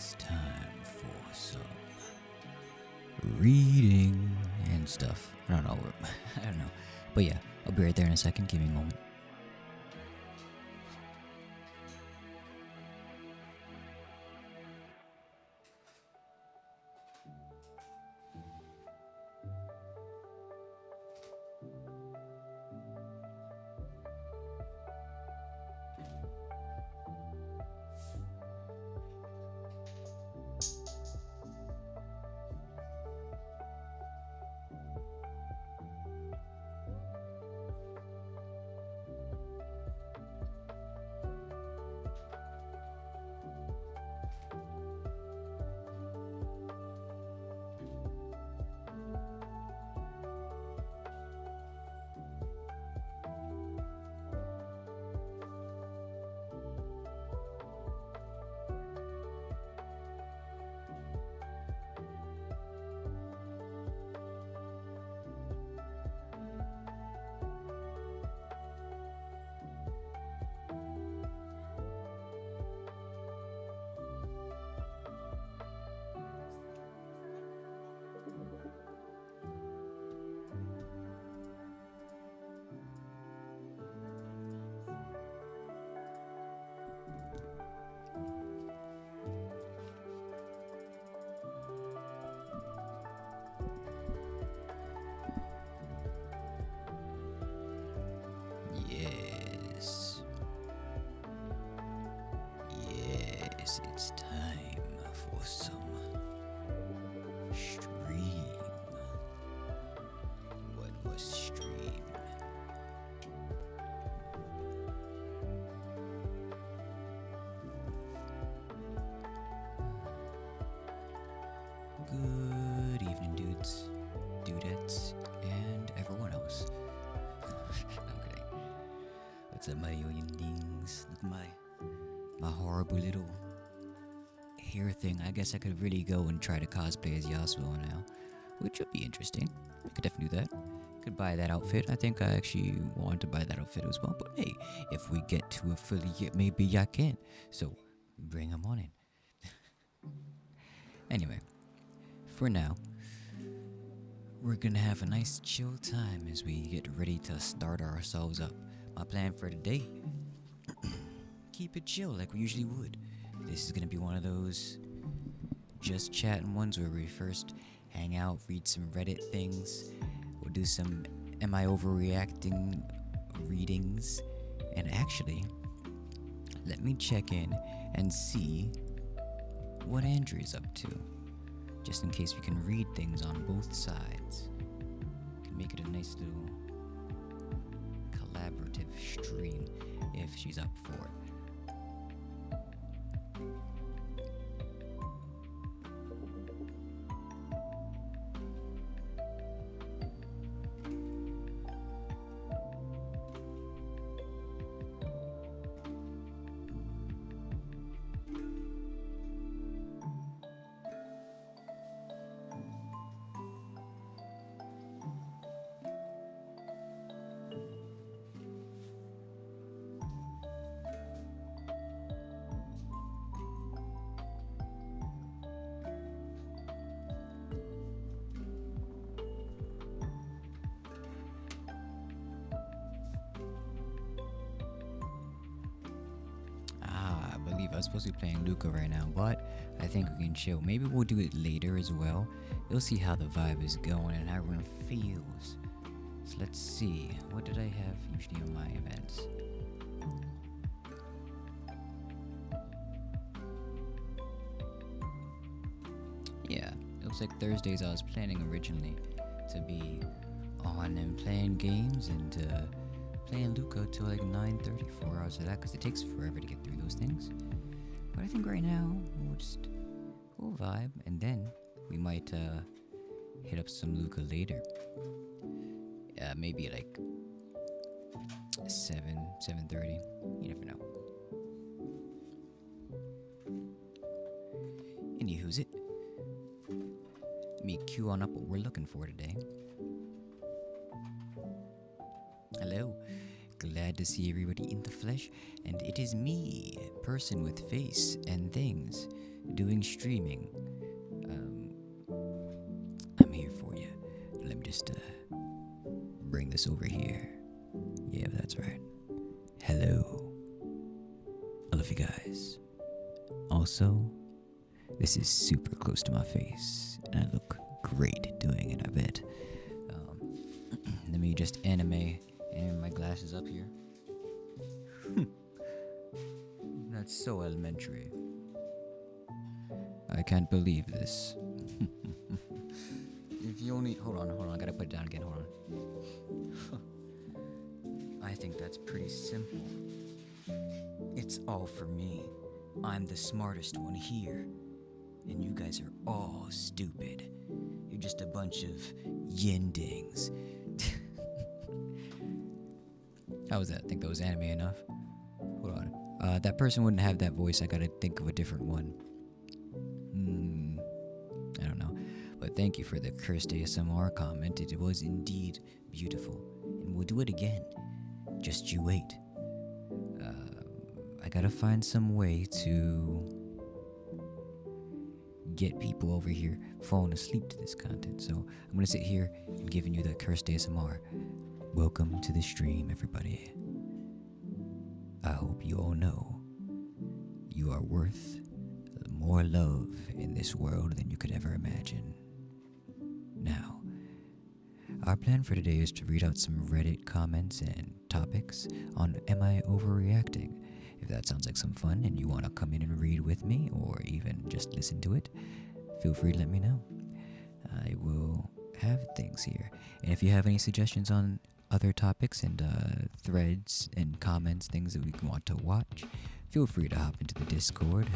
it's time for some reading and stuff. I don't know. I don't know. But yeah, I'll be right there in a second. Give me a moment. Yes. Yes, it's time for some stream. What was stream? Good evening, dudes, dudettes, and everyone else. I'm kidding. What's up, my youngins? Look at my horrible little hair thing. I guess I could really go and try to cosplay as Yasuo now, which would be interesting. I could definitely do that. Could buy that outfit. I think I actually want to buy that outfit as well. But hey, if we get to affiliate, maybe I can. So bring them on in. Anyway, for now, we're gonna have a nice chill time as we get ready to start ourselves up. My plan for today, keep it chill like we usually would. This is gonna be one of those just chatting ones where we first hang out, read some Reddit things. We'll do some Am I Overreacting readings. And actually, let me check in and see what Andrea's up to. Just in case we can read things on both sides. Can make it a nice little collaborative stream if she's up for it. I was supposed to be playing Luca right now, but I think we can chill. Maybe we'll do it later as well. You'll see how the vibe is going and how everyone feels. So let's see. What did I have usually on my events? Yeah, it looks like Thursdays I was planning originally to be on and playing games and playing Luca till like 9:30, 4 hours of that, because it takes forever to get through those things. But I think right now we'll vibe, and then we might hit up some Luca later. Maybe like 7:30. You never know. Anywho's it. Let me cue on up what we're looking for today. Hello. Glad to see everybody in the flesh, and it is me, person with face and things, doing streaming. I'm here for you. Let me just bring this over here. Yeah, that's right. Hello. I love you guys. Also, this is super close to my face, and I look great doing it, I bet. Let me just anime my glasses up here. That's so elementary. I can't believe this. If you only... Hold on, I gotta put it down again, hold on. I think that's pretty simple. It's all for me. I'm the smartest one here. And you guys are all stupid. You're just a bunch of yindings. How was that? Think that was anime enough? Hold on. That person wouldn't have that voice. I gotta think of a different one. I don't know. But thank you for the cursed ASMR comment. It was indeed beautiful. And we'll do it again. Just you wait. I gotta find some way to get people over here falling asleep to this content. So I'm gonna sit here and giving you the cursed ASMR. Welcome to the stream, everybody. I hope you all know you are worth more love in this world than you could ever imagine. Now, our plan for today is to read out some Reddit comments and topics on Am I Overreacting? If that sounds like some fun and you want to come in and read with me or even just listen to it, feel free to let me know. I will have things here. And if you have any suggestions on other topics and threads and comments, things that we want to watch, feel free to hop into the Discord,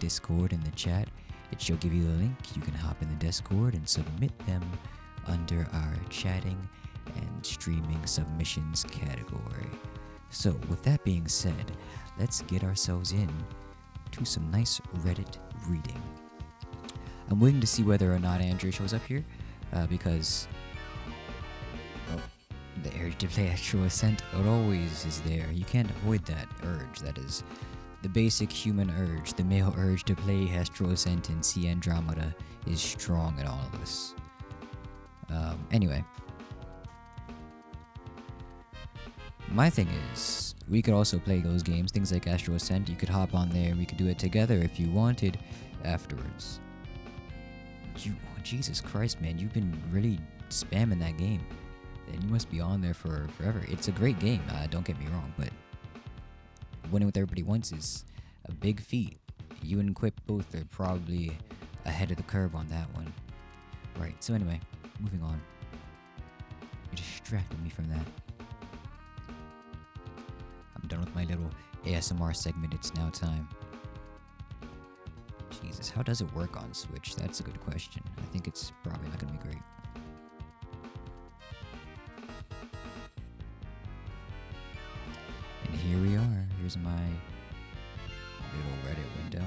!Discord in the chat. It shall give you the link. You can hop in the Discord and submit them under our chatting and streaming submissions category. So, with that being said, let's get ourselves in to some nice Reddit reading. I'm waiting to see whether or not Andrea shows up here, because the urge to play Astral Ascent, it always is there. You can't avoid that urge. That is the basic human urge. The male urge to play Astral Ascent and see Andromeda is strong in all of us. Anyway. My thing is, we could also play those games, things like Astral Ascent. You could hop on there and we could do it together if you wanted afterwards. Jesus Christ, man, you've been really spamming that game. And you must be on there for forever. It's a great game, don't get me wrong, but winning with everybody once is a big feat. You and Quip both are probably ahead of the curve on that one. Right, so anyway, moving on. You distracted me from that. I'm done with my little ASMR segment. It's now time. Jesus, how does it work on Switch? That's a good question. I think it's probably not going to be great. And here we are. Here's my little Reddit window.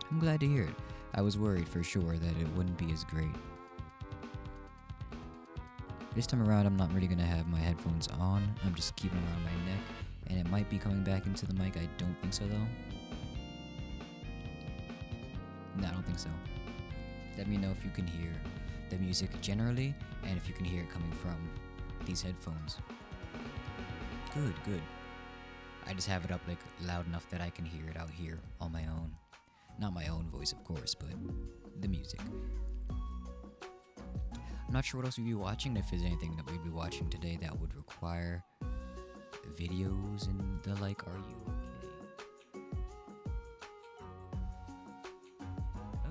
I'm glad to hear it. I was worried for sure that it wouldn't be as great. This time around, I'm not really going to have my headphones on. I'm just keeping them around my neck. And it might be coming back into the mic. I don't think so, though. No, I don't think so. Let me know if you can hear the music generally, and if you can hear it coming from these headphones. Good, good. I just have it up like loud enough that I can hear it out here on my own. Not my own voice, of course, but the music. I'm not sure what else we'd be watching, if there's anything that we'd be watching today that would require videos and the like. Are you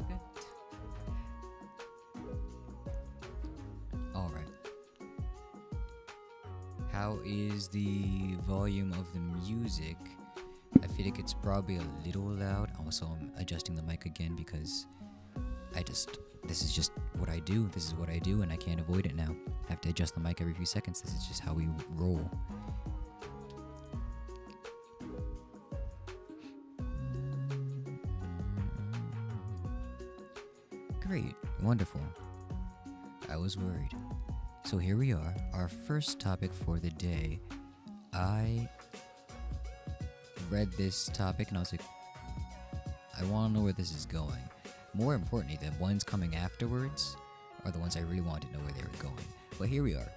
okay? Okay. Alright. How is the volume of the music? I feel like it's probably a little loud. Also, I'm adjusting the mic again because this is just what I do. This is what I do, and I can't avoid it now. I have to adjust the mic every few seconds. This is just how we roll. Great. Wonderful. I was worried. So here we are. Our first topic for the day. I read this topic and I was like, I want to know where this is going. More importantly, the ones coming afterwards are the ones I really wanted to know where they were going. But here we are.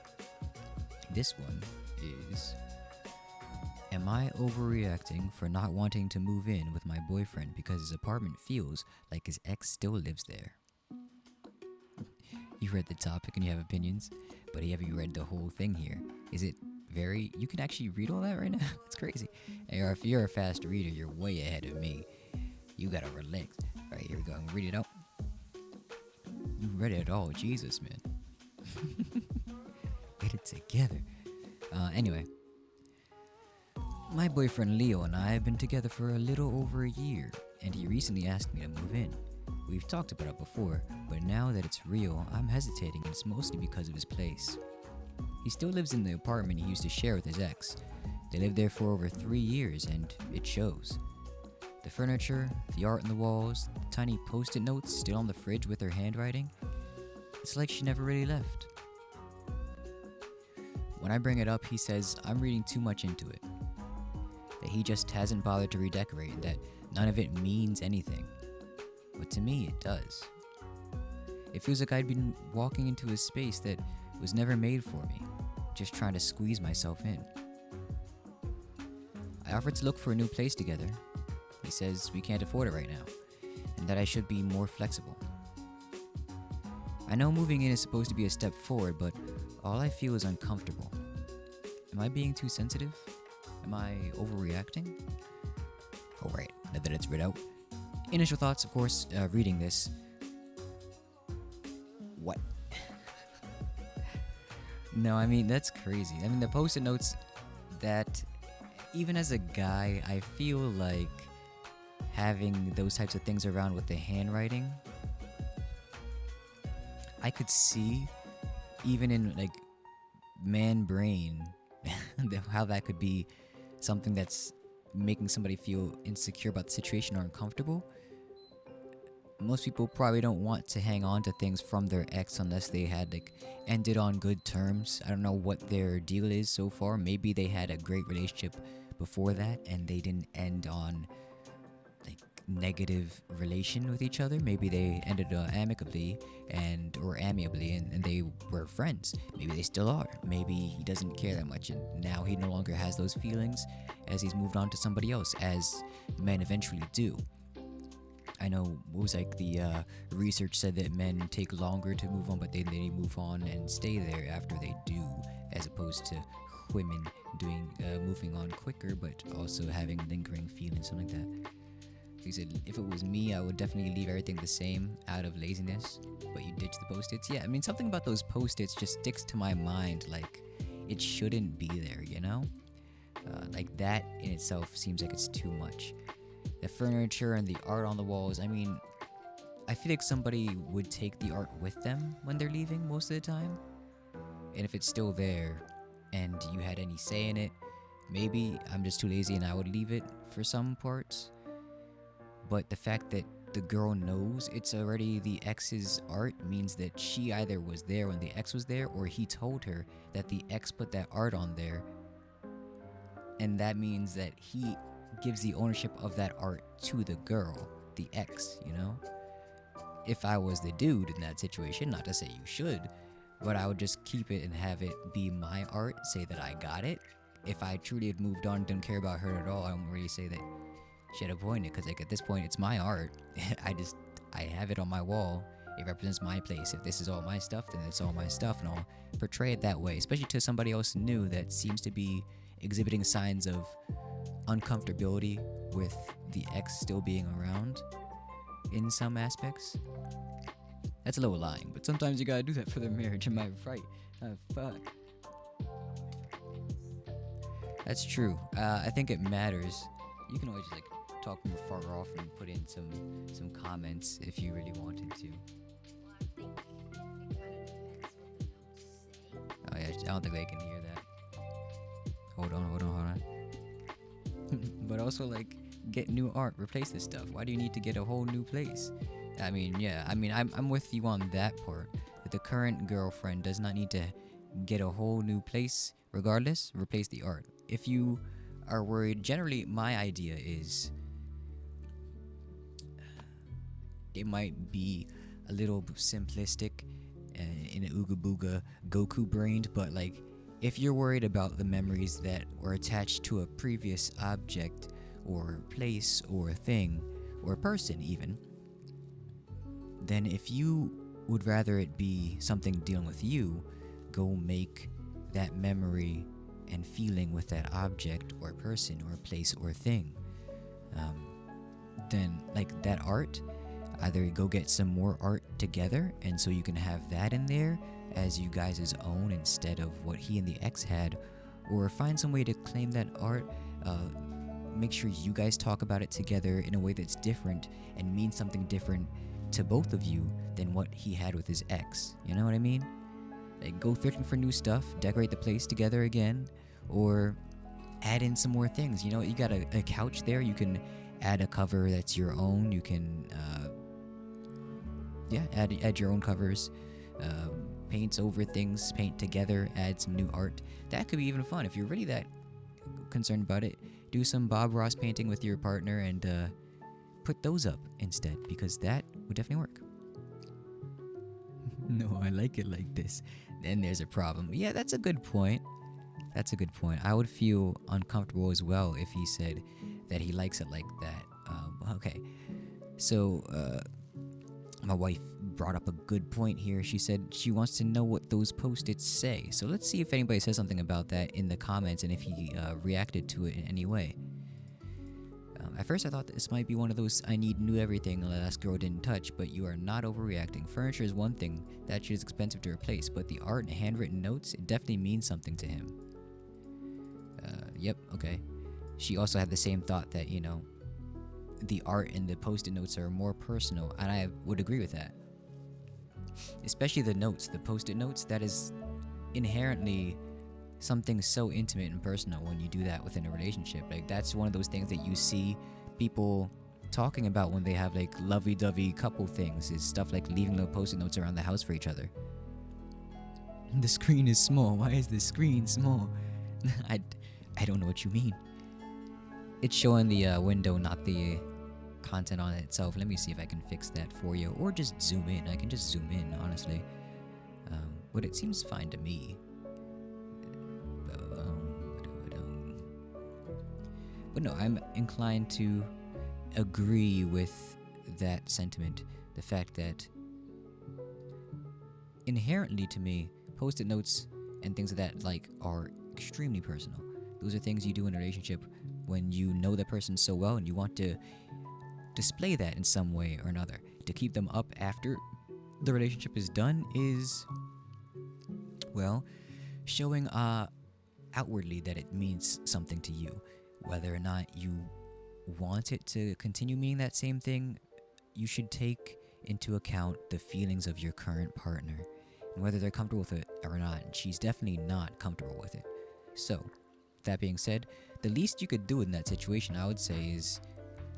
This one is: am I overreacting for not wanting to move in with my boyfriend because his apartment feels like his ex still lives there? You read the topic and you have opinions, but have you read the whole thing here? Is it very... You can actually read all that right now? That's crazy. Or if you're a fast reader, you're way ahead of me. You gotta relax. Alright, here we go. Read it out. You read it all. Jesus, man. Get it together. Anyway. My boyfriend Leo and I have been together for a little over a year, and he recently asked me to move in. We've talked about it before, but now that it's real, I'm hesitating, and it's mostly because of his place. He still lives in the apartment he used to share with his ex. They lived there for over 3 years, and it shows. The furniture, the art on the walls, the tiny post-it notes still on the fridge with her handwriting. It's like she never really left. When I bring it up, he says I'm reading too much into it. That he just hasn't bothered to redecorate and that none of it means anything. But to me, it does. It feels like I'd been walking into a space that was never made for me, just trying to squeeze myself in. I offered to look for a new place together. He says we can't afford it right now, and that I should be more flexible. I know moving in is supposed to be a step forward, but all I feel is uncomfortable. Am I being too sensitive? Am I overreacting? Alright, now that it's read out. Initial thoughts, of course, reading this. What? No, I mean, that's crazy. I mean, the post-it notes, that even as a guy, I feel like having those types of things around with the handwriting, I could see, even in like man brain, how that could be something that's making somebody feel insecure about the situation or uncomfortable. Most people probably don't want to hang on to things from their ex unless they had like ended on good terms. I don't know what their deal is so far. Maybe they had a great relationship before that and they didn't end on like negative relation with each other. Maybe they ended amicably or amiably and they were friends. Maybe they still are. Maybe he doesn't care that much and now he no longer has those feelings as he's moved on to somebody else, as men eventually do. I know it was like the research said that men take longer to move on, but they move on and stay there after they do, as opposed to women moving on quicker, but also having lingering feelings, something like that. He said, if it was me, I would definitely leave everything the same out of laziness, but you ditch the post-its. Yeah, I mean, something about those post-its just sticks to my mind, like it shouldn't be there, you know? Like that in itself seems like it's too much. The furniture and the art on the walls, I mean, I feel like somebody would take the art with them when they're leaving most of the time. And if it's still there and you had any say in it, maybe I'm just too lazy and I would leave it for some parts. But the fact that the girl knows it's already the ex's art means that she either was there when the ex was there or he told her that the ex put that art on there. And that means that he gives the ownership of that art to the girl, the ex, you know? If I was the dude in that situation, not to say you should, but I would just keep it and have it be my art, say that I got it. If I truly had moved on, didn't care about her at all, I wouldn't really say that she had a point in it, because like at this point, it's my art. I have it on my wall. It represents my place. If this is all my stuff, then it's all my stuff, and I'll portray it that way, especially to somebody else new that seems to be exhibiting signs of uncomfortability with the ex still being around in some aspects. That's a little lying, but sometimes you gotta do that for the marriage, am I right? Fuck. That's true. I think it matters. You can always like talk from far off and put in some comments if you really wanted to. Oh yeah, I don't think they can hear that. Hold on. But also like get new art, replace this stuff. Why do you need to get a whole new place? I mean, yeah, I'm with you on that part. That the current girlfriend does not need to get a whole new place. Regardless, replace the art. if you are worried, generally my idea is it might be a little simplistic in an ooga booga Goku brained, but like if you're worried about the memories that were attached to a previous object or place or thing or person even, then if you would rather it be something dealing with you, go make that memory and feeling with that object or person or place or thing. Then like that art, either go get some more art together and so you can have that in there as you guys' own instead of what he and the ex had, or find some way to claim that art. Make sure you guys talk about it together in a way that's different and means something different to both of you than what he had with his ex. You know what I mean? Like go thrifting for new stuff, decorate the place together again, or add in some more things. You know, you got a couch there, you can add a cover that's your own. You can add your own covers, paints over things, paint together, add some new art. That could be even fun. If you're really that concerned about it, do some Bob Ross painting with your partner and put those up instead, because that would definitely work. No, I like it like this. Then there's a problem. Yeah, that's a good point. I would feel uncomfortable as well if he said that he likes it like that. Okay, so my wife brought up a good point here. She said she wants to know what those post-its say. So let's see if anybody says something about that in the comments and if he reacted to it in any way. At first I thought this might be one of those I need new everything the last girl didn't touch, but you are not overreacting. Furniture is one thing, that shit is expensive to replace, but the art and handwritten notes, it definitely means something to him. Yep, okay. She also had the same thought that, you know, the art and the post-it notes are more personal, and I would agree with that. Especially the notes, the post-it notes, that is inherently something so intimate and personal when you do that within a relationship. Like that's one of those things that you see people talking about when they have like lovey-dovey couple things, is stuff like leaving little post-it notes around the house for each other. The screen is small. Why is the screen small? I don't know what you mean. It's showing the window, not the content on it itself. Let me see if I can fix that for you, or just zoom in. I can just zoom in, honestly. But it seems fine to me. But no, I'm inclined to agree with that sentiment. The fact that inherently to me, post-it notes and things of that like are extremely personal. Those are things you do in a relationship when you know the person so well and you want to display that in some way or another. To keep them up after the relationship is done is, well, showing outwardly that it means something to you. Whether or not you want it to continue meaning that same thing, you should take into account the feelings of your current partner and whether they're comfortable with it or not. And she's definitely not comfortable with it. So, that being said, the least you could do in that situation, I would say, is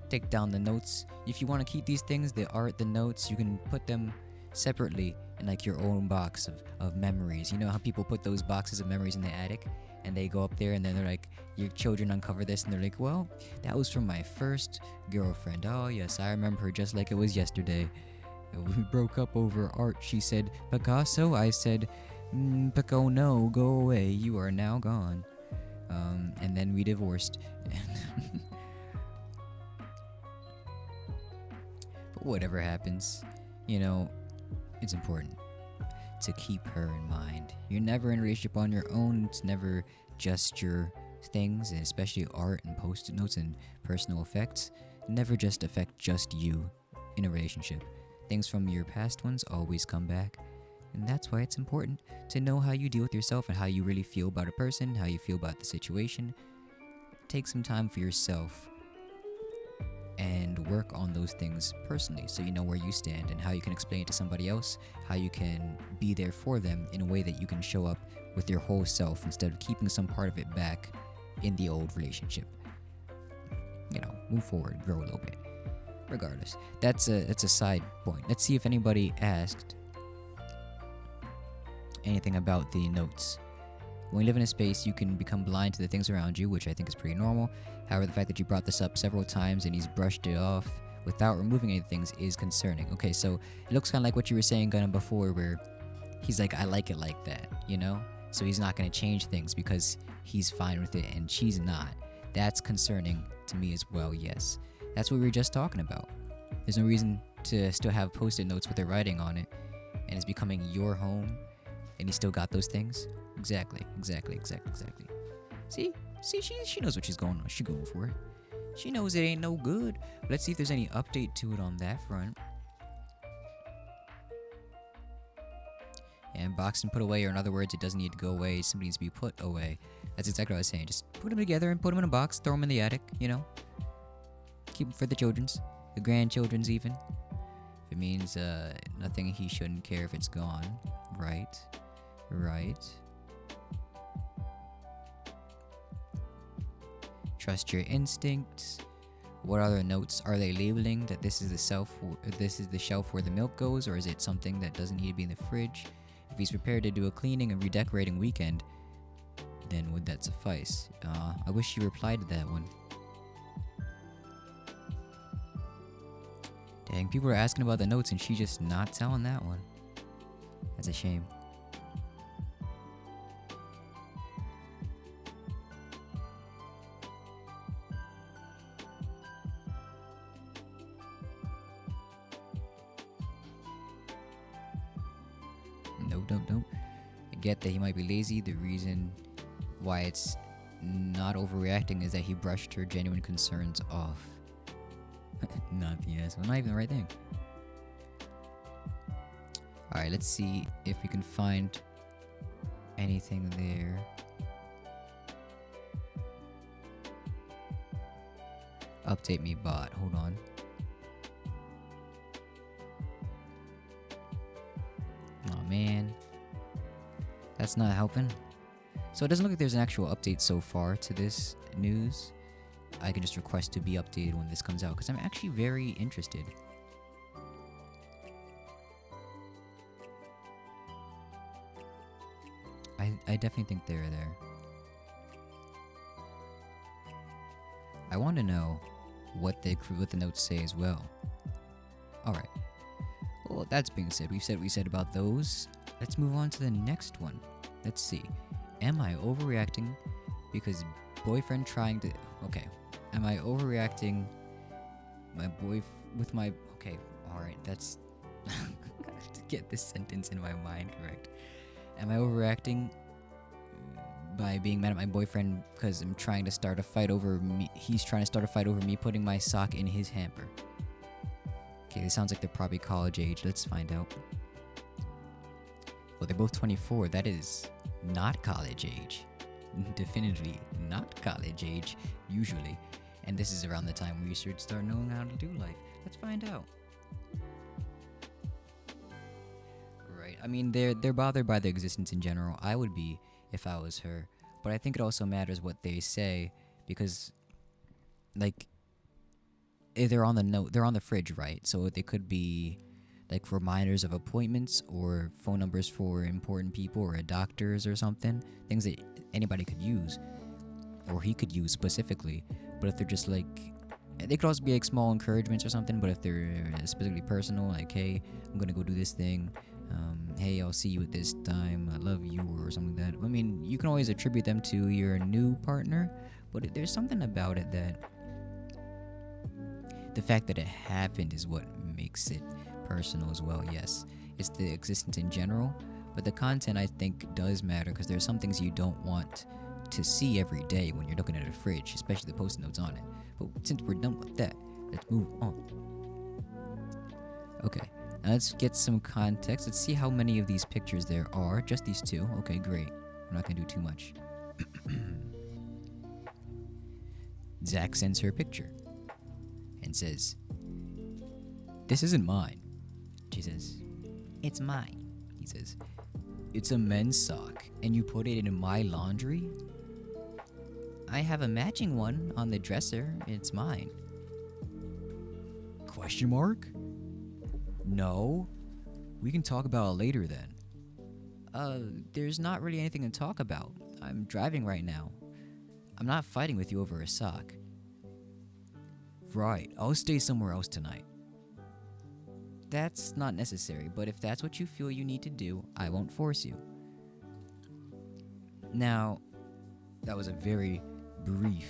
take down the notes. If you want to keep these things, the art, the notes, you can put them separately in like your own box of memories. You know how people put those boxes of memories in the attic and they go up there and then they're like, your children uncover this and they're like, well, that was from my first girlfriend. Oh yes, I remember her just like it was yesterday. We broke up over art. She said, Picasso. I said, Pico, no, go away. You are now gone. And then we divorced. But whatever happens, you know, it's important to keep her in mind. You're never in a relationship on your own. It's never just your things, and especially art and post-it notes and personal effects never just affect just you in a relationship. Things from your past ones always come back, and that's why it's important to know how you deal with yourself and how you really feel about a person, how you feel about the situation. Take some time for yourself and work on those things personally so you know where you stand and how you can explain it to somebody else, how you can be there for them in a way that you can show up with your whole self instead of keeping some part of it back in the old relationship. You know, move forward, grow a little bit. Regardless, that's a side point. Let's see if anybody asked anything about the notes. When you live in a space, you can become blind to the things around you, which I think is pretty normal. However, the fact that you brought this up several times and he's brushed it off without removing any things is concerning. Okay, so it looks kind of like what you were saying, Gunna, before, where he's like, I like it like that, you know? So he's not going to change things because he's fine with it and she's not. That's concerning to me as well, yes. That's what we were just talking about. There's no reason to still have post-it notes with their writing on it, and it's becoming your home, and you still got those things. Exactly. See, she knows what she's going on. She's going for it. She knows it ain't no good. But let's see if there's any update to it on that front. And boxed and put away, or in other words, it doesn't need to go away. Something needs to be put away. That's exactly what I was saying. Just put them together and put them in a box. Throw them in the attic, you know. Keep them for the children's, the grandchildren's even. If it means nothing, he shouldn't care if it's gone. Right. Trust your instincts. What other notes are they labeling? That this is the shelf where the milk goes, or is it something that doesn't need to be in the fridge? If he's prepared to do a cleaning and redecorating weekend, then would that suffice? I wish she replied to that one. Dang, people are asking about the notes and she just not telling that one. That's a shame. Nope. I get that he might be lazy. The reason why it's not overreacting is that he brushed her genuine concerns off. Not the asshole. Not even the right thing. Alright, let's see if we can find anything there. Update me, bot. Hold on. Oh man. That's not helping. So it doesn't look like there's an actual update so far to this news. I can just request to be updated when this comes out, because I'm actually very interested. I definitely think they're there. I want to know what the notes say as well. Alright. Well, that's being said. We said about those. Let's move on to the next one. Let's see. Am I overreacting because boyfriend trying to... Okay. Am I overreacting Okay, alright, that's... to get this sentence in my mind correct. Am I overreacting by being mad at my boyfriend because I'm trying to start a fight over me? He's trying to start a fight over me putting my sock in his hamper. Okay, this sounds like they're probably college age. Let's find out. Well, they're both 24. That is not college age. Definitively not college age, usually. And this is around the time where you should start knowing how to do life. Let's find out. Right. I mean, they're bothered by their existence in general. I would be if I was her. But I think it also matters what they say, because, like, if they're on the fridge, right? So they could be like reminders of appointments or phone numbers for important people or doctors or something. Things that anybody could use, or he could use specifically. But if they're just like, they could also be like small encouragements or something. But if they're specifically personal, like, hey, I'm gonna go do this thing. Hey, I'll see you at this time. I love you, or something like that. I mean, you can always attribute them to your new partner, but there's something about it that the fact that it happened is what makes it personal as well. Yes, it's the existence in general, but the content I think does matter, because there's some things you don't want to see every day when you're looking at a fridge, especially the post-it notes on it. But since we're done with that, let's move on. Okay, now let's get some context. Let's see how many of these pictures there are. Just these two. Okay, great. I'm not gonna do too much. Zach sends her a picture and says, "This isn't mine." She says, "It's mine." He says, "It's a men's sock, and you put it in my laundry?" "I have a matching one on the dresser. It's mine." Question mark? No. We can talk about it later then. There's not really anything to talk about. I'm driving right now. I'm not fighting with you over a sock. Right, I'll stay somewhere else tonight. That's not necessary, but if that's what you feel you need to do, I won't force you. Now, that was a very brief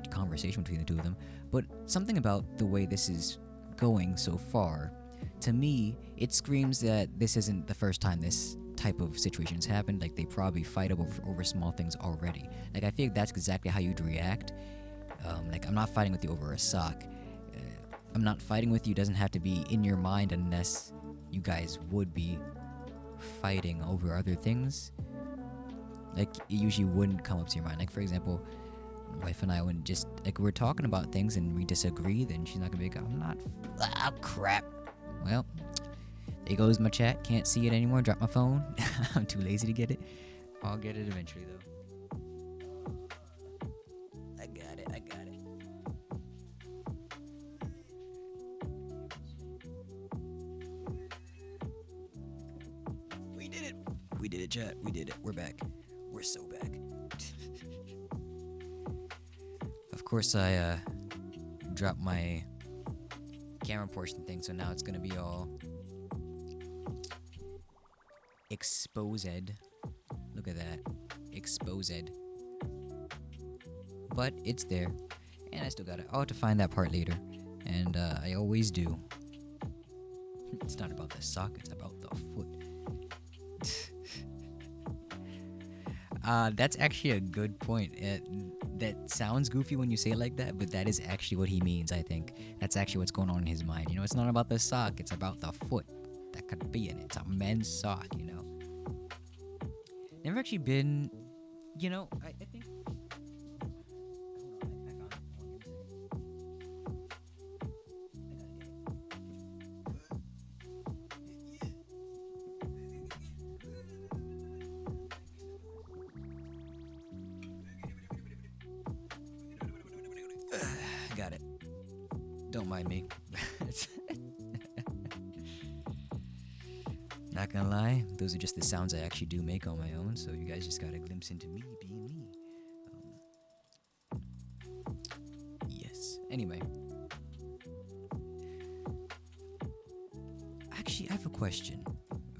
conversation between the two of them, but something about the way this is going so far, to me, it screams that this isn't the first time this type of situations happened. Like, they probably fight over small things already. Like, I feel like that's exactly how you'd react. Like, I'm not fighting with you over a sock. I'm not fighting with you doesn't have to be in your mind unless you guys would be fighting over other things. Like, it usually wouldn't come up to your mind. Like, for example, my wife and I wouldn't just, like, we're talking about things and we disagree, then she's not gonna be like, I'm not, crap. Well, there goes my chat. Can't see it anymore. Drop my phone. I'm too lazy to get it. I'll get it eventually, though. I got it. We did it, chat. We did it. We're back. We're so back. Of course, I dropped my camera portion thing, so now it's gonna be all exposed. Look at that. Exposed. But it's there. And I still got it. I'll have to find that part later. And I always do. It's not about the sock, it's about the foot. That's actually a good point. That sounds goofy when you say it like that, but that is actually what he means, I think. That's actually what's going on in his mind. You know, it's not about the sock, it's about the foot that could be in it. It's a men's sock, you know. Never actually been, you know, I think... Got it. Don't mind me. Not gonna lie, those are just the sounds I actually do make on my own, so you guys just got a glimpse into me being me. Yes. Anyway. Actually, I have a question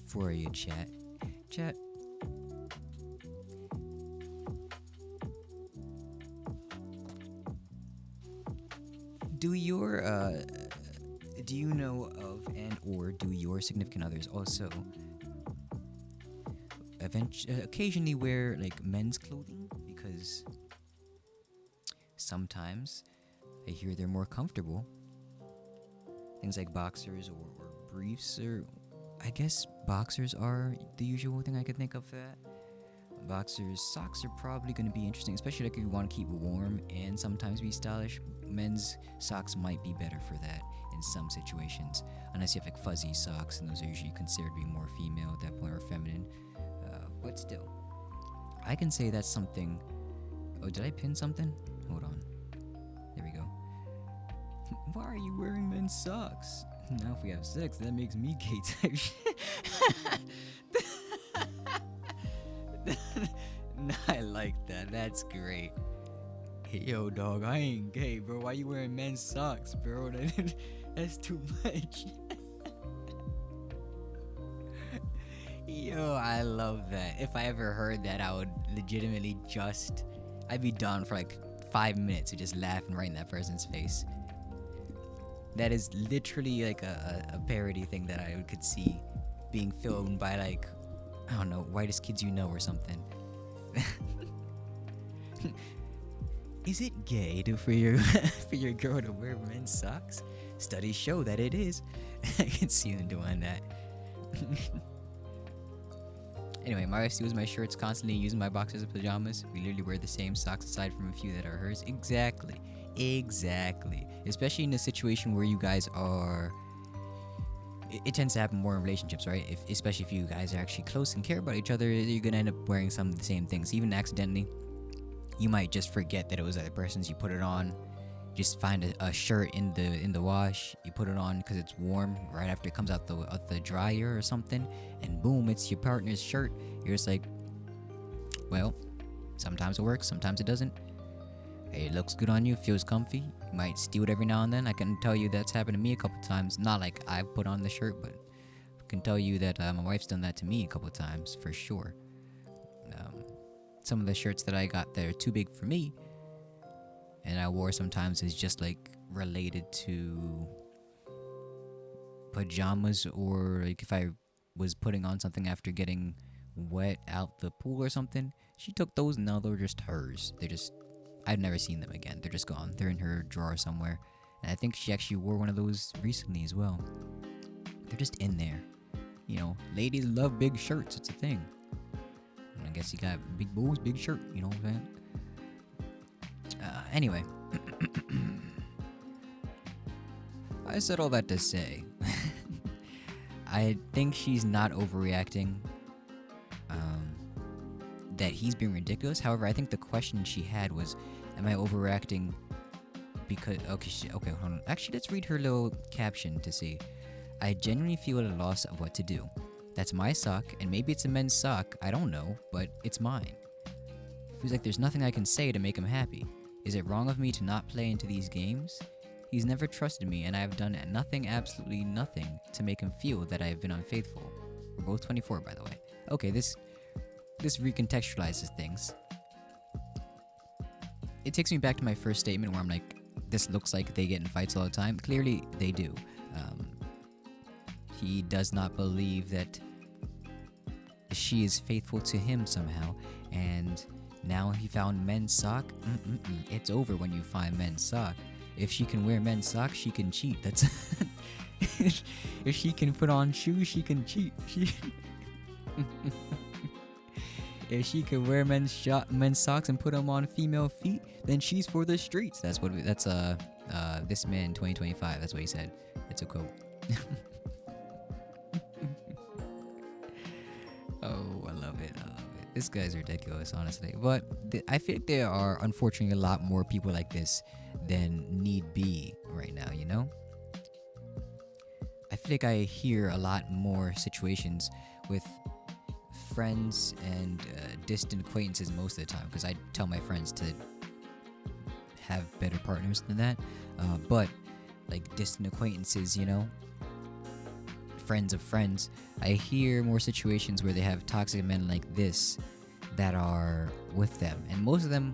for you, chat. Chat. Do you know of and or do your significant others also occasionally wear like men's clothing? Because sometimes I hear they're more comfortable. Things like boxers or briefs, or I guess boxers are the usual thing I could think of for that. Boxers, socks are probably going to be interesting, especially like if you want to keep warm and sometimes be stylish. Men's socks might be better for that in some situations, unless you have like fuzzy socks, and those are usually considered to be more female at that point, or feminine. But still, I can say that's something. Oh, did I pin something? Hold on. There we go. Why are you wearing men's socks? Now if we have sex, that makes me gay type shit. I like that. That's great. Hey, yo, dog, I ain't gay, bro. Why you wearing men's socks, bro? That's too much. Yo, I love that. If I ever heard that, I would legitimately I'd be done for like 5 minutes of just laughing right in that person's face. That is literally like a parody thing that I could see being filmed by like, I don't know, whitest kids you know or something. Is it gay for your girl to wear men's socks? Studies show that it is. I can see them doing that. Anyway, my wife steals my shirts constantly, using my boxers and pajamas. We literally wear the same socks aside from a few that are hers. Exactly. Especially in a situation where you guys are... It tends to happen more in relationships, right? Especially if you guys are actually close and care about each other, you're gonna end up wearing some of the same things, even accidentally. You might just forget that it was the other person's. You put it on, just find a shirt in the wash. You put it on because it's warm right after it comes out the dryer or something, and boom, it's your partner's shirt. You're just like, Well, sometimes it works, sometimes it doesn't. It looks good on you, feels comfy. You might steal it every now and then. I can tell you that's happened to me a couple times. Not like I put on the shirt, but I can tell you that my wife's done that to me a couple times for sure. Um, some of the shirts that I got that are too big for me and I wore sometimes is just like related to pajamas, or like if I was putting on something after getting wet out the pool or something. She took those and now they're just hers. I've never seen them again. They're just gone. They're in her drawer somewhere. And I think she actually wore one of those recently as well. They're just in there. You know, ladies love big shirts. It's a thing. And I guess you got big boobs, big shirt. You know what I'm saying? Anyway. I said all that to say. I think she's not overreacting. That he's being ridiculous. However, I think the question she had was, am I overreacting because... Okay, hold on. Actually, let's read her little caption to see. I genuinely feel at a loss of what to do. That's my sock, and maybe it's a men's sock, I don't know, but it's mine. Feels like there's nothing I can say to make him happy. Is it wrong of me to not play into these games? He's never trusted me, and I have done nothing, absolutely nothing, to make him feel that I have been unfaithful. We're both 24, by the way. Okay, this recontextualizes things. It takes me back to my first statement where I'm like, this looks like they get in fights all the time. Clearly, they do. He does not believe that she is faithful to him somehow, and now he found men's sock. It's over when you find men's sock. If she can wear men's socks, she can cheat. That's if she can put on shoes, she can cheat. If she can wear men's socks and put them on female feet, then she's for the streets. That's this man 2025. That's what he said. It's a quote. Oh, I love it. This guy's ridiculous, honestly. But I feel like there are, unfortunately, a lot more people like this than need be right now, you know? I feel like I hear a lot more situations with friends and distant acquaintances most of the time, because I tell my friends to have better partners than that. But, like, distant acquaintances, you know? Friends of friends, I hear more situations where they have toxic men like this that are with them, and most of them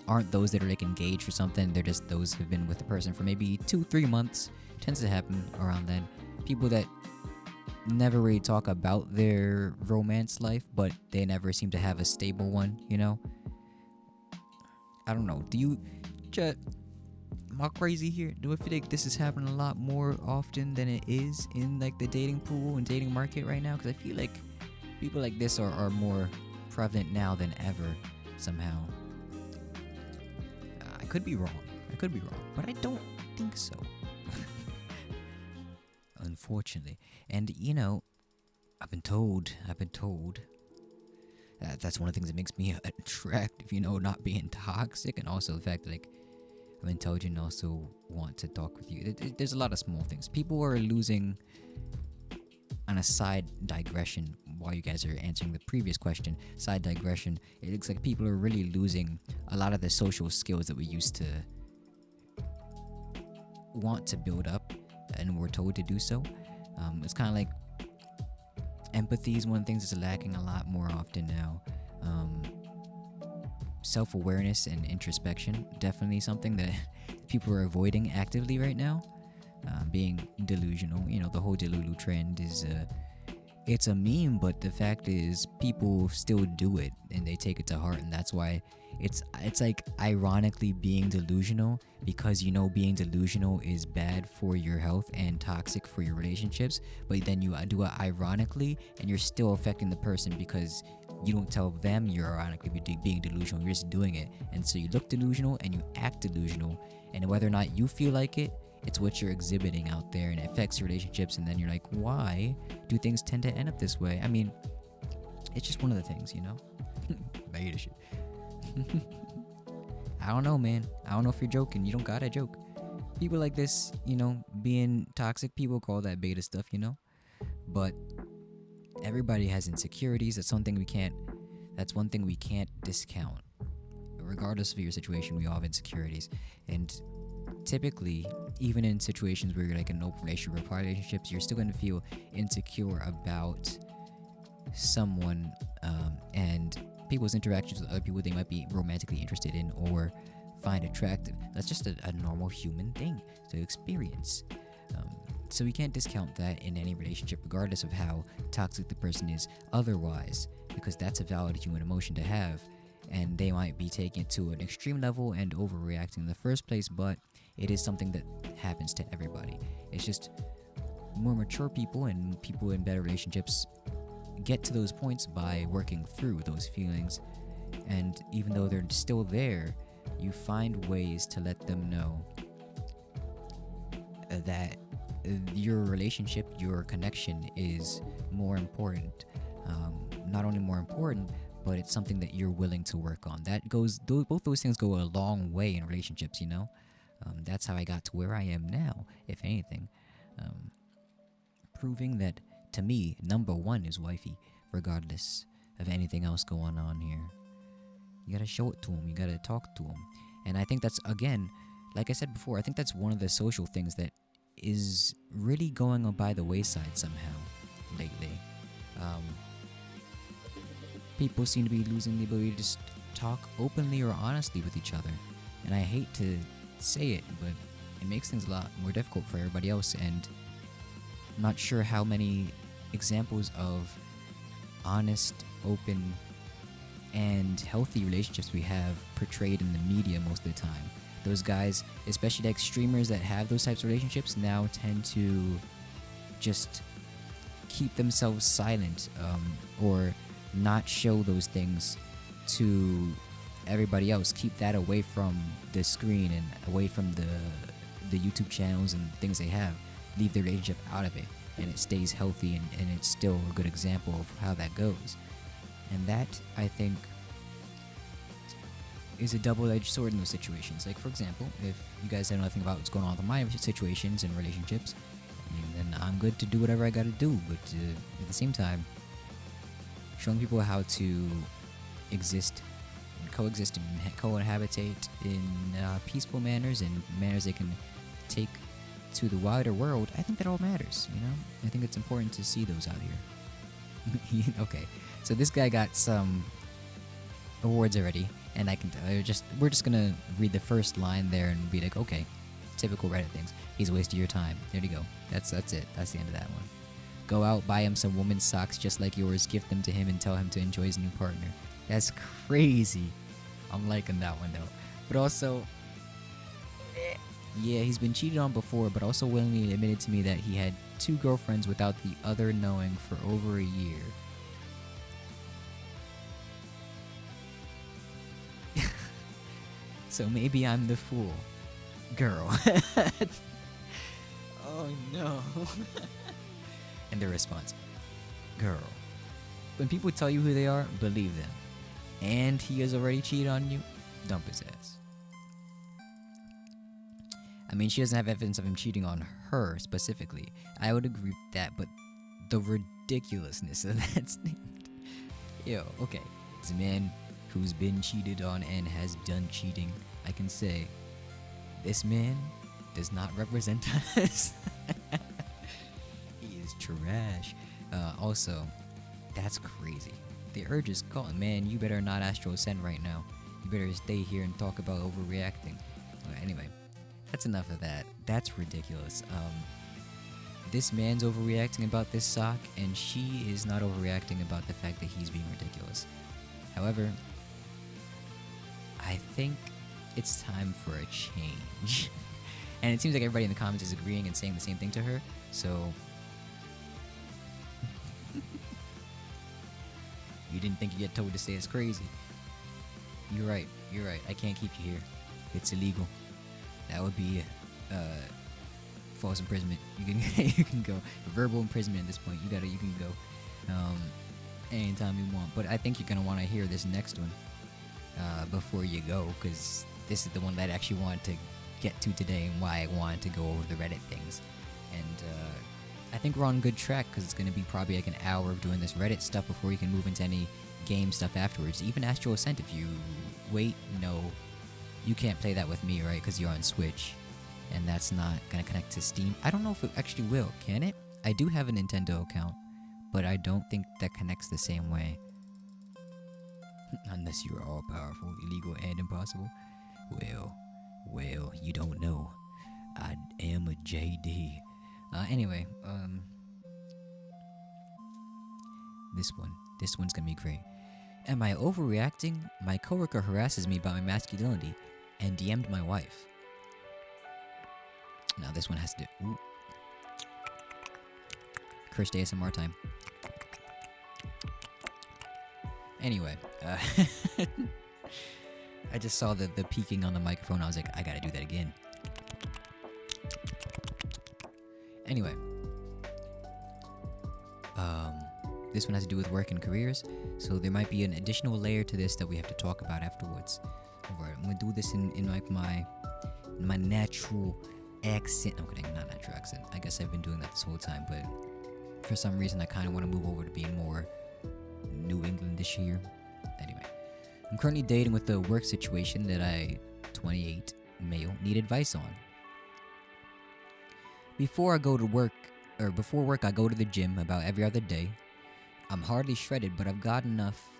aren't those that are like engaged or something. They're just those who've been with the person for maybe 2-3 months. Tends to happen around then. People that never really talk about their romance life, but they never seem to have a stable one, you know? I don't know. Am I crazy here? Do I feel like this is happening a lot more often than it is in like the dating pool and dating market right now? Because I feel like people like this are more prevalent now than ever somehow. I could be wrong, but I don't think so. Unfortunately. And you know, I've been told that's one of the things that makes me attractive, you know, not being toxic, and also the fact that like I'm intelligent and also want to talk with you. There's a lot of small things. People are losing, on a side digression, while you guys are answering the previous question, side digression, it looks like people are really losing a lot of the social skills that we used to want to build up, and we're told to do so. It's kind of like empathy is one of the things that's lacking a lot more often now. Self-awareness and introspection, definitely something that people are avoiding actively right now. Being delusional, you know, the whole Delulu trend is it's a meme, but the fact is people still do it and they take it to heart, and that's why it's like ironically being delusional, because you know being delusional is bad for your health and toxic for your relationships, but then you do it ironically and you're still affecting the person because you don't tell them you're ironically being delusional, you're just doing it. And so you look delusional and you act delusional, and whether or not you feel like it, it's what you're exhibiting out there, and it affects your relationships. And then you're like, why do things tend to end up this way? I mean, it's just one of the things, you know? Beta shit. I don't know, man. I don't know if you're joking. You don't gotta joke. People like this, you know, being toxic, people call that beta stuff, you know? But everybody has insecurities. That's something we can't That's one thing we can't discount. Regardless of your situation, we all have insecurities. And typically, even in situations where you're like in an open relationship or prior relationships, you're still going to feel insecure about someone and people's interactions with other people they might be romantically interested in or find attractive. That's just a normal human thing to experience. So we can't discount that in any relationship, regardless of how toxic the person is otherwise, because that's a valid human emotion to have. And they might be taking it to an extreme level and overreacting in the first place, but it is something that happens to everybody. It's just more mature people and people in better relationships get to those points by working through those feelings. And even though they're still there, you find ways to let them know that your relationship, your connection is more important. Not only more important, but it's something that you're willing to work on. Both those things go a long way in relationships, you know? That's how I got to where I am now, if anything. Proving that, to me, number one is wifey, regardless of anything else going on here. You gotta show it to him, you gotta talk to him. And I think that's, again, like I said before, I think that's one of the social things that is really going on by the wayside somehow lately. People seem to be losing the ability to just talk openly or honestly with each other. And I hate to say it, but it makes things a lot more difficult for everybody else. And I'm not sure how many examples of honest, open, and healthy relationships we have portrayed in the media most of the time. Those guys, especially like streamers that have those types of relationships, now tend to just keep themselves silent or not show those things to everybody else. Keep that away from the screen and away from the YouTube channels and things they have. Leave the relationship out of it, and it stays healthy, and it's still a good example of how that goes. And that, I think, is a double-edged sword in those situations. Like, for example, if you guys know nothing about what's going on with my situations and relationships, I mean, then I'm good to do whatever I gotta do. But at the same time, showing people how to exist and coexist and cohabitate in peaceful manners and manners they can take to the wider world, I think that all matters, you know? I think it's important to see those out here. Okay, so this guy got some awards already, and we're just gonna read the first line there and be like, okay, typical Reddit things. He's wasting your time. There you go. That's it. That's the end of that one. Go out, buy him some women's socks just like yours, gift them to him, and tell him to enjoy his new partner. That's crazy. I'm liking that one though. But also, yeah, he's been cheated on before, but also willingly admitted to me that he had 2 girlfriends without the other knowing for over a year. So maybe I'm the fool. Girl. Oh no. And their response, girl. When people tell you who they are, believe them. And he has already cheated on you, dump his ass. I mean, she doesn't have evidence of him cheating on her specifically. I would agree with that, but the ridiculousness of that statement. Yo, okay. As a man who's been cheated on and has done cheating, I can say, this man does not represent us. He is trash. Also, that's crazy. The urge is calling. Man, you better not astral ascend right now. You better stay here and talk about overreacting. Anyway, that's enough of that. That's ridiculous. This man's overreacting about this sock, and she is not overreacting about the fact that he's being ridiculous. However, I think it's time for a change. And it seems like everybody in the comments is agreeing and saying the same thing to her, so... You didn't think you get told to say it's crazy. You're right. I can't keep you here. It's illegal. That would be false imprisonment. You can go verbal imprisonment at this point. You can go anytime you want. But I think you're gonna want to hear this next one before you go, because this is the one that I actually wanted to get to today and why I wanted to go over the Reddit things. And I think we're on good track, because it's going to be probably like an hour of doing this Reddit stuff before we can move into any game stuff afterwards. Even Astral Ascent, if you wait, no, you can't play that with me, right? Because you're on Switch, and that's not gonna connect to Steam. I don't know if it actually will. Can it? I do have a Nintendo account, but I don't think that connects the same way. Unless you're all powerful, illegal, and impossible. Well, you don't know. I am a JD. Anyway, this one's gonna be great. Am I overreacting? My coworker harasses me about my masculinity and DM'd my wife. Now this one has to do. Ooh. Cursed ASMR time. Anyway, I just saw the peaking on the microphone. I was like, I gotta do that again. Anyway, this one has to do with work and careers, so there might be an additional layer to this that we have to talk about afterwards. Alright, I'm gonna do this in like my natural accent. I'm kidding, not natural accent. I guess I've been doing that this whole time, but for some reason I kind of want to move over to being more New Englandish here. Anyway, I'm currently dating with a work situation that I, 28, male, need advice on. Before work, I go to the gym about every other day. I'm hardly shredded, but I've gone enough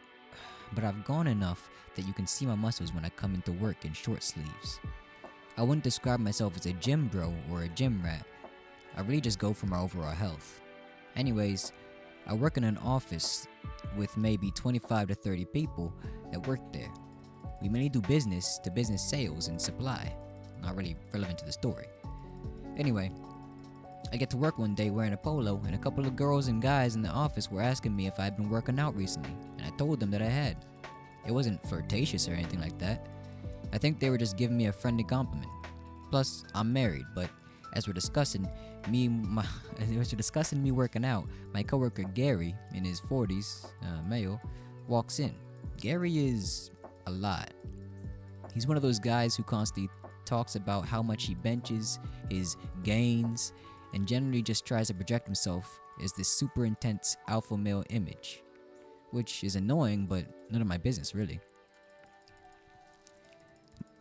that you can see my muscles when I come into work in short sleeves. I wouldn't describe myself as a gym bro or a gym rat. I really just go for my overall health. Anyways, I work in an office with maybe 25 to 30 people that work there. We mainly do business to business sales and supply. Not really relevant to the story. Anyway, I get to work one day wearing a polo, and a couple of girls and guys in the office were asking me if I'd been working out recently, and I told them that I had. It wasn't flirtatious or anything like that. I think they were just giving me a friendly compliment. Plus, I'm married, but as we're discussing me working out, my coworker Gary, in his 40s, male, walks in. Gary is a lot. He's one of those guys who constantly talks about how much he benches, his gains, and generally just tries to project himself as this super intense alpha male image, which is annoying, but none of my business really.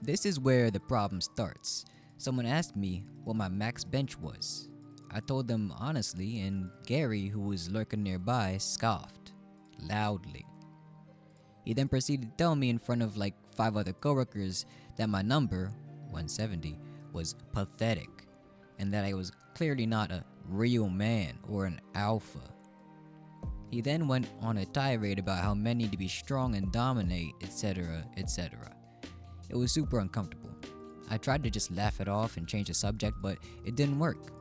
This is where the problem starts. Someone asked me what my max bench was. I told them honestly, and Gary, who was lurking nearby, scoffed loudly. He then proceeded to tell me in front of like 5 other coworkers that my number, 170, was pathetic, and that I was clearly not a real man or an alpha. He then went on a tirade about how men need to be strong and dominate, etc., etc. It was super uncomfortable. I tried to just laugh it off and change the subject, but it didn't work.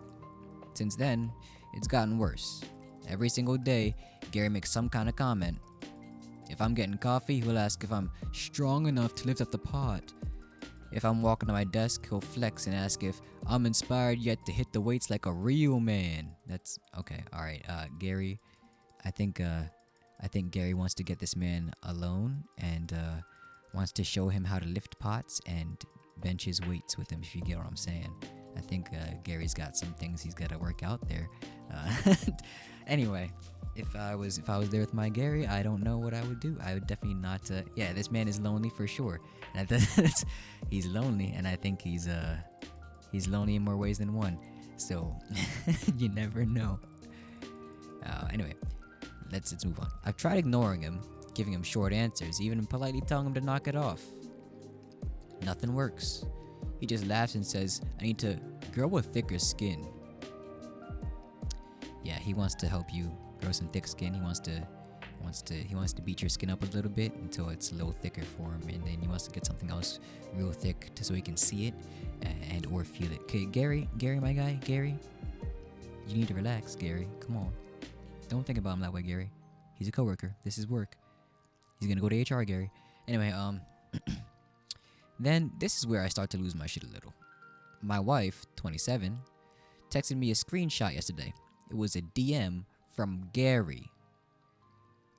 Since then, it's gotten worse. Every single day, Gary makes some kind of comment. If I'm getting coffee, he'll ask if I'm strong enough to lift up the pot. If I'm walking to my desk, he'll flex and ask if I'm inspired yet to hit the weights like a real man. That's okay. All right, Gary. I think Gary wants to get this man alone and wants to show him how to lift pots and bench his weights with him. If you get what I'm saying. I think Gary's got some things he's got to work out there. Anyway, if I was there with my Gary, I don't know what I would do. I would definitely not. Yeah, this man is lonely for sure. He's lonely, and I think he's lonely in more ways than one. So you never know. Anyway, let's move on. I've tried ignoring him, giving him short answers, even politely telling him to knock it off. Nothing works. He just laughs and says, I need to grow a thicker skin. Yeah, he wants to help you grow some thick skin. He wants to beat your skin up a little bit until it's a little thicker for him, and then he wants to get something else real thick so he can see it and or feel it. Okay, Gary, my guy, Gary, you need to relax, Gary. Come on, don't think about him that way, Gary. He's a coworker. This is work. He's gonna go to HR, Gary. Anyway, Then this is where I start to lose my shit a little. My wife, 27, texted me a screenshot yesterday. It was a DM from Gary.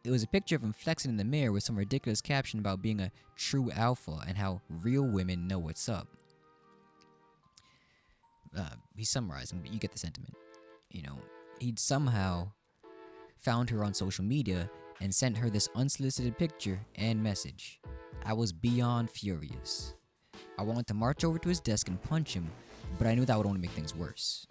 It was a picture of him flexing in the mirror with some ridiculous caption about being a true alpha and how real women know what's up. He's summarizing, but you get the sentiment. You know, he'd somehow found her on social media and sent her this unsolicited picture and message. I was beyond furious. I wanted to march over to his desk and punch him, but I knew that would only make things worse.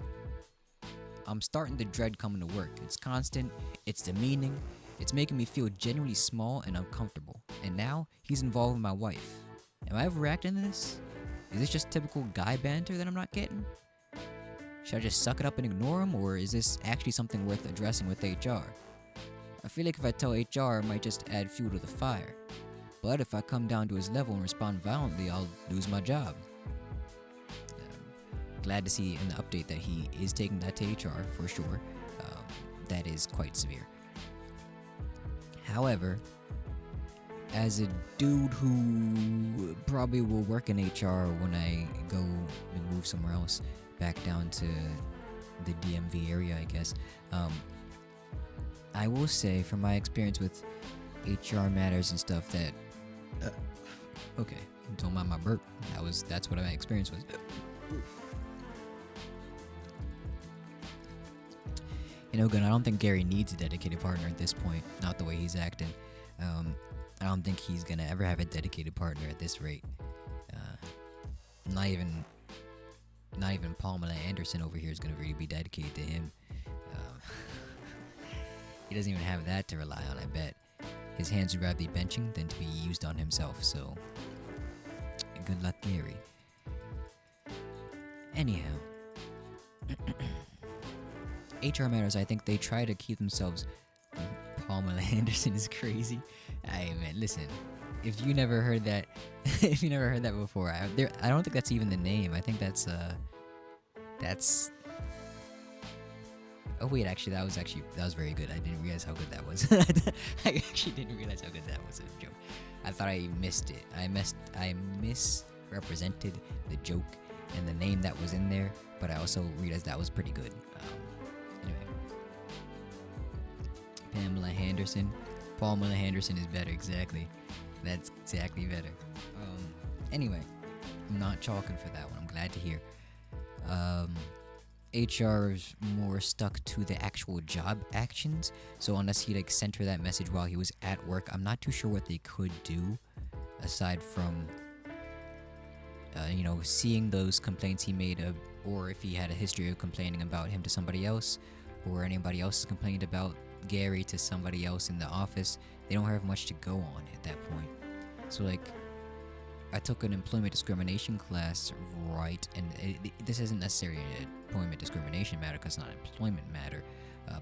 I'm starting to dread coming to work. It's constant, it's demeaning, it's making me feel genuinely small and uncomfortable. And now he's involved with my wife. Am I overreacting to this? Is this just typical guy banter that I'm not getting? Should I just suck it up and ignore him, or is this actually something worth addressing with HR? I feel like if I tell HR, it might just add fuel to the fire. But if I come down to his level and respond violently, I'll lose my job. Glad to see in the update that he is taking that to HR for sure. That is quite severe. However, as a dude who probably will work in HR when I go and move somewhere else, back down to the DMV area, I guess, I will say from my experience with HR matters and stuff that, okay, don't mind my burp. That's what my experience was. You know, I don't think Gary needs a dedicated partner at this point. Not the way he's acting. I don't think he's gonna ever have a dedicated partner at this rate. Not even Pamela Anderson over here is gonna really be dedicated to him. He doesn't even have that to rely on, I bet. His hands would rather be benching than to be used on himself, so good luck, Gary. Anyhow, HR matters, I think they try to keep themselves... Pamela Anderson is crazy. Hey man, listen, if you never heard that, if you never heard that before, I don't think that's even the name. I think that's oh wait, actually that was very good. I didn't realize how good that was. I actually didn't realize how good that was a joke. I thought I missed it. I misrepresented the joke and the name that was in there, but I also realized that was pretty good. Anyway, Pamela Henderson is better, exactly. That's exactly better. Anyway, I'm not chalking for that one. I'm glad to hear. HR is more stuck to the actual job actions. So unless he sent her that message while he was at work, I'm not too sure what they could do aside from seeing those complaints he made, or if he had a history of complaining about him to somebody else, or anybody else has complained about Gary to somebody else in the office. They don't have much to go on at that point. So I took an employment discrimination class, right? And this isn't necessarily an employment discrimination matter, because it's not an employment matter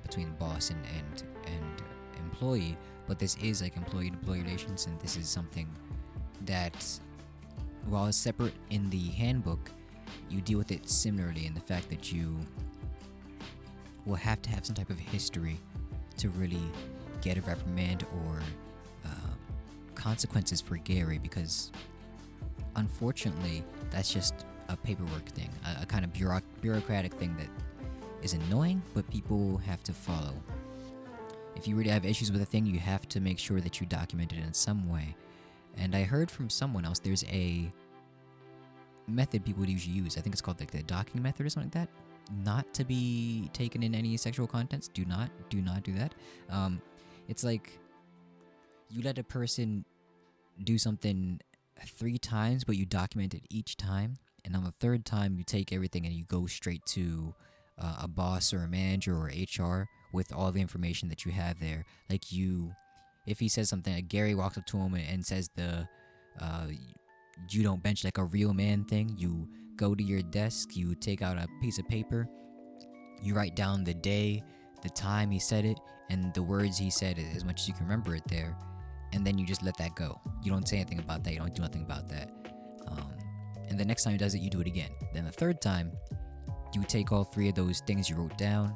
between boss and employee, but this is employee-to-employee relations, and this is something that, while it's separate in the handbook, you deal with it similarly in the fact that you will have to have some type of history to really get a reprimand or consequences for Gary, because unfortunately that's just a paperwork thing, a kind of bureaucratic thing that is annoying, but people have to follow. If you really have issues with a thing, you have to make sure that you document it in some way. And I heard from someone else there's a method people usually use. I think it's called the docking method or something like that. Not to be taken in any sexual contents. Do not do that. It's like you let a person do something 3 times, but you document it each time. And on the 3rd time, you take everything and you go straight to a boss or a manager or HR with all the information that you have there. If he says something, Gary walks up to him and says you don't bench like a real man thing, you go to your desk, you take out a piece of paper, you write down the day, the time he said it, and the words he said, as much as you can remember it there, and then you just let that go. You don't say anything about that, you don't do nothing about that. And the next time he does it, you do it again. Then the 3rd time, you take all 3 of those things you wrote down,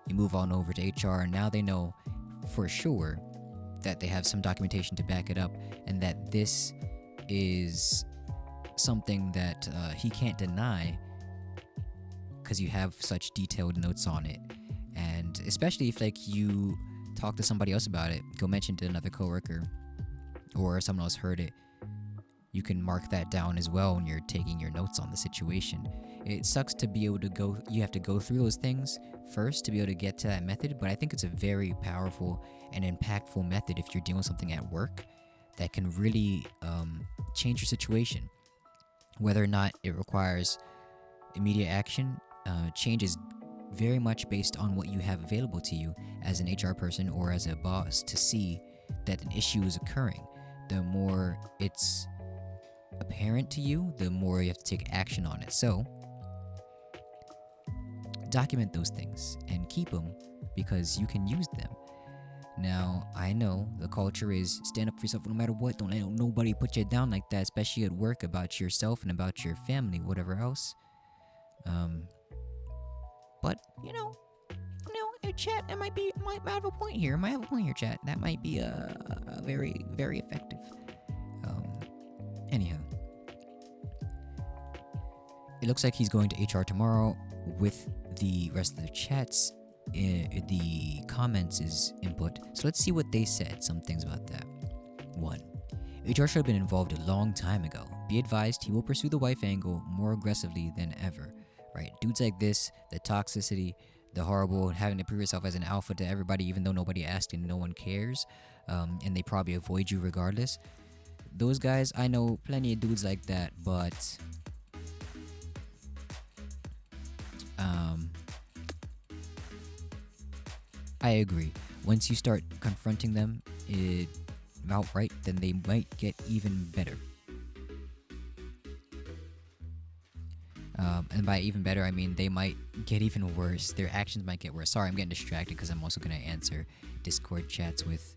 you move on over to HR, and now they know for sure that they have some documentation to back it up, and that this is something that he can't deny because you have such detailed notes on it. And especially if you talk to somebody else about it, go mention to another coworker, or someone else heard it, you can mark that down as well when you're taking your notes on the situation. It sucks to be able to go, you have to go through those things first to be able to get to that method, but I think it's a very powerful and impactful method if you're dealing with something at work that can really change your situation. Whether or not it requires immediate action, change is very much based on what you have available to you as an HR person or as a boss to see that an issue is occurring. The more it's apparent to you, the more you have to take action on it. So, document those things and keep them because you can use them. Now, I know the culture is stand up for yourself no matter what. Don't let nobody put you down like that, especially at work, about yourself and about your family, whatever else. But chat, it might have a point here. Might have a point here, chat. That might be a very, very effective. Anyhow, it looks like he's going to HR tomorrow with the rest of the chats. The comments is input. So let's see what they said. Some things about that. 1. HR should have been involved a long time ago. Be advised, he will pursue the wife angle more aggressively than ever. Right? Dudes like this, the toxicity, the horrible, having to prove yourself as an alpha to everybody even though nobody asked and no one cares, and they probably avoid you regardless. Those guys, I know plenty of dudes like that, but I agree. Once you start confronting them outright, then they might get even better. And by even better, I mean they might get even worse. Their actions might get worse. Sorry, I'm getting distracted because I'm also going to answer Discord chats with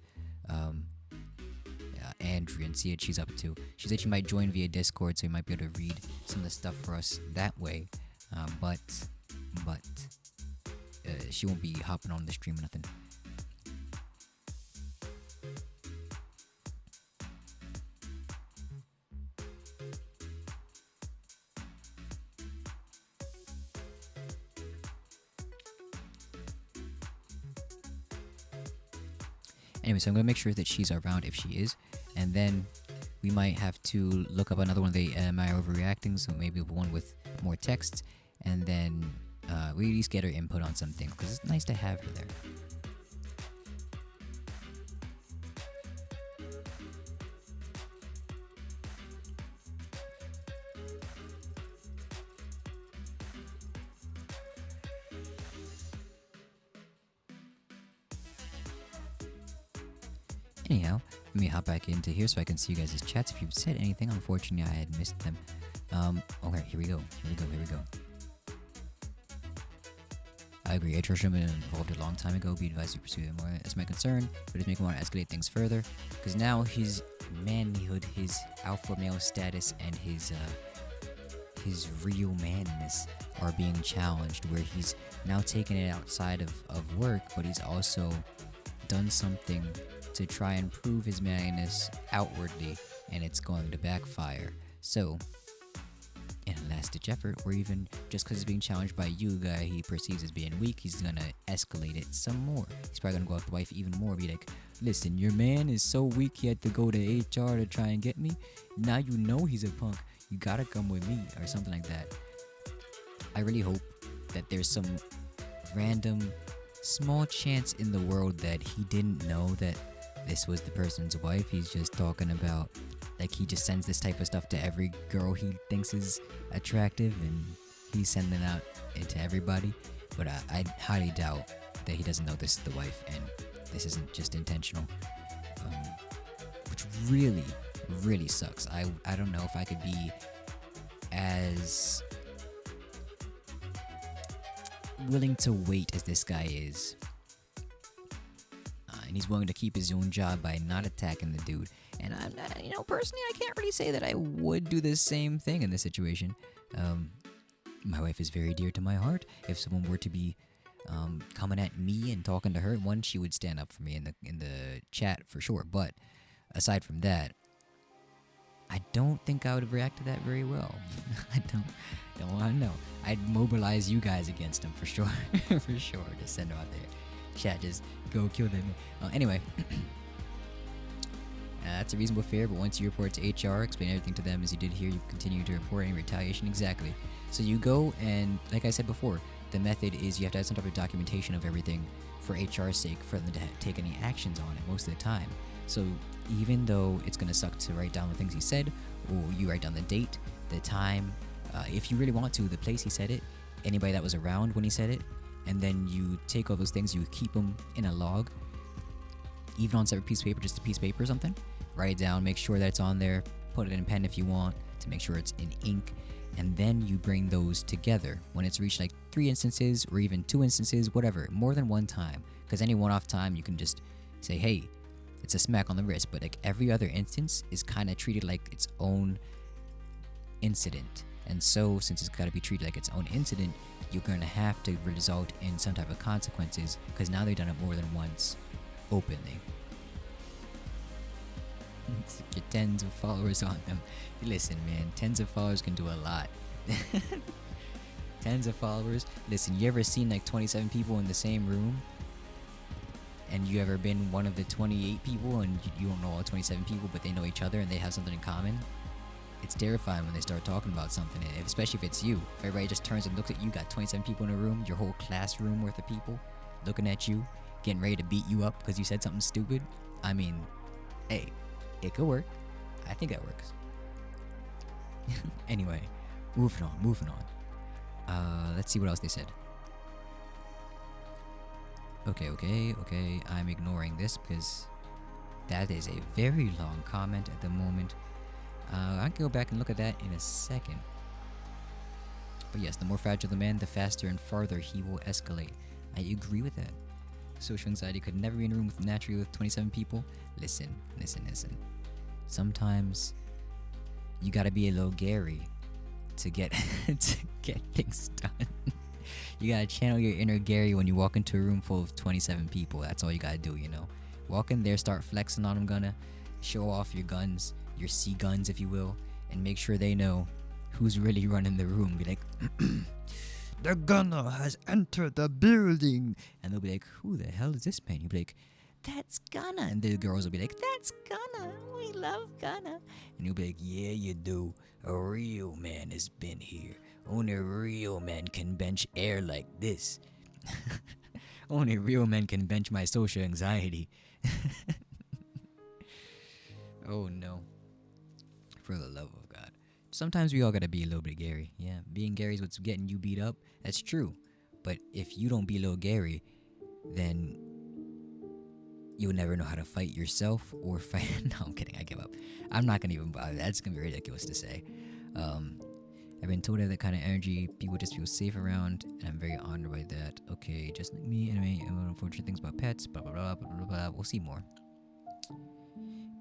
Andrea and see what she's up to. She said she might join via Discord, so you might be able to read some of the stuff for us that way. But she won't be hopping on the stream or nothing. Anyway, so I'm going to make sure that she's around if she is. And then we might have to look up another one of the Am I Overreacting? So maybe one with more text. And then we at least get her input on some things because it's nice to have her there. Anyhow, let me hop back into here so I can see you guys' chats. If you've said anything, unfortunately I had missed them. Okay, here we go. I agree, HR should have been involved a long time ago. Be advised to pursue it more. That's my concern, but it's making me want to escalate things further. Because now his manlyhood, his alpha male status, and his real manness are being challenged, where he's now taking it outside of work, but he's also done something to try and prove his manliness outwardly, and it's going to backfire. So, in a last-ditch effort, or even just because he's being challenged by you, guy he perceives as being weak, he's gonna escalate it some more. He's probably gonna go after the wife even more, be like, listen, your man is so weak he had to go to HR to try and get me. Now you know he's a punk. You gotta come with me, or something like that. I really hope that there's some random small chance in the world that he didn't know that this was the person's wife. He's just talking about, like, he just sends this type of stuff to every girl he thinks is attractive, and he's sending out it to everybody. But I highly doubt that he doesn't know this is the wife and this isn't just intentional, which really, really sucks. I don't know if I could be as willing to wait as this guy is. And he's willing to keep his own job by not attacking the dude. And I'm not, personally, I can't really say that I would do the same thing in this situation. My wife is very dear to my heart. If someone were to be coming at me and talking to her, one, she would stand up for me in the chat for sure. But aside from that, I don't think I would react to that very well. I don't want to know. I'd mobilize you guys against him for sure. For sure. Just send him out there. Chat, just go kill them. Anyway. That's a reasonable fear, but once you report to HR, explain everything to them as you did here, you continue to report any retaliation. Exactly. So you go and, like I said before, the method is you have to have some type of documentation of everything for HR's sake for them to take any actions on it most of the time. So even though it's going to suck to write down the things he said, or you write down the date, the time, if you really want to, the place he said it, anybody that was around when he said it, and then you take all those things, you keep them in a log, even on a separate piece of paper, just a piece of paper or something. Write it down, make sure that it's on there, put it in pen if you want to make sure it's in ink, and then you bring those together when it's reached like 3 instances or even 2 instances, whatever, more than one time. Because any one-off time you can just say, hey, it's a smack on the wrist, but like every other instance is kind of treated like its own incident. And so since it's got to be treated like its own incident, you're going to have to result in some type of consequences because now they've done it more than once openly. Get tens of followers on them. Listen, man, tens of followers can do a lot. Tens of followers. Listen, you ever seen like 27 people in the same room? And you ever been one of the 28 people and you don't know all 27 people, but they know each other and they have something in common? It's terrifying when they start talking about something, especially if it's you. If everybody just turns and looks at you, got 27 people in a room, your whole classroom worth of people looking at you, getting ready to beat you up because you said something stupid. I mean, hey, it could work. I think that works. Anyway, moving on. Let's see what else they said. Okay. I'm ignoring this because that is a very long comment at the moment. I can go back and look at that in a second. But yes, the more fragile the man, the faster and farther he will escalate. I agree with that. Social anxiety could never be in a room naturally with 27 people. Listen. Sometimes you gotta be a little Gary to get to get things done. You gotta channel your inner Gary when you walk into a room full of 27 people. That's all you gotta do, you know. Walk in there, start flexing on them, gonna show off your guns, your C guns, if you will, and make sure they know who's really running the room. Be like, the gunner has entered the building, and they'll be like, who the hell is this man? You'll be like, that's Gunna. And the girls will be like, that's Gunna. We love Gunna. And you'll be like, yeah, you do. A real man has been here. Only a real man can bench air like this. Only real men can bench my social anxiety. Oh no. For the love of God. Sometimes we all gotta be a little bit Gary. Yeah, being Gary's what's getting you beat up. That's true. But if you don't be little Gary, then you'll never know how to fight yourself or fight. No, I'm kidding. I give up. I'm not gonna even bother. That's gonna be ridiculous to say. I've been told I have that kind of energy. People just feel safe around, and I'm very honored by that. Okay, just like me. Anyway, unfortunate things about pets. Blah blah blah blah blah blah. We'll see more.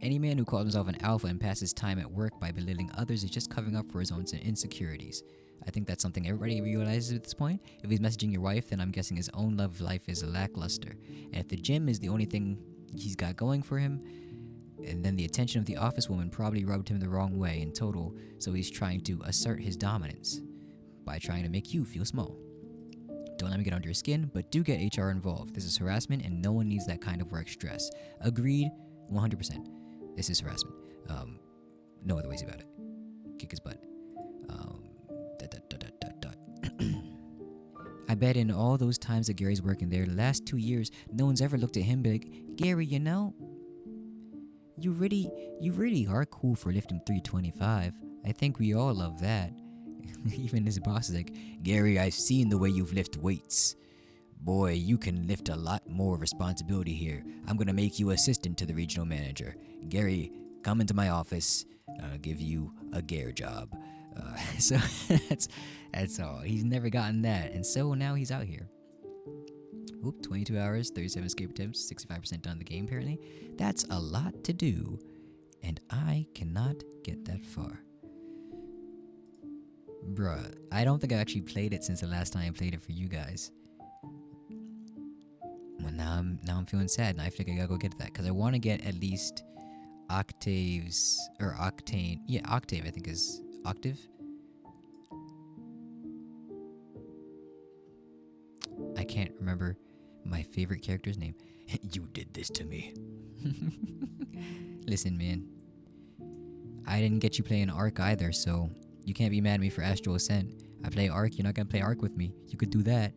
Any man who calls himself an alpha and passes time at work by belittling others is just covering up for his own insecurities. I think that's something everybody realizes at this point. If he's messaging your wife, then I'm guessing his own love life is lackluster. And if the gym is the only thing he's got going for him, and then the attention of the office woman probably rubbed him the wrong way in total, so he's trying to assert his dominance by trying to make you feel small. Don't let me get under your skin, but do get HR involved. This is harassment, and no one needs that kind of work stress. Agreed, 100%. This is harassment. No other ways about it. Kick his butt. I bet in all those times that Gary's working there, the last 2 years, no one's ever looked at him and be like, Gary, you know, you really are cool for lifting 325. I think we all love that. Even his boss is like, Gary, I've seen the way you've lifted weights. Boy, you can lift a lot more responsibility here. I'm gonna make you assistant to the regional manager. Gary, come into my office. I'll give you a Gare job. So that's all. He's never gotten that, and so now he's out here. Oop, 22 hours, 37 escape attempts, 65% done the game apparently. That's a lot to do, and I cannot get that far. Bruh, I don't think I actually played it since the last time I played it for you guys. Well, now I'm feeling sad, and I feel like I gotta go get that, because I want to get at least Octave's, or Octane, yeah, Octave I think is, Octave? I can't remember, My favorite character's name. You did this to me. Listen, man. I didn't get you playing Ark either, so you can't be mad at me for Astral Ascent. I play Ark, you're not gonna play Ark with me. You could do that.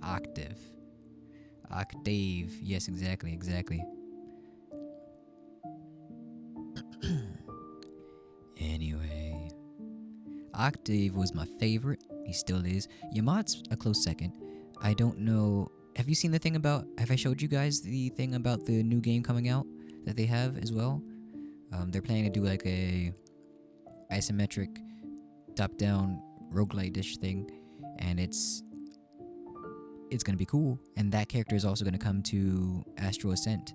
Octave. Octave. Yes, exactly. Anyway. Octave was my favorite. He still is. Yamat's a close second. I don't know. Have you seen the thing about... Have I showed you guys the thing about the new game coming out that they have as well? They're planning to do like a isometric top-down roguelite-ish thing. And it's going to be cool. And that character is also going to come to Astral Ascent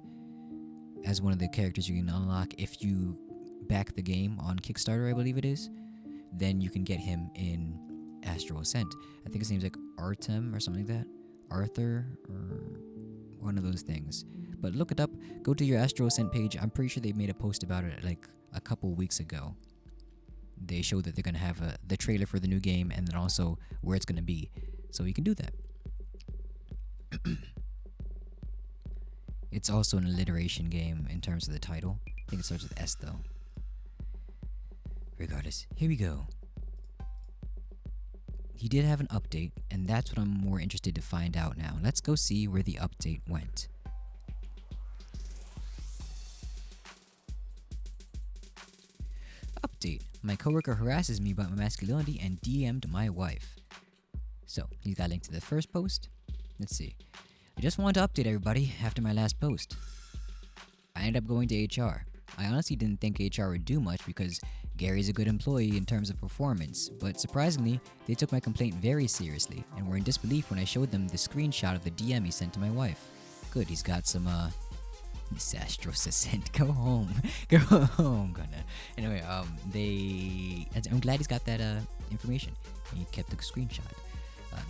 as one of the characters you can unlock if you back the game on Kickstarter, I believe it is. Then you can get him in Astral Ascent. I think his name's like Artem or something like that. Arthur or one of those things. But look it up. Go to your Astral Ascent page. I'm pretty sure they made a post about it like a couple weeks ago. They showed that they're going to have the trailer for the new game and then also where it's going to be. So you can do that. It's also an alliteration game in terms of the title. I think it starts with S though. Regardless, here we go. He did have an update, and that's what I'm more interested to find out now. Let's go see where the update went. Update. My coworker harasses me about my masculinity and DM'd my wife. So, he's got a link to the first post. Let's see. I just wanted to update everybody after my last post. I ended up going to HR. I honestly didn't think HR would do much because Gary's a good employee in terms of performance, but surprisingly, they took my complaint very seriously and were in disbelief when I showed them the screenshot of the DM he sent to my wife. Good, he's got some, Astros Ascent. Go home. Go home, Gunna. Anyway, I'm glad he's got that, information. He kept the screenshot.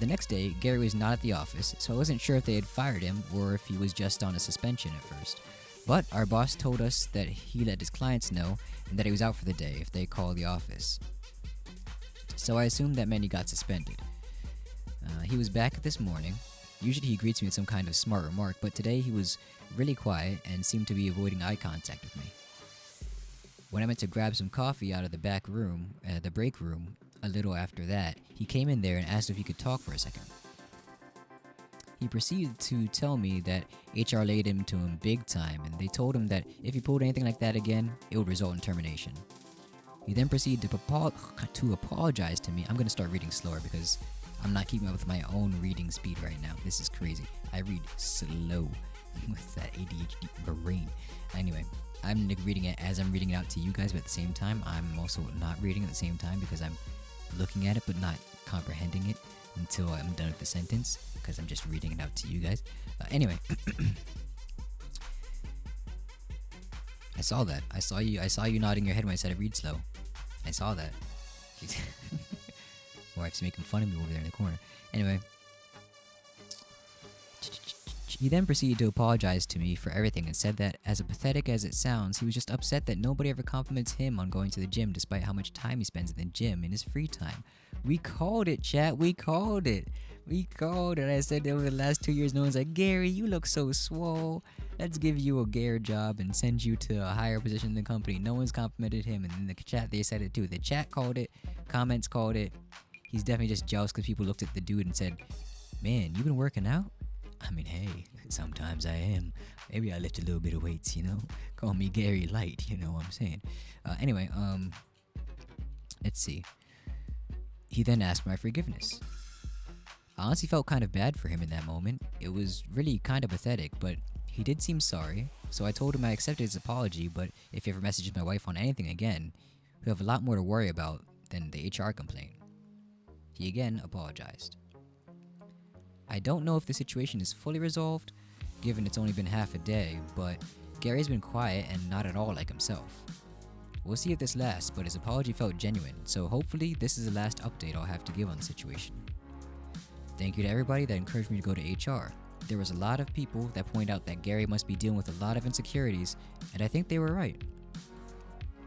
The next day, Gary was not at the office, so I wasn't sure if they had fired him or if he was just on a suspension at first. But our boss told us that he let his clients know and that he was out for the day if they called the office. So I assumed that meant he got suspended. He was back this morning. Usually he greets me with some kind of smart remark, but today he was really quiet and seemed to be avoiding eye contact with me. When I went to grab some coffee out of the back room, the break room, a little after that, he came in there and asked if he could talk for a second. He proceeded to tell me that HR laid into him big time, and they told him that if he pulled anything like that again, it would result in termination. He then proceeded to apologize to me. I'm going to start reading slower because I'm not keeping up with my own reading speed right now. This is crazy. I read slow with that ADHD brain. Anyway, I'm reading it as I'm reading it out to you guys, but at the same time, I'm also not reading at the same time because I'm looking at it but not comprehending it until I'm done with the sentence because I'm just reading it out to you guys. Anyway, I saw that. I saw you nodding your head when I said I read slow. I saw that. My wife's making fun of me over there in the corner. Anyway, he then proceeded to apologize to me for everything and said that, as pathetic as it sounds, he was just upset that nobody ever compliments him on going to the gym despite how much time he spends in the gym in his free time. We called it, chat. We called it. I said over the last 2 years, no one's like, Gary, you look so swole. Let's give you a Gare job and send you to a higher position in the company. No one's complimented him. And in the chat, they said it too. The chat called it. Comments called it. He's definitely just jealous because people looked at the dude and said, man, you been working out? I mean, hey, sometimes I am. Maybe I lift a little bit of weights, you know? Call me Gary Light, you know what I'm saying? Anyway, let's see. He then asked my forgiveness. I honestly felt kind of bad for him in that moment. It was really kind of pathetic, but he did seem sorry, so I told him I accepted his apology, but if he ever messages my wife on anything again, he'll have a lot more to worry about than the HR complaint. He again apologized. I don't know if the situation is fully resolved, given it's only been half a day, but Gary's been quiet and not at all like himself. We'll see if this lasts, but his apology felt genuine, so hopefully this is the last update I'll have to give on the situation. Thank you to everybody that encouraged me to go to HR. There was a lot of people that point out that Gary must be dealing with a lot of insecurities, and I think they were right.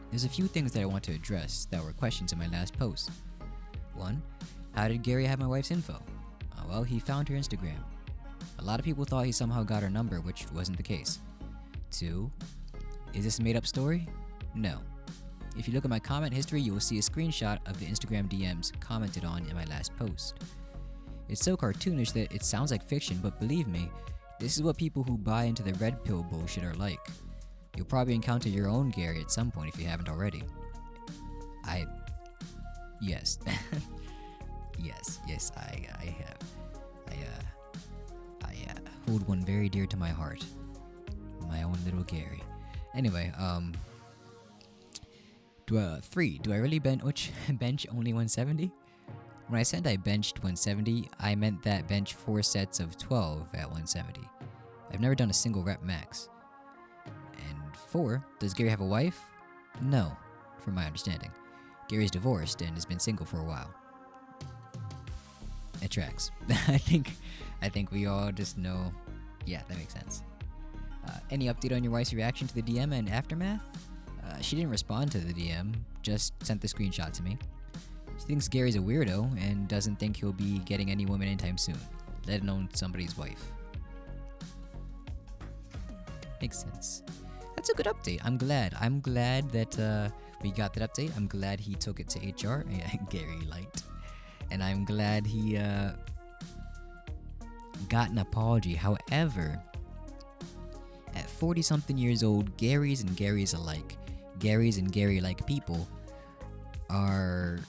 There's a few things that I want to address that were questions in my last post. 1. How did Gary have my wife's info? Well, he found her Instagram. A lot of people thought he somehow got her number, which wasn't the case. 2. Is this a made up story? No. If you look at my comment history, you will see a screenshot of the Instagram DMs commented on in my last post. It's so cartoonish that it sounds like fiction, but believe me, this is what people who buy into the red pill bullshit are like. You'll probably encounter your own Gary at some point if you haven't already. Yes. yes, I have. I hold one very dear to my heart. My own little Gary. Anyway, 3. Do I really bench only 170? When I said I benched 170, I meant that bench 4 sets of 12 at 170. I've never done a single rep max. And 4, does Gary have a wife? No, from my understanding. Gary's divorced and has been single for a while. It tracks. I think we all just know. Yeah, that makes sense. Any update on your wife's reaction to the DM and aftermath? She didn't respond to the DM, just sent the screenshot to me. She thinks Gary's a weirdo and doesn't think he'll be getting any woman anytime soon, let alone somebody's wife. Makes sense. That's a good update. I'm glad that we got that update. I'm glad he took it to HR, Gary Light. And I'm glad he got an apology. However, at 40-something years old, Garys and Garys alike, Garys and Gary-like people are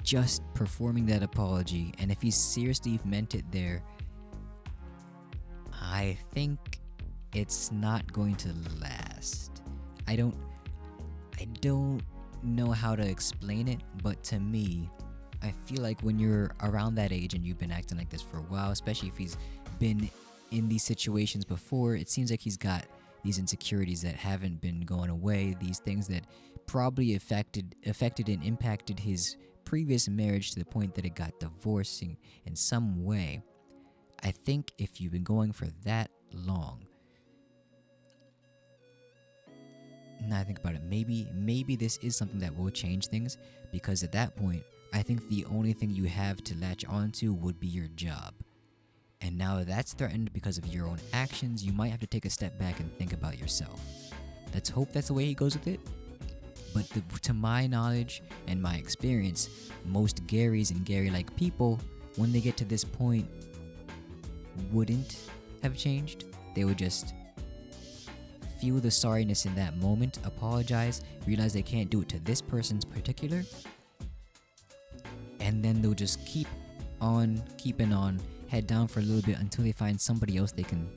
just performing that apology. And if he seriously meant it there, I think it's not going to last. I don't know how to explain it, but to me, I feel like when you're around that age and you've been acting like this for a while, especially if he's been in these situations before, it seems like he's got these insecurities that haven't been going away, these things that probably affected and impacted his previous marriage to the point that it got divorced in some way. I think if you've been going for that long, now I think about it, maybe this is something that will change things, because at that point, I think the only thing you have to latch onto would be your job. And now that's threatened because of your own actions. You might have to take a step back and think about yourself. Let's hope that's the way he goes with it. But to my knowledge and my experience, most Garys and Gary-like people, when they get to this point, wouldn't have changed. They would just feel the sorriness in that moment, apologize, realize they can't do it to this person's particular, and then they'll just keep on keeping on, head down for a little bit until they find somebody else they can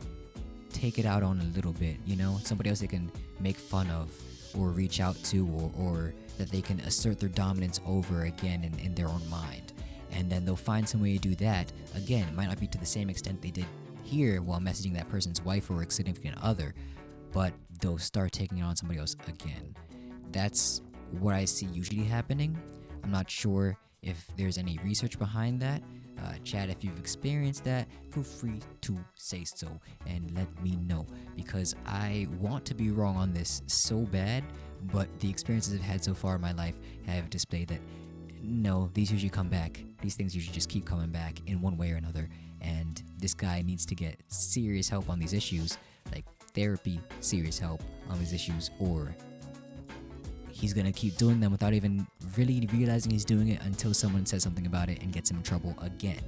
take it out on a little bit, somebody else they can make fun of or reach out to, or that they can assert their dominance over again in their own mind. And then they'll find some way to do that. Again, it might not be to the same extent they did here while messaging that person's wife or significant other, but they'll start taking it on somebody else again. That's what I see usually happening. I'm not sure if there's any research behind that. Chat, if you've experienced that, feel free to say so and let me know, because I want to be wrong on this so bad, but the experiences I've had so far in my life have displayed that no, these usually come back. These things usually just keep coming back in one way or another, and this guy needs to get serious help on these issues, like therapy, serious help on these issues, or he's gonna keep doing them without even really realizing he's doing it until someone says something about it and gets him in trouble again.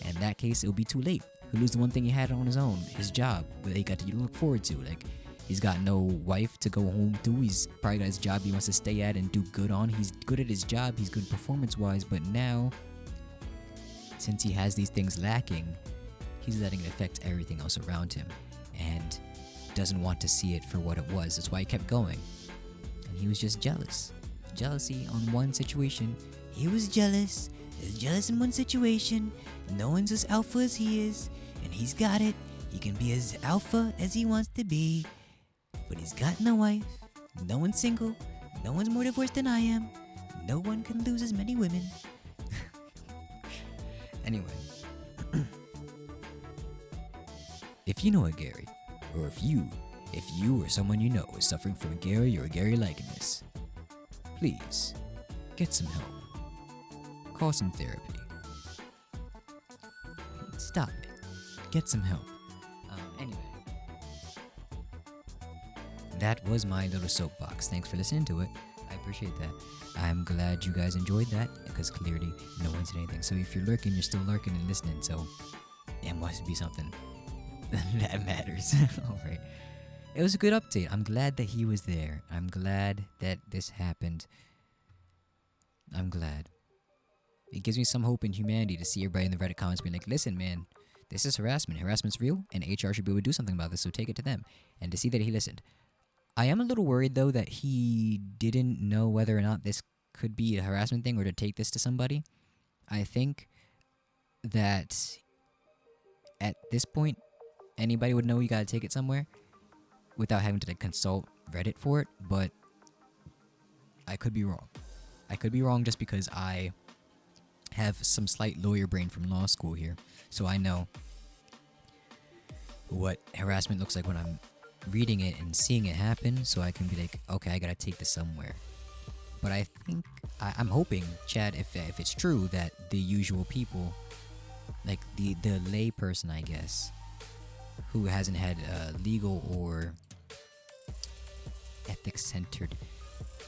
And in that case, it'll be too late. He'll lose the one thing he had on his own, his job, that he got to look forward to. Like, he's got no wife to go home to. He's probably got his job he wants to stay at and do good on. He's good at his job. He's good performance-wise. But now, since he has these things lacking, he's letting it affect everything else around him and doesn't want to see it for what it was. That's why he kept going. He was just jealous. Jealousy on one situation. He was jealous. He's jealous in one situation. No one's as alpha as he is, and he's got it. He can be as alpha as he wants to be, but he's got no wife. No one's single. No one's more divorced than I am. No one can lose as many women. Anyway. If you know a Gary, or if you or someone you know is suffering from a Gary or a Gary likeness, please get some help. Call some therapy. Stop it. Get some help. Anyway, that was my little soapbox. Thanks for listening to it. I appreciate that. I'm glad you guys enjoyed that because clearly no one said anything. So if you're lurking, you're still lurking and listening. So it must be something that matters. All right. It was a good update. I'm glad that he was there. I'm glad that this happened. I'm glad. It gives me some hope in humanity to see everybody in the Reddit comments being like, listen, man, this is harassment. Harassment's real, and HR should be able to do something about this, so take it to them. And to see that he listened. I am a little worried, though, that he didn't know whether or not this could be a harassment thing or to take this to somebody. I think that at this point, anybody would know you gotta take it somewhere without having to like, consult Reddit for it, but I could be wrong. I could be wrong just because I have some slight lawyer brain from law school here, so I know what harassment looks like when I'm reading it and seeing it happen, so I can be like, okay, I gotta take this somewhere. But I think, I'm hoping, Chad, if it's true that the usual people, like the lay person, I guess, who hasn't had legal or ethics-centered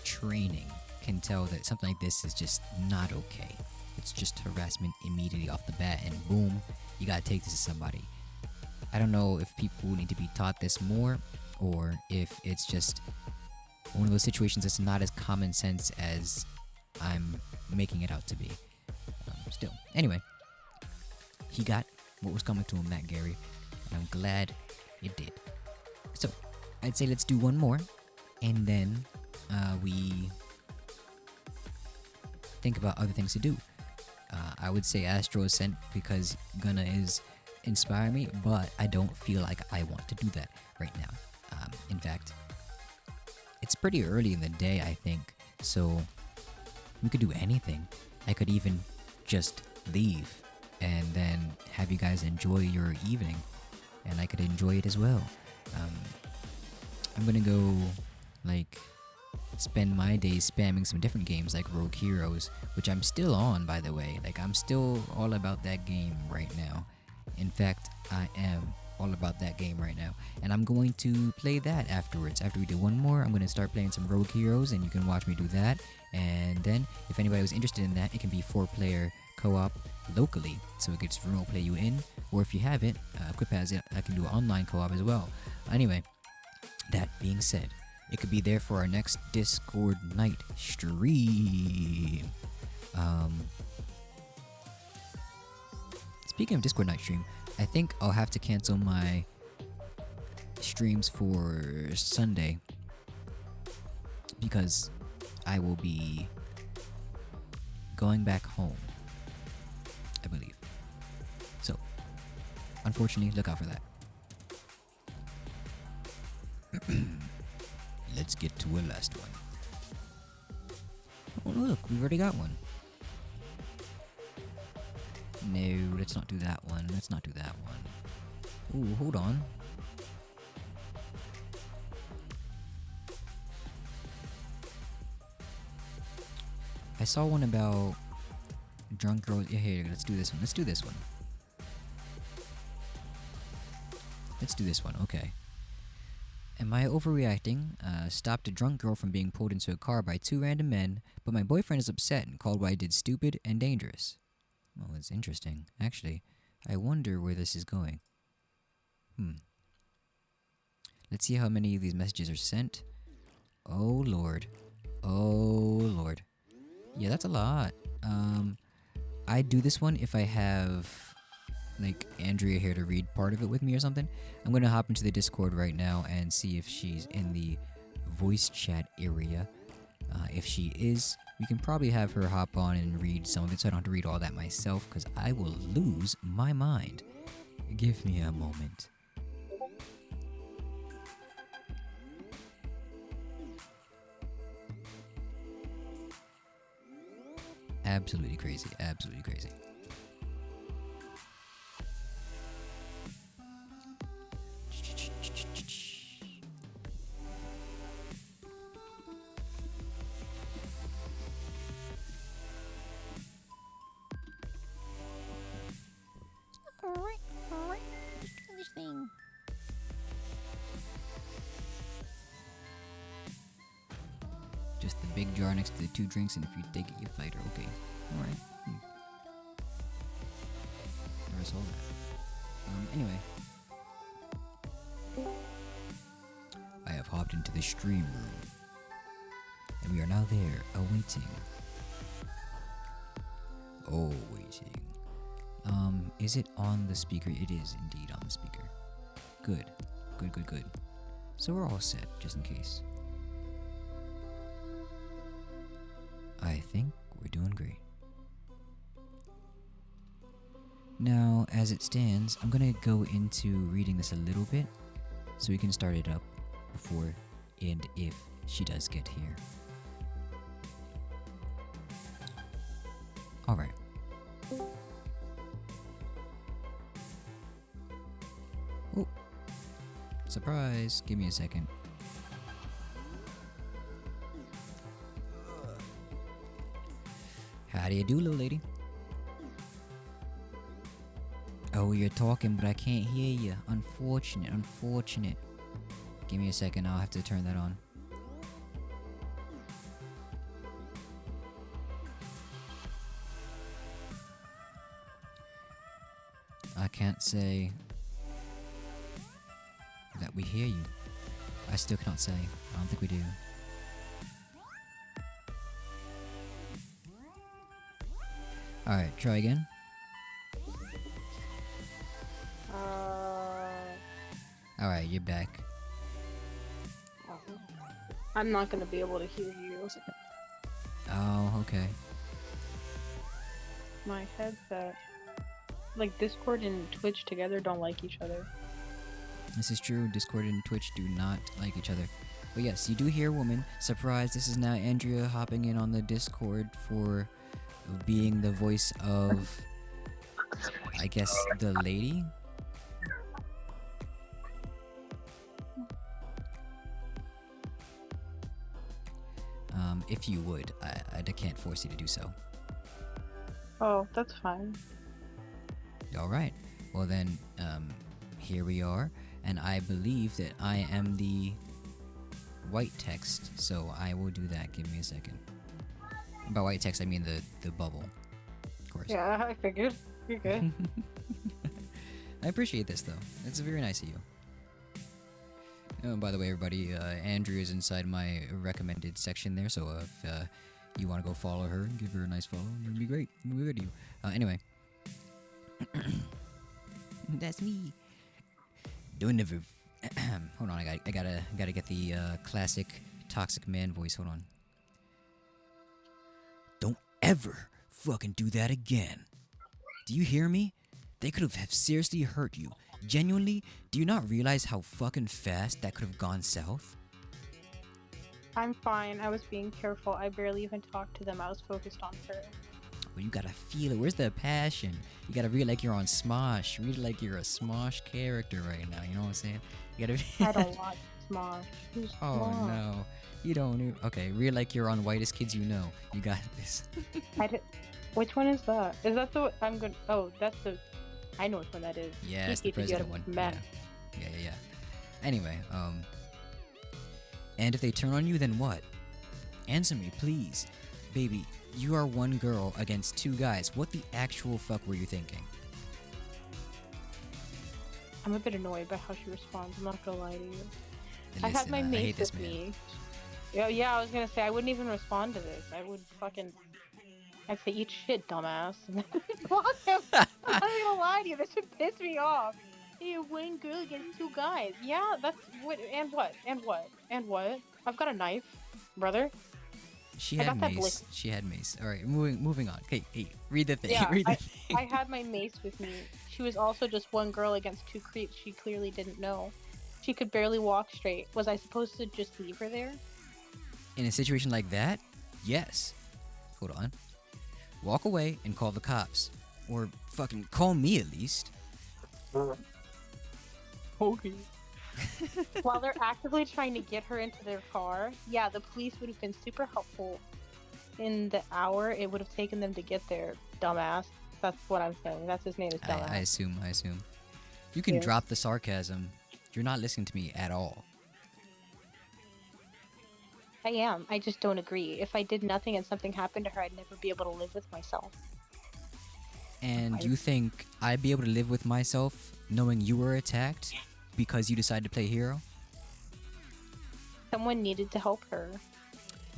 training can tell that something like this is just not okay. It's just harassment immediately off the bat, and boom, you gotta take this to somebody. I don't know if people need to be taught this more, or if it's just one of those situations that's not as common sense as I'm making it out to be. Still. Anyway, he got what was coming to him, that Gary, and I'm glad it did. So, I'd say let's do one more, and then we think about other things to do. I would say Astro Ascent because Gunna is inspiring me, but I don't feel like I want to do that right now. In fact, it's pretty early in the day, I think, so we could do anything. I could even just leave and then have you guys enjoy your evening, and I could enjoy it as well. I'm gonna go, like, spend my days spamming some different games like Rogue Heroes, which I'm still on, by the way. Like, I'm still all about that game right now. In fact, I am all about that game right now, and I'm going to play that afterwards. After we do one more, I'm going to start playing some Rogue Heroes, and you can watch me do that. And then, if anybody was interested in that, it can be 4-player co-op locally, so it gets remote play you in, or if you have it, Quip has it, I can do online co-op as well. Anyway, that being said, it could be there for our next Discord night stream. Speaking of Discord night stream, I think I'll have to cancel my streams for Sunday because I will be going back home, I believe. So, unfortunately, look out for that. Let's get to a last one. Oh, look, we've already got one. No, let's not do that one. Let's not do that one. Ooh, hold on. I saw one about drunk girls. Yeah, here, let's do this one. Let's do this one. Let's do this one, okay. Am I overreacting? Stopped a drunk girl from being pulled into a car by 2 random men, but my boyfriend is upset and called what I did stupid and dangerous. Oh, it's interesting. Actually, I wonder where this is going. Let's see how many of these messages are sent. Oh, Lord. Oh, Lord. Yeah, that's a lot. I'd do this one if I have, like, Andrea here to read part of it with me or something. I'm going to hop into the Discord right now and see if she's in the voice chat area. If she is, we can probably have her hop on and read some of it so I don't have to read all that myself because I will lose my mind. Give me a moment. Absolutely crazy. Absolutely crazy. Alright. big jar next to the 2 drinks, and if you take it, you fight her. Okay. Alright. Never saw that. Anyway. I have hopped into the stream room. And we are now there, awaiting. Oh, waiting. Is it on the speaker? It is indeed on the speaker. Good. Good. So we're all set, just in case. I think we're doing great. Now, as it stands, I'm gonna go into reading this a little bit, so we can start it up before and if she does get here. Alright. Oh. Surprise. Give me a second. How do you do, little lady? Oh, you're talking, but I can't hear you. Unfortunate. Give me a second, I'll have to turn that on. I can't say that we hear you. I still cannot say. I don't think we do. Alright, try again. Alright, you're back. I'm not gonna be able to hear you. Oh, okay. My headset. Like, Discord and Twitch together don't like each other. This is true. Discord and Twitch do not like each other. But yes, you do hear woman. Surprise, this is now Andrea hopping in on the Discord for being the voice of, I guess, the lady? If you would. I can't force you to do so. Oh, that's fine. Alright. Well then, here we are. And I believe that I am the white text, so I will do that. Give me a second. By white text, I mean the bubble. Of course. Yeah, I figured. You're good. I appreciate this, though. It's very nice of you. Oh, by the way, everybody, Andrea is inside my recommended section there, so if you want to go follow her and give her a nice follow, it'd be great. It'd be good to you. Anyway. That's me. Doing the... Hold on, I gotta get the classic toxic man voice. Hold on. Don't ever fucking do that again. Do you hear me? They could have seriously hurt you. Genuinely, do you not realize how fucking fast that could have gone south? I'm fine. I was being careful. I barely even talked to them. I was focused on her. Well, you gotta feel it. Where's the passion? You gotta read like you're on Smosh. Read like you're a Smosh character right now. You know what I'm saying? You gotta. I don't watch Smosh. Who's Oh Smosh? no, you don't. Okay, read like you're on Whitest Kids You Know. You got this. Which one is that? Is that the? I'm good. Oh, that's the. I know which one that is. Yeah, it's the president one. Yeah. Anyway, and if they turn on you, then what? Answer me, please, baby. You are one girl against 2 guys. What the actual fuck were you thinking? I'm a bit annoyed by how she responds. I'm not gonna lie to you. Listen, I have my mace with man. me. Yeah, I was gonna say I wouldn't even respond to this. I would fucking. I'd say eat shit, dumbass. Fuck him. I'm not gonna lie to you. This should piss me off. Hey, one girl against 2 guys. Yeah, that's what. And what? And what? And what? I've got a knife, brother. She had mace. She had mace. All right, moving on. Okay, hey, read the thing. Yeah, read the thing. I had my mace with me. She was also just one girl against 2 creeps she clearly didn't know. She could barely walk straight. Was I supposed to just leave her there? In a situation like that, yes. Hold on. Walk away and call the cops. Or fucking call me at least. Okay. While they're actively trying to get her into their car, yeah, the police would have been super helpful in the hour it would have taken them to get there, dumbass. That's what I'm saying. That's his name is dumbass. I assume. You can drop the sarcasm. You're not listening to me at all. I am. I just don't agree. If I did nothing and something happened to her, I'd never be able to live with myself. And I, you think I'd be able to live with myself knowing you were attacked because you decided to play hero? someone needed to help her.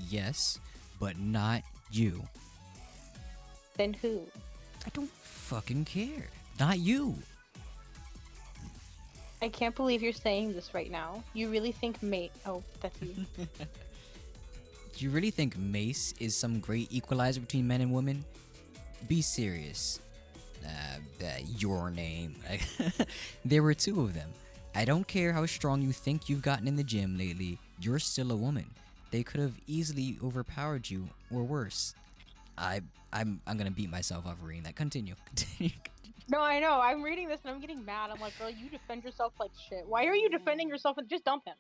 Yes, but not you. Then who? I don't fucking care. Not you. I can't believe you're saying this right now. You really think mate? Oh, that's you. Do you really think Mace is some great equalizer between men and women? Be serious. Your name. There were two of them. I don't care how strong you think you've gotten in the gym lately, you're still a woman. They could have easily overpowered you, or worse. I'm gonna beat myself up for reading that. Continue. Continue. No, I know. I'm reading this and I'm getting mad. I'm like, girl, you defend yourself like shit. Why are you defending yourself? Just dump him.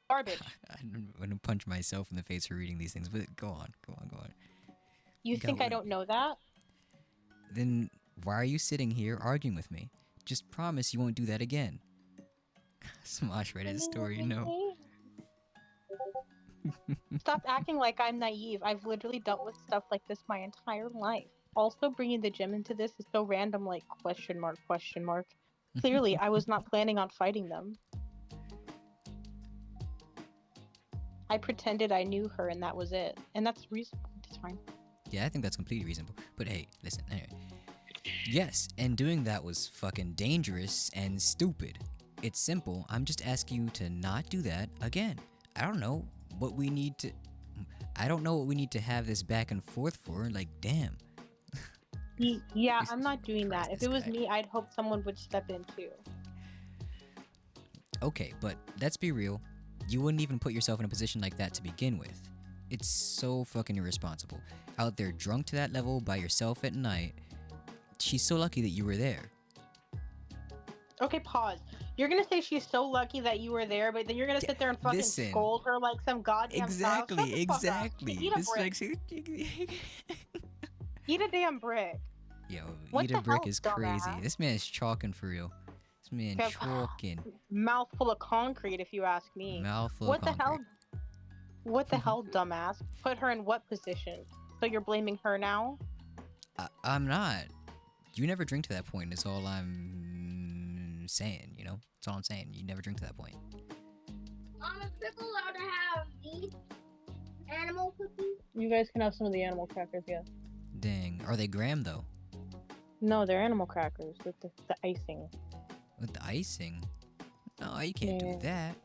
Garbage. I'm gonna punch myself in the face for reading these things, but go on, go on, go on. You got think I what- don't know that? Then why are you sitting here arguing with me? Just promise you won't do that again. Smosh read his story, no. Stop acting like I'm naive. I've literally dealt with stuff like this my entire life. Also, bringing the gym into this is so random, like, question mark, question mark. Clearly, I was not planning on fighting them. I pretended I knew her and that was it. And that's reasonable. It's fine. Yeah, I think that's completely reasonable. But hey, listen, anyway. Yes, and doing that was fucking dangerous and stupid. It's simple. I'm just asking you to not do that again. I don't know what we need to. I don't know what we need to have this back and forth for. Like, damn. Yeah, Jesus I'm not doing Christ, that. If this it was guy. me, I'd hope someone would step in too. Okay, but let's be real. You wouldn't even put yourself in a position like that to begin with. It's so fucking irresponsible. Out there drunk to that level by yourself at night. She's so lucky that you were there. Okay, pause. You're gonna say she's so lucky that you were there, but then you're gonna sit there and fucking Listen. scold her like some goddamn child. Shut Exactly, the fuck up. exactly. Eat a This brick. like Eat a damn brick. Yo, What eat the a brick hell, is crazy. dumbass? This man is chalking for real. This man Okay, chalking. Mouthful of concrete, if you ask me. Mouthful What of the hell? concrete. What the hell, dumbass? Put her in what position? So you're blaming her now? I'm not. You never drink to that point. Is all I'm saying. You know, that's all I'm saying. You never drink to that point. Is people allowed to have these animal cookies? You guys can have some of the animal crackers, yeah. Dang, are they graham though? No, they're animal crackers with the icing. With the icing? No, you can't Yeah. do that.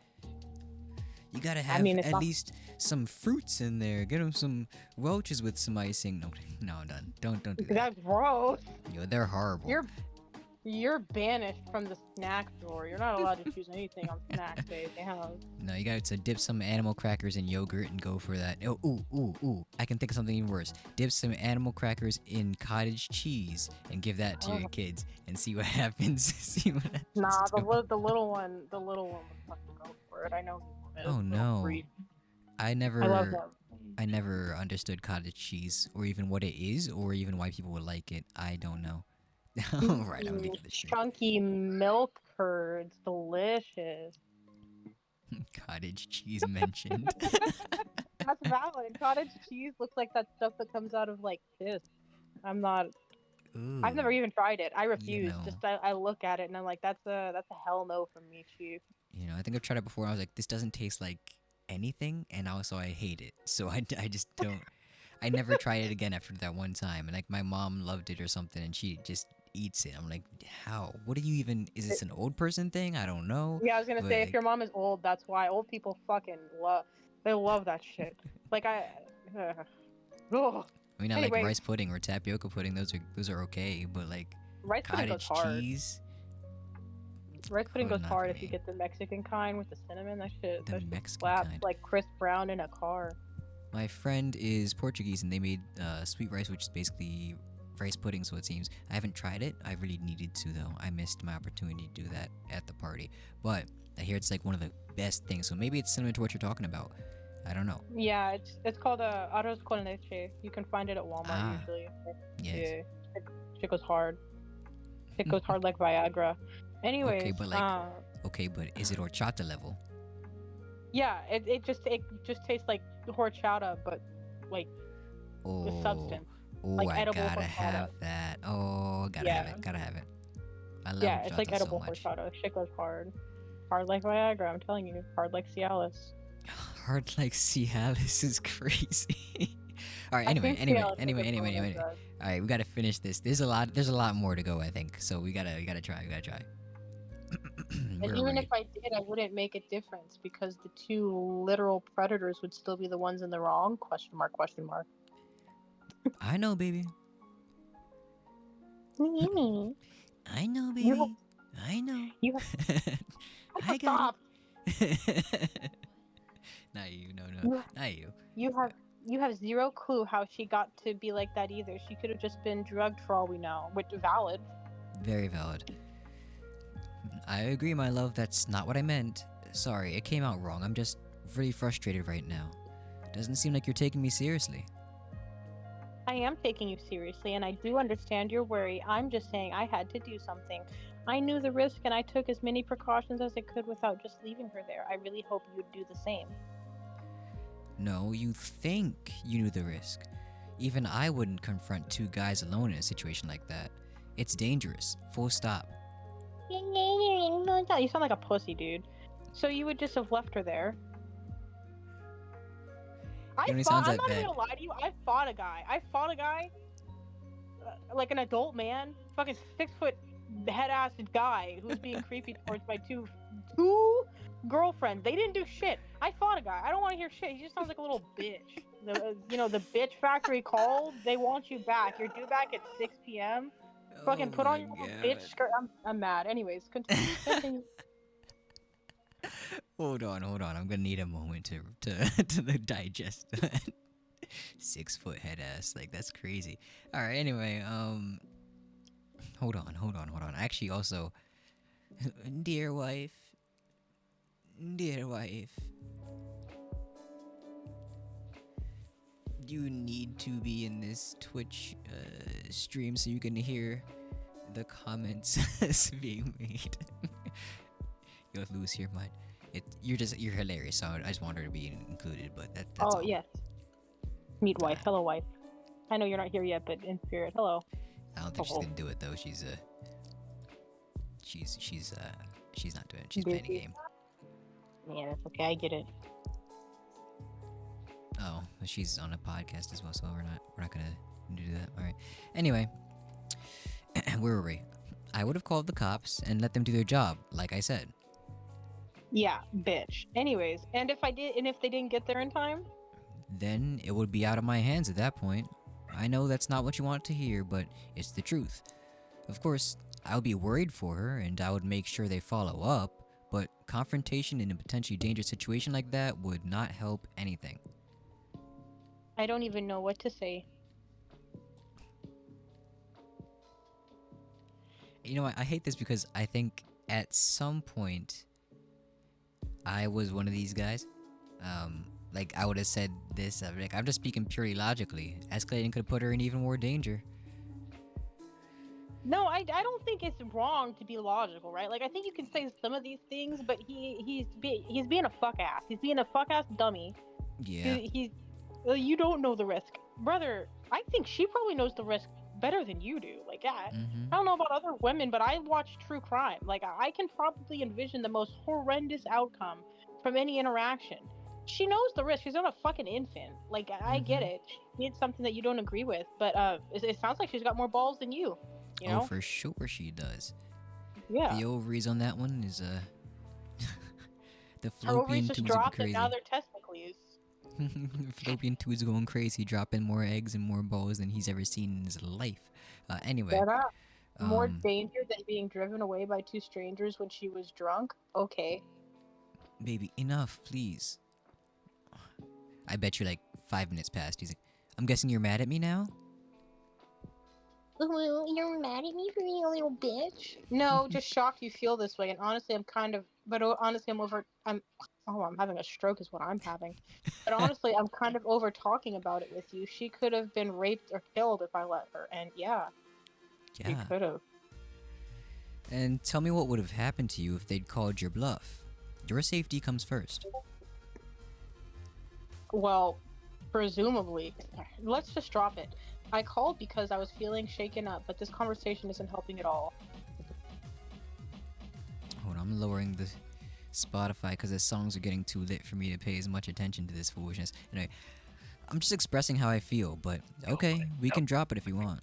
You gotta have it's at not- least some fruits in there. Get them some Welch's with some icing. No, I'm done. Don't do that. That's gross. Yo, they're horrible. You're banished from the snack drawer. You're not allowed to choose anything on snack day. They have. No, you got to dip some animal crackers in yogurt and go for that. Oh, ooh. I can think of something even worse. Dip some animal crackers in cottage cheese and give that to your kids and see what happens. See what happens. Nah, to 'em. the little one would fucking go for it. I know. Oh, no. I I love never, him. I never understood cottage cheese or even what it is or even why people would like it. I don't know. Alright, I'm gonna get this straight. Chunky milk curds, delicious. Cottage cheese mentioned. That's valid. Cottage cheese looks like that stuff that comes out of like piss. I'm not. Ooh. I've never even tried it. I refuse. know. Just I look at it and I'm like, that's a hell no from me, chief. You know, I think I've tried it before. I was like, this doesn't taste like anything, and also I hate it. So I just don't. I never tried it again after that one time. And like my mom loved it or something, and she just eats it. I'm like, how? What do you even? Is this an old person thing? I don't know. Yeah, I was gonna But, say like- if your mom is old, that's why old people fucking love. They love that shit. Like I. Ugh. I mean, I Anyway. like rice pudding or tapioca pudding. Those are okay. But like Rice pudding goes cottage hard. cheese, Rice pudding Oh, goes not hard for if you me. get the Mexican kind with the cinnamon. That shit. The That shit Mexican slaps kind. like Chris Brown in a car. my friend is Portuguese, and they made sweet rice, which is basically rice pudding. So it seems I haven't tried it. I really needed to though. I missed my opportunity to do that at the party. But I hear it's like one of the best things. So maybe it's similar to what you're talking about. I don't know. Yeah, it's called arroz con leche. You can find it at Walmart Ah. usually. Yes. Yeah, shit goes hard. It goes hard like Viagra. Anyways, but, like- Okay, but is it horchata level? yeah, it just tastes like horchata, but like the Oh, substance, oh, like I edible gotta horchata. have that. Oh, gotta have Yeah, it. Gotta have it. I love yeah, it's like horchata so edible much. horchata. Shit goes hard, hard like Viagra. I'm telling you, hard like Cialis. Hard like Cialis is crazy. All right. I Anyway. think Anyway. Cialis is Anyway. a Anyway. bonus Anyway. drug. All right. We gotta finish this. There's a lot. There's a lot more to go. I think. So we gotta. We gotta try. We gotta try. And Where were even if we? I did, I wouldn't make a difference because the two literal predators would still be the ones in the wrong? Question mark, question mark. I know, baby. You I know, have, baby. I know. you have, I got stop. it. Not you. No, no. You, Not you. you have, you have zero clue how she got to be like that either. She could have just been drugged for all we know, which is valid. Very valid. I agree, my love. That's not what I meant. Sorry, it came out wrong. I'm just really frustrated right now. Doesn't seem like you're taking me seriously. I am taking you seriously, and I do understand your worry. I'm just saying I had to do something. I knew the risk, and I took as many precautions as I could without just leaving her there. I really hope you'd do the same. No, you think you knew the risk. Even I wouldn't confront two guys alone in a situation like that. It's dangerous. Full stop. You sound like a pussy, dude. So you would just have left her there? It only sounds I'm that not even bad. gonna lie to you. I fought a guy, like an adult man, fucking 6 foot head-ass guy who was being creepy towards my two girlfriends. They didn't do shit. I fought a guy. I don't want to hear shit. He just sounds like a little bitch. The bitch factory called. They want you back. You're due back at 6 p.m. Fucking put on your little bitch skirt. I'm mad. Anyways, continue. Hold on. I'm gonna need a moment to digest that. 6 foot head ass, like that's crazy. All right. Anyway, hold on. Actually, also, dear wife, you need to be in this Twitch stream so you can hear the comments being made. You'll lose your mind. You're hilarious. So I just want her to be included, but that's Oh all. yes. Meet wife. Hello, wife. I know you're not here yet, but in spirit, hello. I don't think she's gonna do it though. She's not doing it. She's playing a game. Yeah, that's okay. I get it. Oh, but she's on a podcast as well, so we're not gonna do that. All right. Anyway, where were we? I would have called the cops and let them do their job, like I said. Yeah, bitch. Anyways, and if they didn't get there in time, Then it would be out of my hands at that point. I know that's not what you want to hear, but it's the truth. Of course, I would be worried for her and I would make sure they follow up, but confrontation in a potentially dangerous situation like that would not help anything. I don't even know what to say. You know what? I hate this because I think at some point I was one of these guys. Like I would have said this. Like I'm just speaking purely logically. Escalating could have put her in even more danger. No, I don't think it's wrong to be logical, right? Like I think you can say some of these things, but he's being a fuck ass. He's being a fuck ass dummy. Yeah. You don't know the risk, brother. I think she probably knows the risk better than you do. Like, yeah, Mm-hmm. I don't know about other women, but I watch true crime. Like, I can probably envision the most horrendous outcome from any interaction. She knows the risk. She's not a fucking infant. Like, I get it. She did something that you don't agree with, but it sounds like she's got more balls than you. You know? Oh, for sure she does. Yeah. The ovaries on that one is the Her ovaries fallopian just tubes are dropped, and crazy. now they're testicles. Fallopian tubes going crazy, dropping more eggs and more balls than he's ever seen in his life. Anyway, Shut up. More um, danger than being driven away by two strangers when she was drunk? Okay. baby, enough, please. I bet you like 5 minutes passed. He's like, I'm guessing you're mad at me now? You're mad at me for being a little bitch? No, just shocked you feel this way. And honestly, I'm having a stroke is what I'm having. But honestly, I'm kind of over talking about it with you. She could have been raped or killed if I let her. And yeah, she Yeah. could have. And tell me what would have happened to you if they'd called your bluff. Your safety comes first. Well, presumably, let's just drop it. I called because I was feeling shaken up, but this conversation isn't helping at all. Hold on, I'm lowering the Spotify because the songs are getting too lit for me to pay as much attention to this foolishness. Anyway, I'm just expressing how I feel, but okay, we can drop it if you want.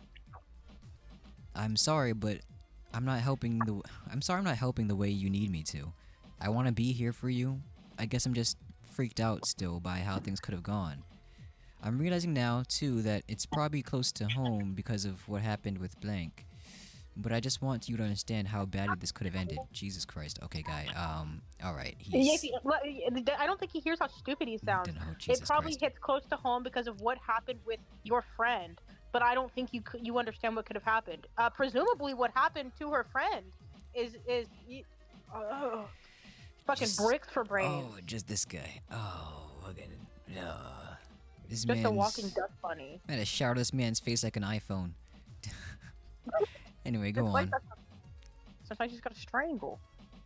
I'm sorry, but I'm not helping the. I'm sorry, I'm not helping the way you need me to. I want to be here for you. I guess I'm just freaked out still by how things could have gone. I'm realizing now too that it's probably close to home because of what happened with blank. But I just want you to understand how badly this could have ended. Jesus Christ. Okay, guy. All right. He's. I don't think he hears how stupid he sounds. Oh, It Jesus probably Christ. hits close to home because of what happened with your friend, but I don't think you understand what could have happened. Presumably, what happened to her friend is uh, fucking Just. bricks for brains. Oh, just this guy. Oh, fucking. This Just a walking man's. dust bunny. I had to shower this man's face like an iPhone. Anyway, go It's like on. that. Sometimes you just gotta strangle.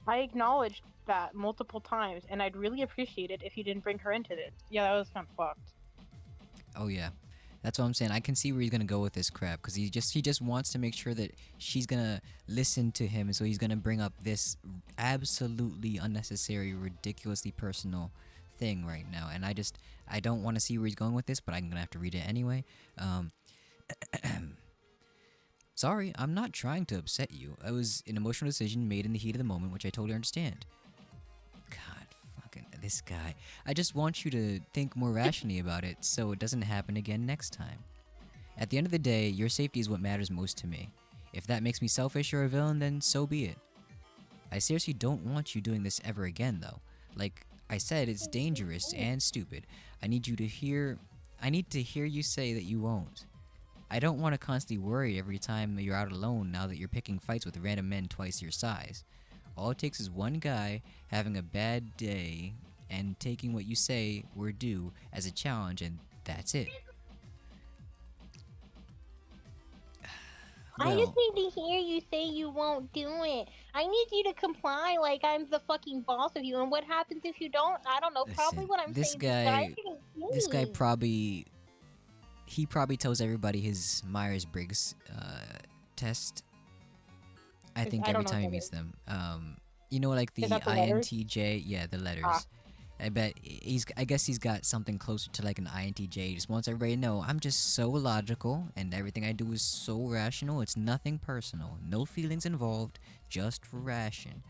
I acknowledged that multiple times, and I'd really appreciate it if you didn't bring her into this. Yeah, that was kind of fucked. Oh yeah, that's what I'm saying. I can see where he's gonna go with this crap because he just wants to make sure that she's gonna listen to him, and so he's gonna bring up this absolutely unnecessary, ridiculously personal thing right now. And I don't want to see where he's going with this, but I'm gonna have to read it anyway. Um, Sorry, I'm not trying to upset you. It was an emotional decision made in the heat of the moment, which I totally understand. God, fucking this guy. I just want you to think more rationally about it so it doesn't happen again next time. At the end of the day, your safety is what matters most to me. If that makes me selfish or a villain, then so be it. I seriously don't want you doing this ever again, though. Like I said, it's dangerous and stupid. I need to hear you say that you won't. I don't want to constantly worry every time you're out alone now that you're picking fights with random men twice your size. All it takes is one guy having a bad day and taking what you say were due as a challenge, and that's it. I just Well, need to hear you say you won't do it. I need you to comply like I'm the fucking boss of you. And what happens if you don't? I don't know. Probably listen, what I'm saying is this guy disgusting. probably, he probably tells everybody his Myers Briggs test. I think I every don't know time he what that meets is. them. You know, like Is the that the letters? INTJ, yeah, the Ah, letters. I bet I guess he's got something closer to like an INTJ. He just wants everybody to know I'm just so logical and everything I do is so rational. It's nothing personal. No feelings involved. Just ration.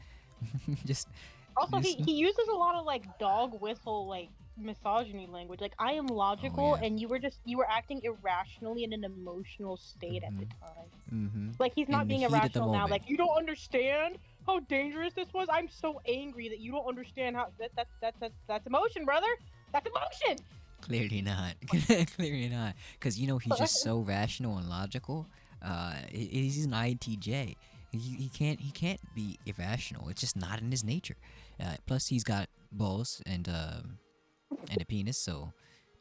just, also, just. he uses a lot of like dog whistle like misogyny language. Like I am Oh logical, yeah. and you were acting irrationally in an emotional state at the Mhm. time. Mhm. Like he's not In the being heat of the irrational now. moment. Like you don't understand how dangerous this was. I'm so angry that you don't understand how that's emotion, brother. That's emotion. Clearly not. Clearly not. Because you know he's just so rational and logical. He's an INTJ. He can't be irrational. It's just not in his nature. Plus he's got balls and a penis, so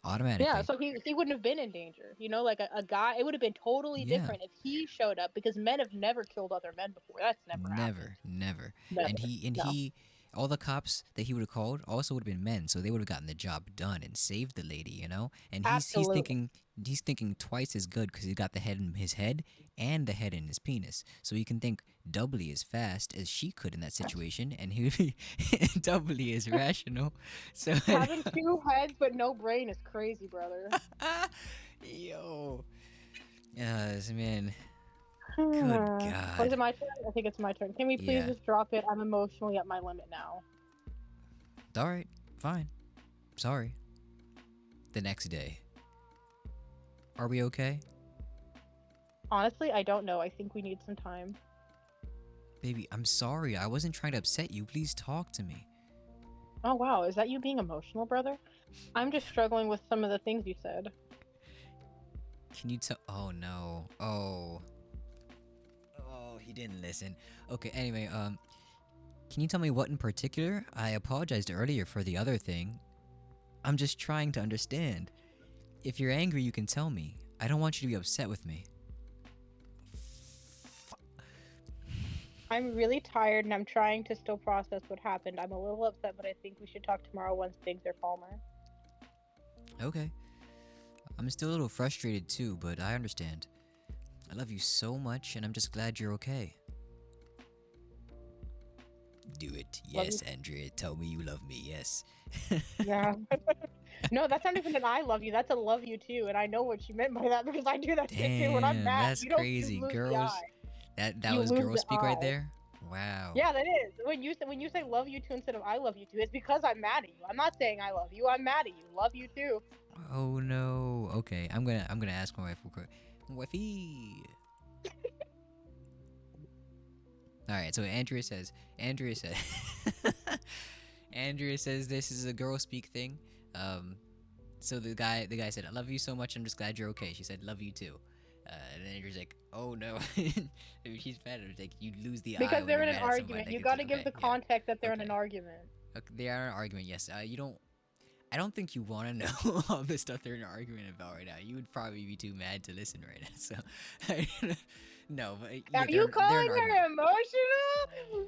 Yeah, automatically. so he wouldn't have been in danger. You know, like a guy, it would have been totally Yeah. different if he showed up because men have never killed other men before. That's never happened. Never, never. And Never. he and No. he all the cops that he would have called also would have been men, so they would have gotten the job done and saved the lady, you know? And Absolutely. he's thinking twice as good because he's got the head in his head and the head in his penis. So he can think doubly as fast as she could in that situation, and he would be doubly as rational. So Having two heads but no brain is crazy, brother. yo. Yes, man. Good What is God. it, my turn? I think it's my turn. Can we please Yeah. just drop it? I'm emotionally at my limit now. Alright, fine. Sorry. The next day. Are we okay? Honestly, I don't know. I think we need some time. Baby, I'm sorry. I wasn't trying to upset you. Please talk to me. Oh wow, is that you being emotional, brother? I'm just struggling with some of the things you said. Can you tell? Oh no. Oh. Oh, he didn't listen. Okay, anyway, can you tell me what in particular? I apologized earlier for the other thing. I'm just trying to understand. If you're angry, you can tell me. I don't want you to be upset with me. I'm really tired and I'm trying to still process what happened. I'm a little upset, but I think we should talk tomorrow once things are calmer. Okay. I'm still a little frustrated too, but I understand. I love you so much, and I'm just glad you're okay. Do it. Love you. Yes, Andrea. Tell me you love me. Yes. Yeah. No, that's not even an I love you. That's a love you too. And I know what she meant by that because I do that shit too. When I'm Damn, mad, that's you don't just crazy. lose the Girls, I. that You was lose girl the speak right I. there. Wow. Yeah, that is. When you say love you too instead of I love you too, it's because I'm mad at you. I'm not saying I love you. I'm mad at you. Love you too. Oh no. Okay, I'm gonna ask my wife real quick. Wifey. All right. So Andrea says, Andrea says this is a girl speak thing. Um, so the guy said, "I love you so much. I'm just glad you're okay." She said, "Love you too." And then Andrew's like, "Oh no." I mean, she's mad. It's like you lose the I Because when they're you're in an mad at somebody. argument. Like You it's got to give okay, the yeah, context that they're in an okay. argument. Okay, they are in an argument. Yes. You don't. I don't think you want to know all the stuff they're in an argument about right now. You would probably be too mad to listen right now. So, no, but yeah, Are you they're in calling an argument. her emotional?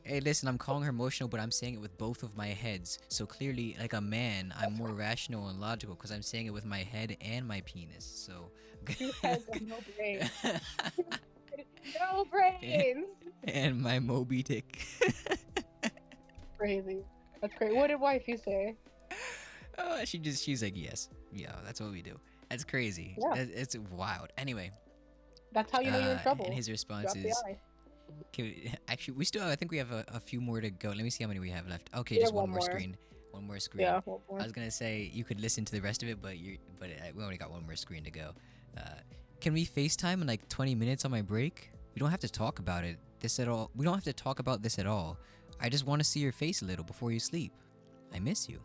Hey, listen, I'm calling her emotional, but I'm saying it with both of my heads. So clearly, like a man, I'm more rational and logical because I'm saying it with my head and my penis. So, Two heads and no brains. No brains. and my Moby Dick. Crazy. That's great. What did wifey say? Oh, she's like, yes, yeah, that's what we do. That's crazy. Yeah. It's wild. Anyway, That's how you know you're in trouble. and his response Drop the is, I. actually, we still, I think we have a few more to go. Let me see how many we have left. Okay, Yeah, just one one more more. screen. One more screen. Yeah, one more. I was gonna say you could listen to the rest of it, but we only got one more screen to go. Can we FaceTime in like 20 minutes on my break? We don't have to talk about it this at all. We don't have to talk about this at all. I just want to see your face a little before you sleep. I miss you.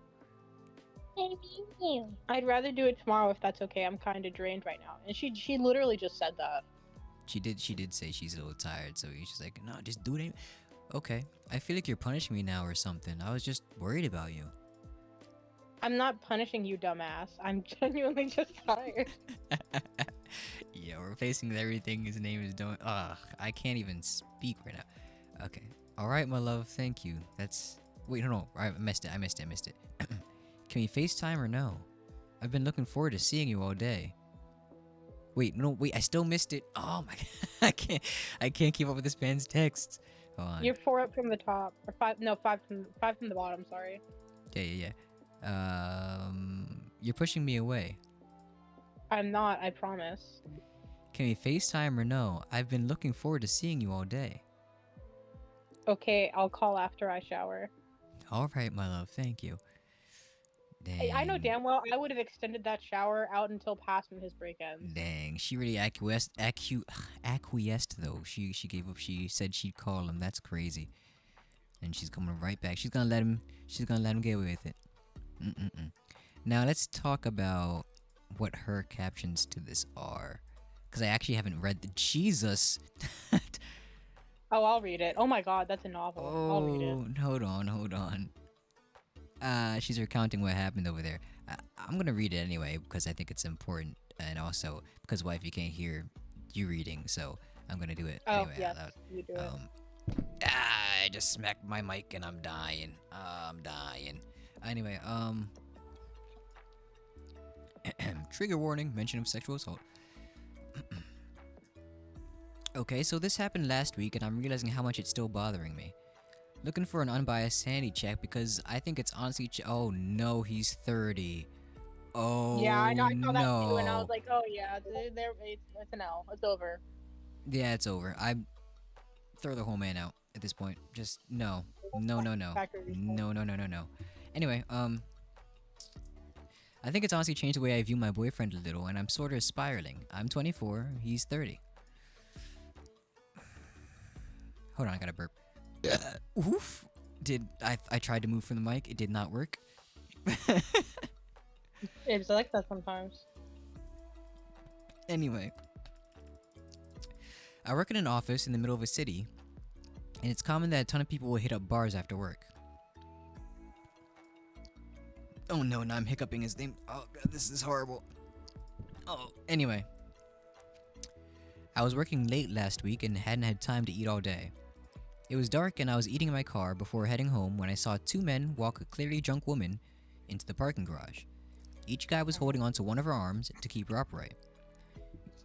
I mean you. I'd rather do it tomorrow if that's okay. I'm kind of drained right now. And she literally just said that. She did say she's a little tired, so she's like, no, just do it. Okay, I feel like you're punishing me now or something. I was just worried about you. I'm not punishing you, dumbass. I'm genuinely just tired. Yeah, we're facing everything. His name is Don't. Ugh, I can't even speak right now. Okay. All right, my love. Thank you. That's. Wait, no. I missed it. Can we FaceTime or no? I've been looking forward to seeing you all day. Wait, no, wait. I still missed it. Oh my. I can't keep up with this man's texts. Hold on. You're 4 up from the top, or 5? No, 5 from the bottom. Sorry. Yeah. You're pushing me away. I'm not. I promise. Can we FaceTime or no? I've been looking forward to seeing you all day. Okay, I'll call after I shower. All right, my love. Thank you. Dang. I know damn well I would have extended that shower out until past when his break ends. Dang. She really acquiesced though. She gave up. She said she'd call him. That's crazy. And she's coming right back. She's gonna let him get away with it. Now let's talk about what her captions to this are. Because I actually haven't read the Jesus. Oh, I'll read it. Oh my god, that's a novel. I'll read it. Hold on. She's recounting what happened over there. I'm gonna read it anyway because I think it's important, and also because wifey can't hear you reading, so I'm gonna do it anyway yes, out loud. you do it. I just smacked my mic and I'm dying. I'm dying. Anyway, trigger warning: mention of sexual assault. Okay, so this happened last week, and I'm realizing how much it's still bothering me. Looking for an unbiased sanity check because I think it's honestly. Oh no, he's 30. Oh Yeah, I know. I saw that no. too, and I was like, oh yeah, it's an L. It's over. Yeah, it's over. I throw the whole man out at this point. Just no. Factory reset. No. Anyway, I think it's honestly changed the way I view my boyfriend a little, and I'm sort of spiraling. I'm 24, he's 30. Hold on, I gotta burp. Oof. I tried to move from the mic, it did not work. It's like that sometimes. Anyway, I work in an office in the middle of a city, and it's common that a ton of people will hit up bars after work. Oh no, now I'm hiccuping his name. Oh god, this is horrible. Oh, anyway. I was working late last week and hadn't had time to eat all day. It was dark and I was eating in my car before heading home when I saw two men walk a clearly drunk woman into the parking garage. Each guy was holding onto one of her arms to keep her upright.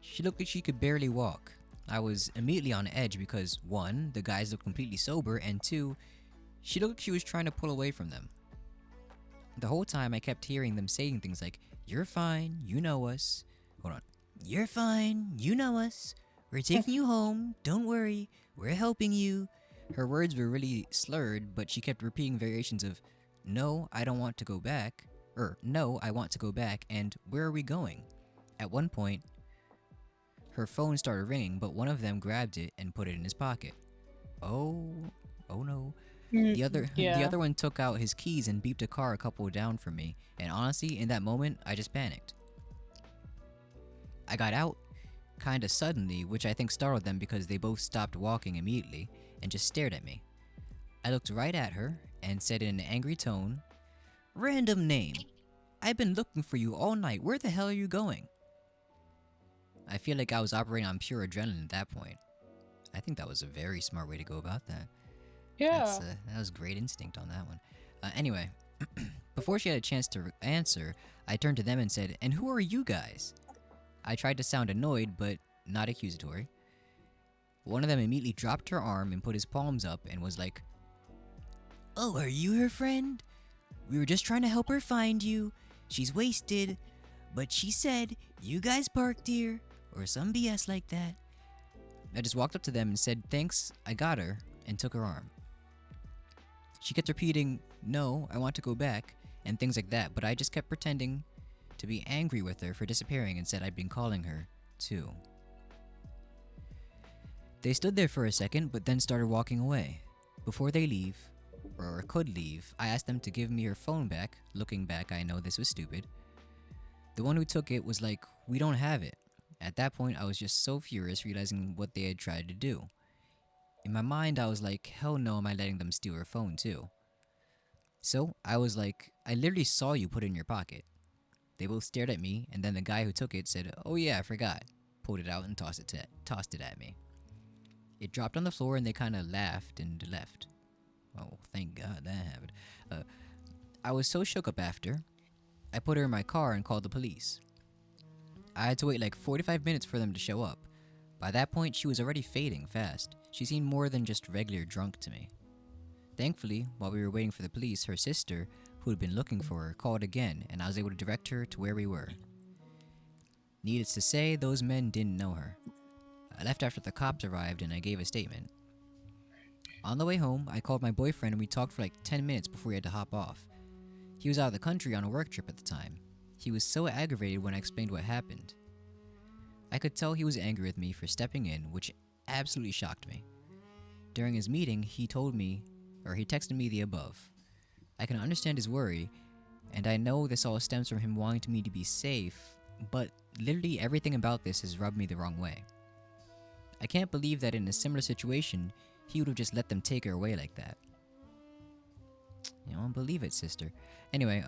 She looked like she could barely walk. I was immediately on edge because, one, the guys looked completely sober, and two, she looked like she was trying to pull away from them. The whole time I kept hearing them saying things like, "You're fine, you know us." Hold on. "You're fine, you know us. We're taking you home, don't worry, we're helping you." Her words were really slurred, but she kept repeating variations of, "No, I don't want to go back," or "No, I want to go back," and "Where are we going?" At one point, her phone started ringing, but one of them grabbed it and put it in his pocket. Oh, oh no. The Yeah. other one took out his keys and beeped a car a couple down from me, and honestly, in that moment, I just panicked. I got out kinda suddenly, which I think startled them because they both stopped walking immediately and just stared at me. I looked right at her and said in an angry tone, "Random name. I've been looking for you all night. Where the hell are you going?" I feel like I was operating on pure adrenaline at that point. I think that was a very smart way to go about that. Yeah. That was great instinct on that one. Anyway, before she had a chance to answer, I turned to them and said, "And who are you guys?" I tried to sound annoyed, but not accusatory. One of them immediately dropped her arm and put his palms up and was like, "Oh, are you her friend? We were just trying to help her find you. She's wasted, but she said you guys parked here," or some BS like that. I just walked up to them and said, "Thanks, I got her," and took her arm. She kept repeating, "No, I want to go back," and things like that, but I just kept pretending to be angry with her for disappearing and said I'd been calling her, too. They stood there for a second, but then started walking away. Before they leave, or could leave, I asked them to give me her phone back. Looking back, I know this was stupid. The one who took it was like, "We don't have it." At that point, I was just so furious realizing what they had tried to do. In my mind, I was like, hell no, am I letting them steal her phone too? So I was like, "I literally saw you put it in your pocket." They both stared at me, and then the guy who took it said, "Oh yeah, I forgot," pulled it out and tossed it at me. It dropped on the floor and they kind of laughed and left. Oh, thank God that happened. Uh, I was so shook up after. I put her in my car and called the police. I had to wait like 45 minutes for them to show up. By that point, she was already fading fast. She seemed more than just regular drunk to me. Thankfully, while we were waiting for the police, her sister, who had been looking for her, called again, and I was able to direct her to where we were. Needless to say, those men didn't know her. I left after the cops arrived and I gave a statement. On the way home, I called my boyfriend and we talked for like 10 minutes before we had to hop off. He was out of the country on a work trip at the time. He was so aggravated when I explained what happened. I could tell he was angry with me for stepping in, which absolutely shocked me. During his meeting, he texted me the above. I can understand his worry, and I know this all stems from him wanting me to be safe, but literally everything about this has rubbed me the wrong way. I can't believe that in a similar situation, he would have just let them take her away like that. You don't believe it, sister. Anyway,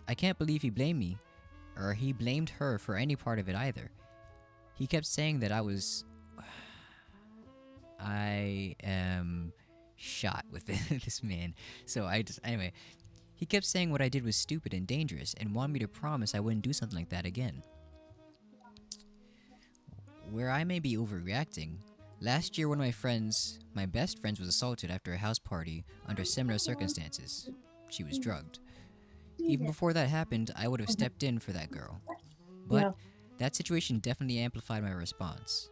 I can't believe he blamed me, or he blamed her for any part of it either. He kept saying that I am shot with this man. Anyway, he kept saying what I did was stupid and dangerous and wanted me to promise I wouldn't do something like that again. Where I may be overreacting, last year one of my best friends was assaulted after a house party under similar circumstances. She was drugged. Even before that happened, I would have stepped in for that girl. But Yeah. that situation definitely amplified my response.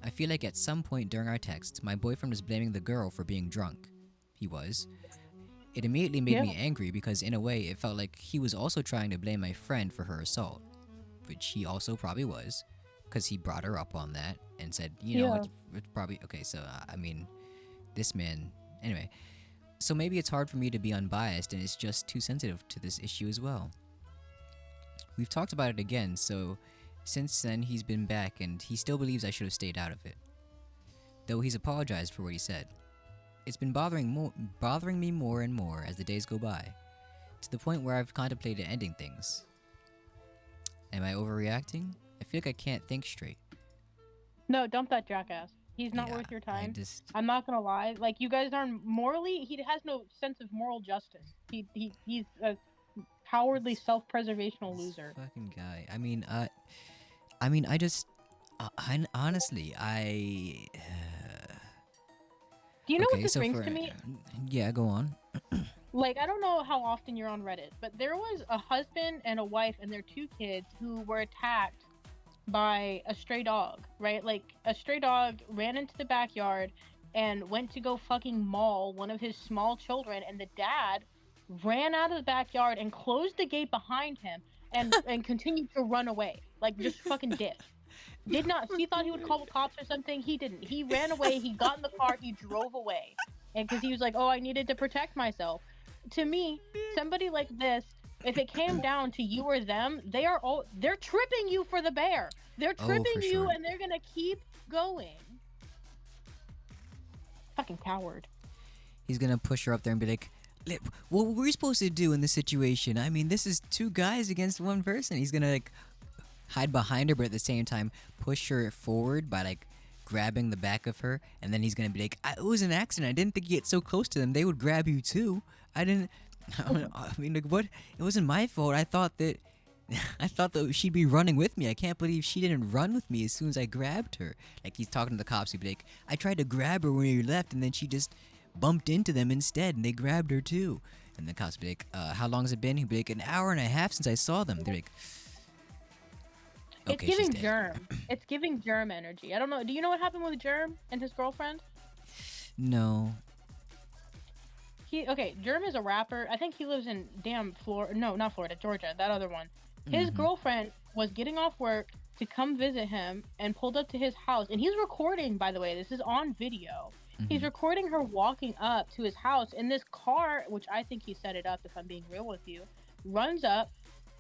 I feel like at some point during our text, my boyfriend was blaming the girl for being drunk. He was. It immediately made Yeah. me angry because in a way it felt like he was also trying to blame my friend for her assault. Which he also probably was. Because he brought her up on that and said, Yeah. it's probably... Okay, so, this man... Anyway, so maybe it's hard for me to be unbiased and it's just too sensitive to this issue as well. We've talked about it again, so since then he's been back and he still believes I should have stayed out of it. Though he's apologized for what he said. It's been bothering me more and more as the days go by, to the point where I've contemplated ending things. Am I overreacting? I feel like I can't think straight. No, dump that jackass. He's not Yeah, worth your I time. just... I'm not gonna lie. Like, you guys aren't morally. He has no sense of moral justice. He's a cowardly, This- self-preservational this loser. fucking guy. I just, honestly, Do you know what okay. this So brings for, to me? yeah, go on. Like, I don't know how often you're on Reddit, but there was a husband and a wife and their 2 kids who were attacked by a stray dog, right? Like, a stray dog ran into the backyard and went to go fucking maul one of his small children, and the dad ran out of the backyard and closed the gate behind him and continued to run away. Like, just fucking dipped. Did not, she thought he would call the cops or something. He didn't. He ran away, he got in the car, he drove away. And because he was like, oh, I needed to protect myself. To me, somebody like this, if it came down to you or them, they're tripping you for the bear. They're Oh, tripping for you sure. and they're gonna keep going. Fucking coward. He's gonna push her up there and be like, what were we supposed to do in this situation? I mean, this is two guys against one person. He's gonna like hide behind her, but at the same time push her forward by like grabbing the back of her, and then he's gonna be like, "It was an accident. I didn't think you get so close to them. They would grab you too. I didn't. I mean, like, what? It wasn't my fault. I thought that." I thought that she'd be running with me. I can't believe she didn't run with me as soon as I grabbed her. Like, he's talking to the cops. He'd be like, I tried to grab her when you left, and then she just bumped into them instead, and they grabbed her too. And the cops would be like, how long has it been? He'd be like, an hour and a half since I saw them. They're like, It's okay, she's giving dead. germ. It's giving germ energy. I don't know. Do you know what happened with Germ and his girlfriend? No. Germ is a rapper. I think he lives in damn Florida. No, not Florida, Georgia. That other one. His girlfriend was getting off work to come visit him and pulled up to his house. And he's recording, by the way. This is on video. He's recording her walking up to his house, and this car, which I think he set it up, if I'm being real with you, runs up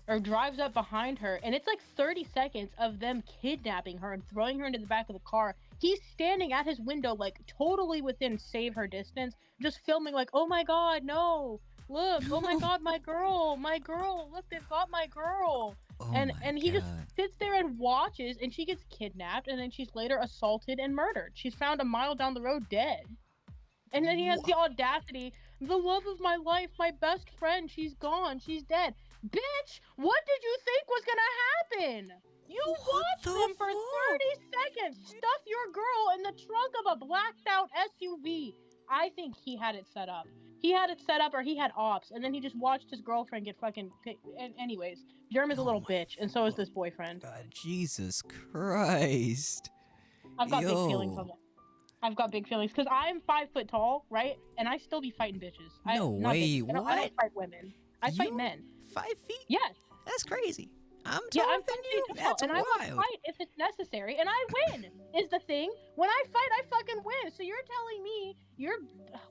or drives up behind her, and it's like 30 seconds of them kidnapping her and throwing her into the back of the car. He's standing at his window, like totally within save her distance, just filming, like, oh my god, no, look, oh my god, my girl, look, they've got my girl. Oh and my and he just god. sits there and watches, and she gets kidnapped, and then she's later assaulted and murdered. She's found a mile down the road dead. And then he has the audacity, the love of my life, my best friend, she's gone, she's dead. Bitch, what did you think was gonna happen? You What watched the them for fuck? 30 seconds stuff your girl in the trunk of a blacked out SUV. I think he had it set up. He had it set up, or he had ops, and then he just watched his girlfriend get fucking. And anyways, Jerm is a Oh little my bitch, and so is this boyfriend. god. Jesus Christ. I've got big feelings on Yo. that. I've got big feelings because I'm 5 foot tall, right? And I still be fighting bitches. No Not way. bitches. I don't What? fight women. I fight You men. 5 feet? Yes. That's crazy. I'm Yeah, taller I'm than 5 feet you. tall, That's and I will wild. fight if it's necessary, and I win. Is the thing. When I fight, I fucking win. So you're telling me you're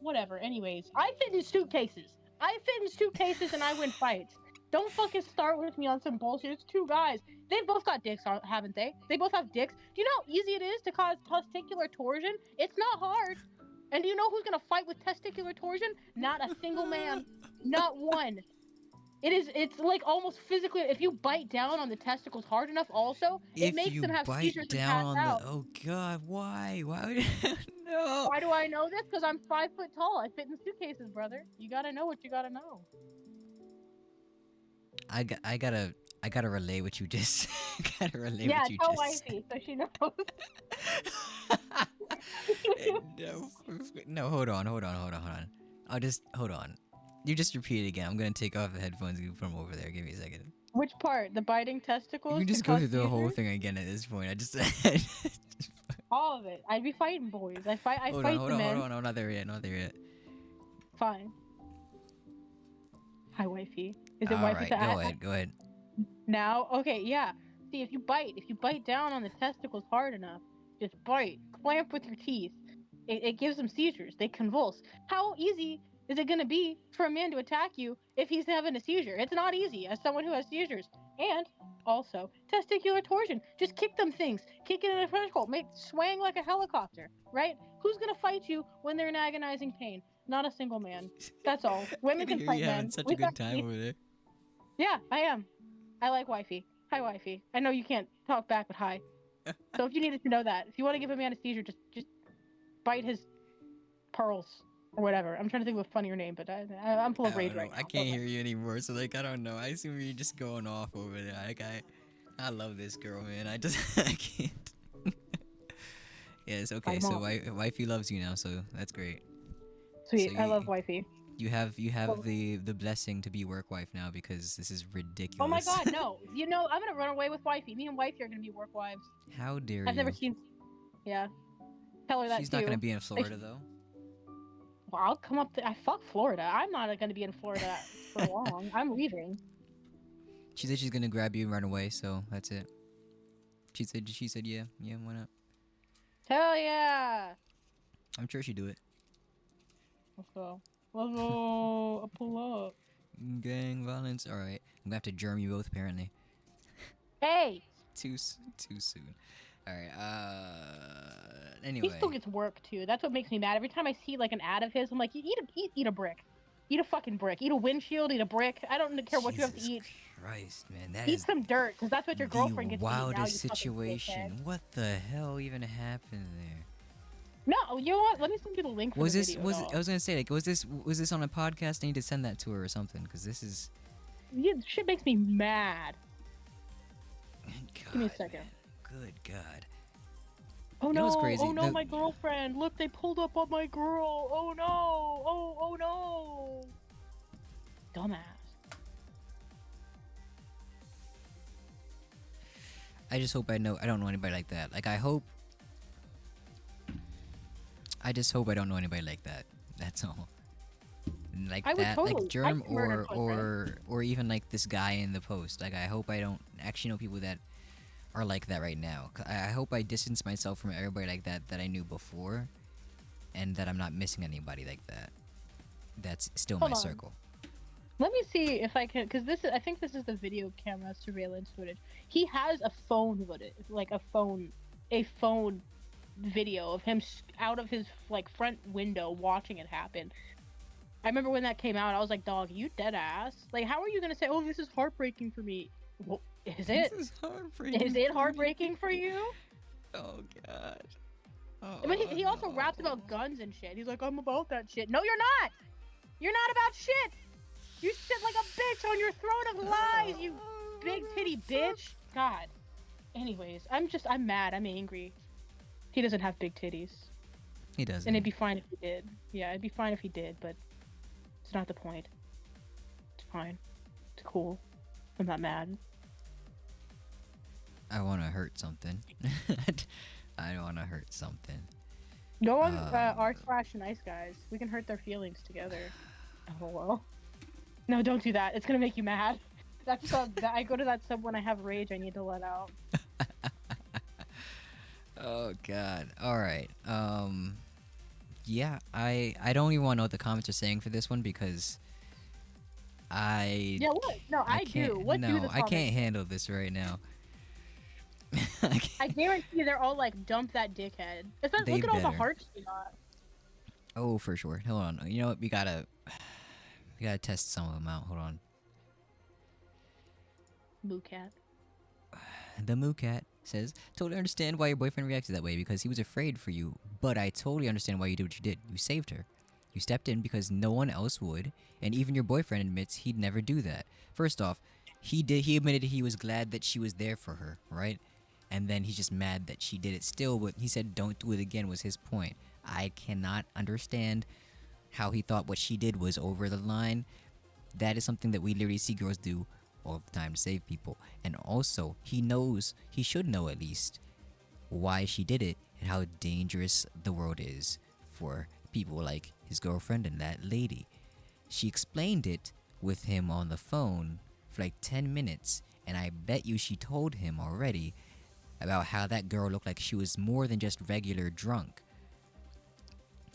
whatever. Anyways, I fit in suitcases. I fit in suitcases, and I win fights. Don't fucking start with me on some bullshit. It's 2 guys. They've both got dicks, haven't they? They both have dicks. Do you know how easy it is to cause testicular torsion? It's not hard. And do you know who's gonna fight with testicular torsion? Not a single man. Not one. It's like almost physically, if you bite down on the testicles hard enough also, it If makes you them have bite seizures and down pass on the. out. Oh god, why? Why would. No. Why do I know this? Because I'm 5 foot tall. I fit in suitcases, brother. You gotta know what you gotta know. I gotta relay what you just. Gotta relay Yeah, what you tell just wifey so she knows. no, no, hold on. I'll just hold on. You just repeat it again. I'm gonna take off the headphones and from over there. Give me a second. Which part? The biting testicles? You can to just go cause through the whole seizures? thing again at this point. I just. All of it. I'd be fighting boys. I fight hold the on. men. I'm not there yet. Not there yet. Fine. Hi, wifey. Is it All wifey? right, go ahead. Now, okay, yeah. See, if you bite down on the testicles hard enough, just bite, clamp with your teeth, it gives them seizures. They convulse. How easy is it going to be for a man to attack you if he's having a seizure? It's not easy as someone who has seizures. And also, testicular torsion. Just kick them things. Kick it in a French hole. Make swang like a helicopter, right? Who's going to fight you when they're in agonizing pain? Not a single man. That's all. Women can Here fight you having men. such a We've got good time teeth. over there. Yeah, I am. I like wifey. Hi, wifey. I know you can't talk back, but hi. So if you needed to know that, if you want to give a man a seizure, just bite his pearls. or whatever. I'm trying to think of a funnier name, but I'm full I of rage don't know. right I now. can't hear you anymore, so like I don't know. I assume you're just going off over there. Like I love this girl, man. I just I can't. Yes, okay. I'm So off. wifey loves you now, so that's great. So Sweet. I love wifey. you have Well, the blessing to be work wife now because this is oh my ridiculous. god, no. You know, I'm gonna run away with wifey. Me and wifey are gonna be work wives. How dare I've never you? seen. Yeah, tell her that She's not gonna too. be in Like, Florida though. well, I'll come up to. I fuck Florida. I'm not gonna be in Florida for long. I'm leaving. She said she's gonna grab you and run away, so that's it. She said yeah, why not? Hell yeah. I'm sure she'd do it. Let's go. Let's go. Pull up. Gang violence. All right, I'm gonna have to germ you both apparently. Hey, Too soon. All right. he Anyway. still gets work too. That's what makes me mad. Every time I see like an ad of his, I'm like, eat a brick. Eat a fucking brick. Eat a windshield. Eat a brick. I don't care what you have to Jesus eat. Christ, man, that Eat is some dirt, because that's what your girlfriend the gets to eat now. wildest You fucking dickhead. situation. What the hell even happened there? No, you know what? Let me send you the link for Was the this video. was dog. I was gonna say like was this on a podcast? I need to send that to her or something because this is. Yeah, shit makes me mad. God, Give me a second. man. Good God. Oh You know no! what's crazy? Oh no! The- My girlfriend! Look, they pulled up on my girl! Oh no! Oh no! Dumbass. I just hope I don't know anybody like that. Like I just hope I don't know anybody like that. That's all. Like I would that, totally. like Germ I'd murder or even like this guy in the post. Like I hope I don't actually know people that are like that right now. I hope I distance myself from everybody like that I knew before, and that I'm not missing anybody like that. That's still Hold my on. circle. Let me see if I can, because I think this is the video camera surveillance footage. He has a phone footage, like a phone video of him out of his like front window watching it happen. I remember when that came out, I was like, "Dog, you dead ass! Like, how are you gonna say, oh, this is heartbreaking for me? Well, is it? This is heartbreaking. Is it heartbreaking for you?" Oh God. Oh, I mean, he also no. raps about guns and shit. He's like, "I'm about that shit." No, you're not. You're not about shit. You sit like a bitch on your throne of lies, you big titty bitch. God. Anyways, I'm mad. I'm angry. He doesn't have big titties. He doesn't. And it'd be fine if he did. Yeah, it'd be fine if he did, but it's not the point. It's fine. It's cool. I'm not mad. I want to hurt something. I want to hurt something. Go on r/nice guys. We can hurt their feelings together. Oh well. No, don't do that. It's gonna make you mad. That's I go to that sub when I have rage I need to let out. Oh God. All right. Yeah. I don't even want to know what the comments are saying for this one because Yeah, what? No, I can't, do. What no, do the I comments can't say? handle this right now. I guarantee they're all like, dump that dickhead. They Look at all the better. hearts we got. Oh, for sure. Hold on. You know what? We gotta test some of them out. Hold on. Moo cat. The Moo Cat says, totally understand why your boyfriend reacted that way because he was afraid for you, but I totally understand why you did what you did. You saved her. You stepped in because no one else would, and even your boyfriend admits he'd never do that. First off, he admitted he was glad that she was there for her, right? And then he's just mad that she did it still, but he said don't do it again was his point. I cannot understand how he thought what she did was over the line. That is something that we literally see girls do all the time to save people. And also, he should know at least why she did it and how dangerous the world is for people like his girlfriend and that lady. She explained it with him on the phone for like 10 minutes, and I bet you she told him already about how that girl looked like she was more than just regular drunk.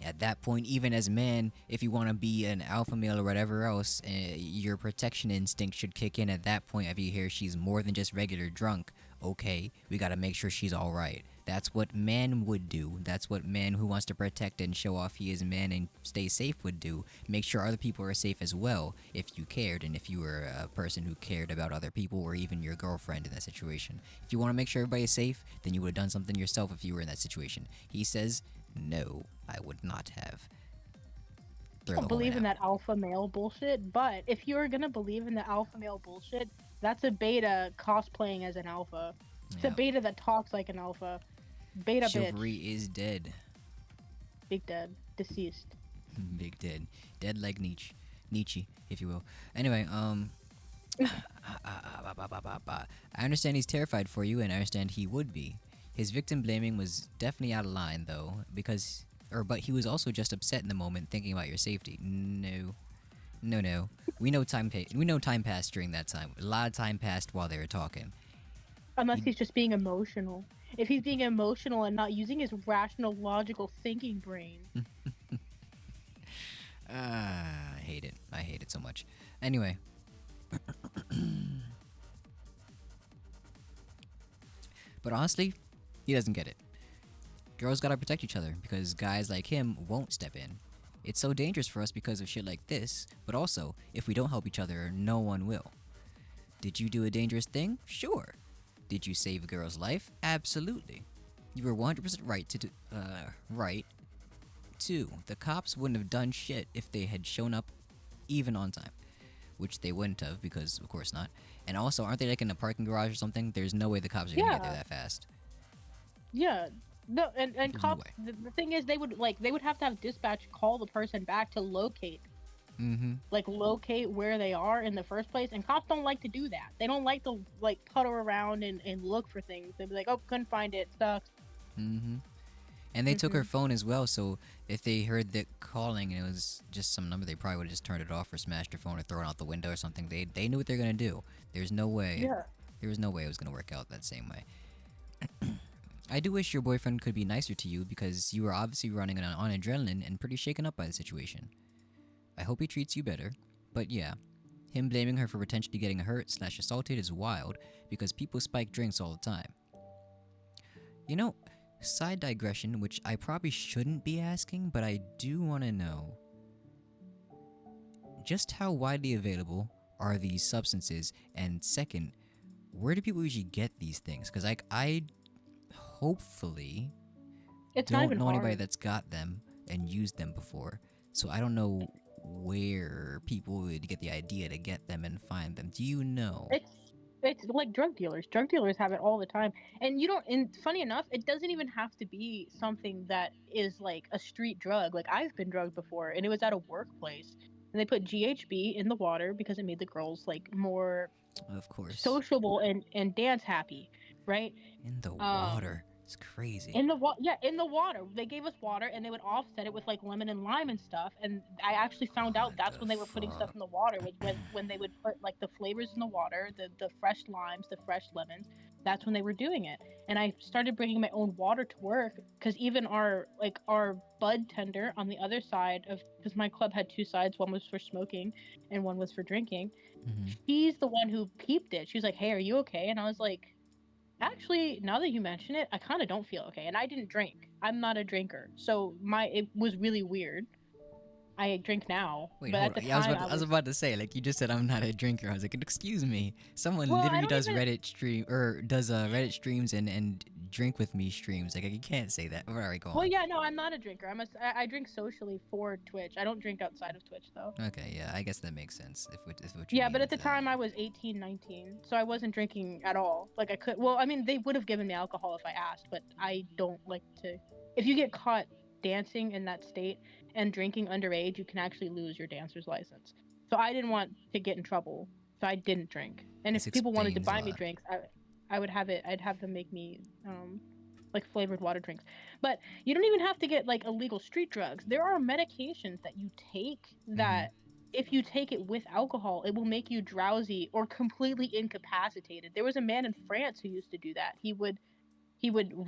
At that point, even as a man, if you want to be an alpha male or whatever else, your protection instinct should kick in at that point if you hear she's more than just regular drunk. Okay, we gotta make sure she's alright. That's what man would do. That's what man who wants to protect and show off he is a man and stay safe would do. Make sure other people are safe as well if you cared and if you were a person who cared about other people or even your girlfriend in that situation. If you want to make sure everybody is safe, then you would have done something yourself if you were in that situation. He says, no, I would not have. Throw don't the hormone believe in out. that alpha male bullshit, but if you're gonna believe in the alpha male bullshit, that's a beta cosplaying as an alpha. It's a Yeah. beta that talks like an alpha. Beta bitch. Chivalry is dead. Big dead. Deceased. Big dead. Dead like Nietzsche. Nietzsche, if you will. Anyway, I understand he's terrified for you, and I understand he would be. His victim blaming was definitely out of line, though, but he was also just upset in the moment, thinking about your safety. No, no, no. We know time passed during that time. A lot of time passed while they were talking. Unless He, he's just being emotional. If he's being emotional and not using his rational, logical thinking brain. I hate it. I hate it so much. Anyway, but honestly, he doesn't get it. Girls gotta protect each other because guys like him won't step in. It's so dangerous for us because of shit like this, but also, if we don't help each other, no one will. Did you do a dangerous thing? Sure. Did you save a girl's life? Absolutely. You were 100% right to do, right. 2. The cops wouldn't have done shit if they had shown up even on time. Which they wouldn't have, because of course not. And also, aren't they like in a parking garage or something? There's no way the cops are gonna get there Yeah. that fast. Yeah. No, and There's no cops. way. The thing is, they would have to have dispatch call the person back to Mm-hmm. locate where they are in the first place. And cops don't like to do that. They don't like to puddle around and look for things. They'd be like, oh, couldn't find it, sucks. Mm-hmm. And they took her Mm-hmm. phone as well, so if they heard the calling and it was just some number, they probably would have just turned it off or smashed her phone or thrown it out the window or something. They knew what they're gonna do. There's no way. Yeah. There was no way it was gonna work out that same way. I do wish your boyfriend could be nicer to you because you were obviously running on adrenaline and pretty shaken up by the situation. I hope he treats you better. But yeah, him blaming her for potentially getting hurt/assaulted is wild because people spike drinks all the time. You know, side digression, which I probably shouldn't be asking, but I do want to know just how widely available are these substances, and second, where do people usually get these things? Because I hopefully It's not don't even know anybody hard. that's got them and used them before, so I don't know where people would get the idea to get them and find them. Do you know? It's like drug dealers. Drug dealers have it all the time. And you don't and funny enough, it doesn't even have to be something that is like a street drug. Like I've been drugged before and it was at a workplace. And they put GHB in the water because it made the girls like more Of course. sociable and dance happy, right? In the Um water. It's crazy. in the yeah, in the water. They gave us water and they would offset it with like lemon and lime and stuff. And I actually found out What that's the when they were putting stuff fuck? in the water was when they would put like the flavors in the water, the fresh limes, the fresh lemons. That's when they were doing it. And I started bringing my own water to work because even our bud tender on the other side of because my club had two sides, one was for smoking and one was for drinking. Mm-hmm. She's the one who peeped it. She was like, "Hey, are you okay?" And I was like, actually, now that you mention it, I kind of don't feel okay. And I didn't drink. I'm not a drinker. So it was really weird. I drink now, Wait, but hold at on. the Yeah, time I was about to say, like, you just said I'm not a drinker. I was like, excuse me. Someone well, I literally don't does even Reddit stream or does Reddit streams and drink with me streams. Like, you can't say that. All right, go well, on. yeah, no, I'm not a drinker. I drink socially for Twitch. I don't drink outside of Twitch though. Okay, yeah, I guess that makes sense. If what you Yeah, mean but at is the that. time I was 18, 19, so I wasn't drinking at all. Like I could, well, I mean, they would have given me alcohol if I asked, but I don't like to. If you get caught dancing in that state and drinking underage, you can actually lose your dancer's license. So I didn't want to get in trouble, so I didn't drink. And This if people wanted to explains a buy me lot. drinks, I would have it. I'd have them make me like flavored water drinks. But you don't even have to get like illegal street drugs. There are medications that you take Mm-hmm. that if you take it with alcohol, it will make you drowsy or completely incapacitated. There was a man in France who used to do that. He would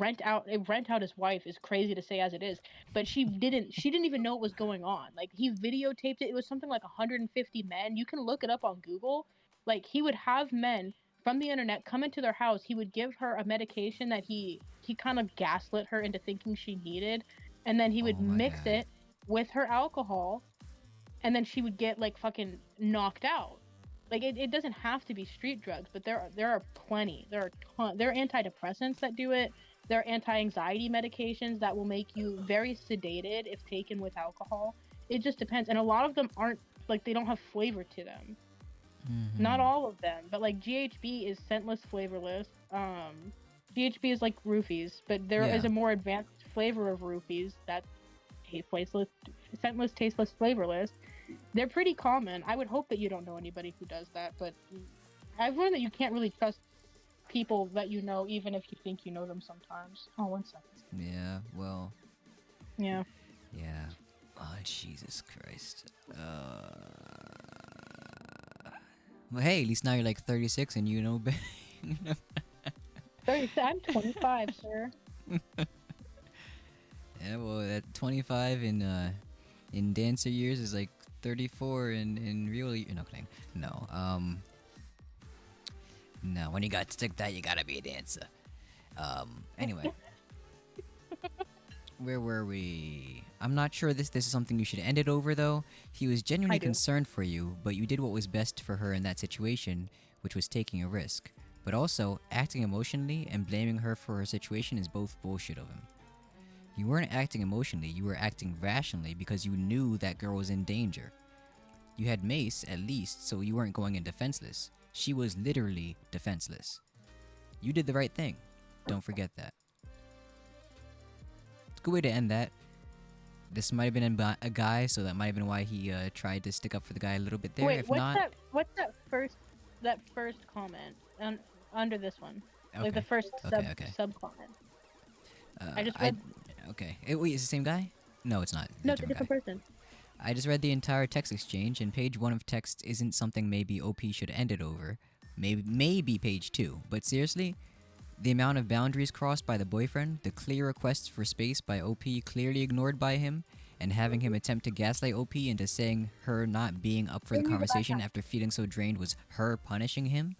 rent out his wife is crazy to say as it is, but she didn't even know what was going on. Like he videotaped it. It was something like 150 men. You can look it up on Google. Like he would have men from the internet come into their house. He would give her a medication that he kind of gaslit her into thinking she needed, and then he would Oh my mix god. it with her alcohol, and then she would get like fucking knocked out. Like it doesn't have to be street drugs, but there are plenty. There are antidepressants that do it. There are anti-anxiety medications that will make you very sedated if taken with alcohol. it just depends, and a lot of them aren't like they don't have flavor to them. Not Mm-hmm. all of them, but like GHB is scentless, flavorless. GHB is like roofies, but there is Yeah. a more advanced flavor of roofies that tasteless, scentless, tasteless, flavorless. They're pretty common. I would hope that you don't know anybody who does that, but I've learned that you can't really trust people that you know, even if you think you know them sometimes. Oh, 1 second. Yeah. Well. Yeah. Yeah. Oh, Jesus Christ. Well, hey, at least now you're like 36 and you know better. Sorry, I'm 25, sir. Yeah, well, at 25 in dancer years is like 34 in real. No, kidding. No. No. When you got stick that, you gotta be a dancer. Anyway, where were we? I'm not sure this is something you should end it over though. He was genuinely I do. concerned for you, but you did what was best for her in that situation, which was taking a risk. But also, acting emotionally and blaming her for her situation is both bullshit of him. You weren't acting emotionally, you were acting rationally because you knew that girl was in danger. You had Mace, at least, so you weren't going in defenseless. She was literally defenseless. You did the right thing. Don't forget that. It's a good way to end that. This might have been a guy, so that might have been why he tried to stick up for the guy a little bit there. Wait, If not, What's that first comment under this one? Like the okay, first okay, okay. sub comment. I Uh, just I read. okay. Wait, is it the same guy? No, it's not. It's No, a it's a different different guy. person. I just read the entire text exchange, and page one of text isn't something maybe OP should end it over. Maybe page two. But seriously, the amount of boundaries crossed by the boyfriend, the clear requests for space by OP clearly ignored by him, and having him attempt to gaslight OP into saying her not being up for the conversation after feeling so drained was her punishing him.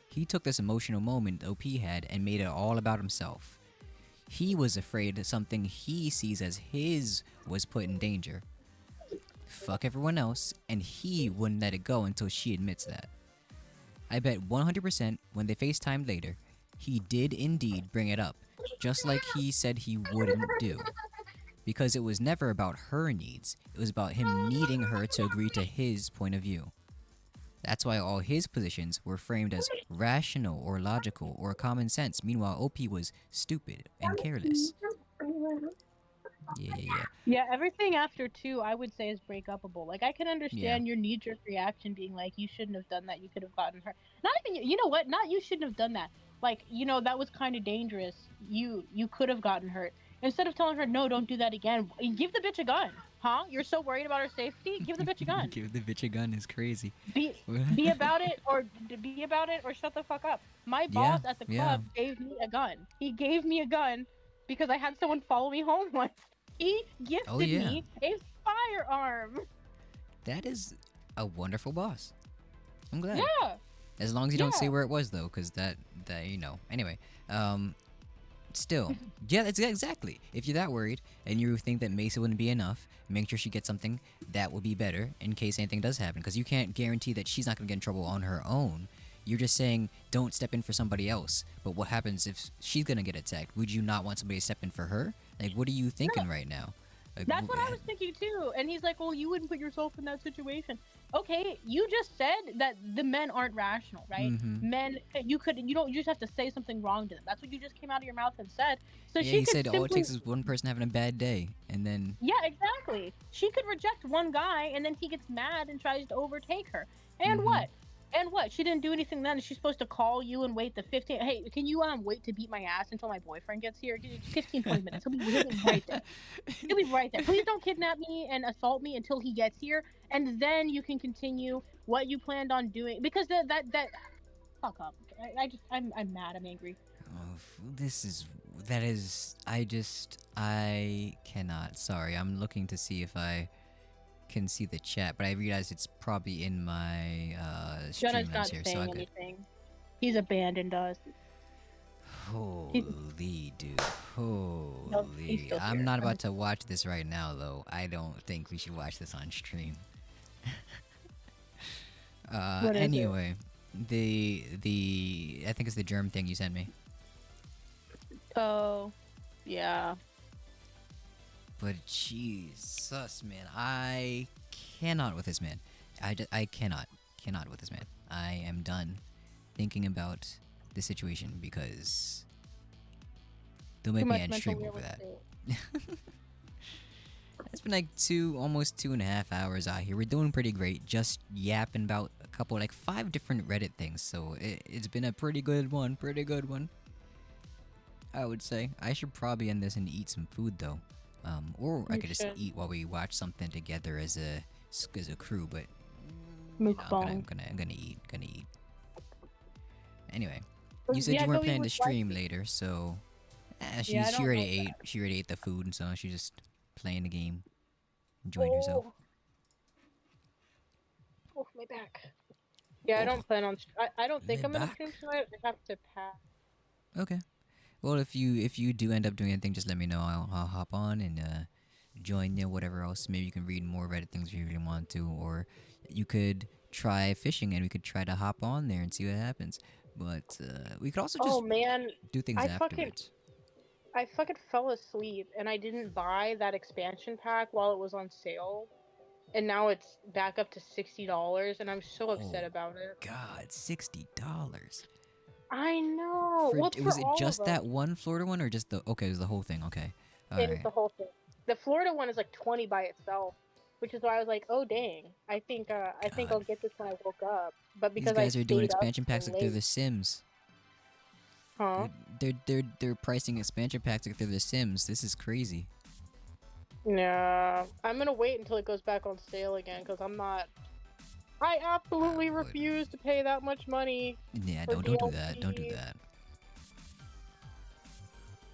He took this emotional moment OP had and made it all about himself. He was afraid that something he sees as his was put in danger. Fuck everyone else, and he wouldn't let it go until she admits that. I bet 100% when they FaceTimed later, he did indeed bring it up, just like he said he wouldn't do. Because it was never about her needs, it was about him needing her to agree to his point of view. That's why all his positions were framed as rational or logical or common sense, meanwhile, OP was stupid and careless. Yeah, yeah, yeah. Yeah, everything after two, I would say, is break upable. Like, I can Yeah. understand your knee jerk reaction being like, you shouldn't have done that. You could have gotten hurt. Not even, you know what? Not you shouldn't have done that. Like, that was kind of dangerous. You could have gotten hurt. Instead of telling her, no, don't do that again, give the bitch a gun. Huh? You're so worried about her safety? Give the bitch a gun. Give the bitch a gun is crazy. Be be about it or shut the fuck up. My Yeah, boss at the yeah. club gave me a gun. He gave me a gun because I had someone follow me home once. He Oh, gifted yeah. me a firearm. That is a wonderful boss. I'm glad. Yeah, As long as you don't say yeah. where it was, though, because that you know. Anyway, still, yeah, that's exactly. If you're that worried and you think that Mesa wouldn't be enough, make sure she gets something that will be better in case anything does happen. Because you can't guarantee that she's not gonna get in trouble on her own. You're just saying don't step in for somebody else. But what happens if she's gonna get attacked? Would you not want somebody to step in for her? Like, what are you No, thinking right now? Like, that's what I was thinking too. And he's like, "Well, you wouldn't put yourself in that situation." Okay, you just said that the men aren't rational, right? mm-hmm. Men, you don't, you just have to say something wrong to them. That's what you just came out of your mouth and said. So Yeah, she he could said all it simply, takes is one person having a bad day, and then yeah, exactly. She could reject one guy and then he gets mad and tries to overtake her. And mm-hmm. what? And what? She didn't do anything then. She's supposed to call you and wait the 15. Hey, can you wait to beat my ass until my boyfriend gets here? 15, 20 minutes. He'll be right there. He'll be right there. Please don't kidnap me and assault me until he gets here, and then you can continue what you planned on doing. Because that fuck up. I'm mad. I'm angry. Oh, this is that is I cannot. Sorry, I'm looking to see if I can see the chat, but I realize it's probably in my Jonah's Streamlabs not here, so I saying could. anything. He's abandoned us. He's, Holy dude, no, he's holy! still I'm here. not about to watch this right now, though. I don't think we should watch this on stream. What is it? Anyway, the I think it's the germ thing you sent me. Oh, yeah. But Jesus, man, I cannot with this man. I cannot with this man. I am done thinking about the situation because they'll Too make me much end mental stream real over that. estate. It's been like almost 2.5 hours out here. We're doing pretty great. Just yapping about a couple, like 5 different Reddit things. So it's been a pretty good one. Pretty good one. I would say. I should probably end this and eat some food though. Or I You could just should. eat while we watch something together as a crew. But no, Mukbang. I'm gonna eat. Gonna eat. Anyway, you said Yeah, you go weren't eat planning to with stream Wifey. later, so Yeah, I she don't already like ate. that. She already ate the food, and so she's just playing the game, enjoying herself. Oh, oh, my back. Yeah, I Oh, don't plan on. I don't think my I'm gonna stream back. tonight. I have to pass. Okay. Well, if you do end up doing anything, just let me know. I'll hop on and join you. Whatever else, maybe you can read more Reddit things if you really want to, or you could try fishing and we could try to hop on there and see what happens. But we could also Oh just man, do things I fucking afterwards. I fucking fell asleep and I didn't buy that expansion pack while it was on sale, and now it's back up to $60, and I'm so upset Oh about it. God, $60 I know. for Well, it's for was it all of just them. that one Florida one or just the okay? It was the whole thing. Okay, all It is right. the whole thing. The Florida one is like 20 by itself, which is why I was like, oh dang, I think God, I'll get this when I woke up. But these because I guys are doing stayed up expansion packs so like they're late, The Sims. huh? They're pricing expansion packs like they're The Sims. This is crazy. Yeah, I'm gonna wait until it goes back on sale again because I'm not. I I absolutely would. refuse to pay that much money Yeah, for don't do that. Don't do DLC. that.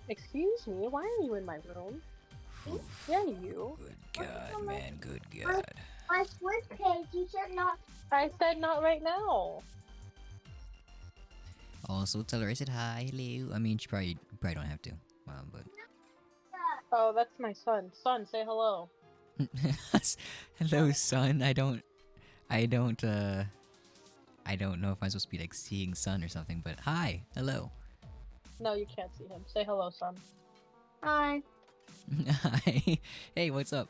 Excuse me, why are you in my room? Oof. Yeah, you. Good God, man. Good My, God. my Switch page, you said not. I said not right now. Also, tell her I said hi, hello. I mean, she probably don't have to. But Oh, that's my son. Son, say hello. hello, son. I don't. I don't know if I'm supposed to be like seeing sun or something. But hi, hello. No, you can't see him. Say hello, son. Hi. Hi. Hey, what's up?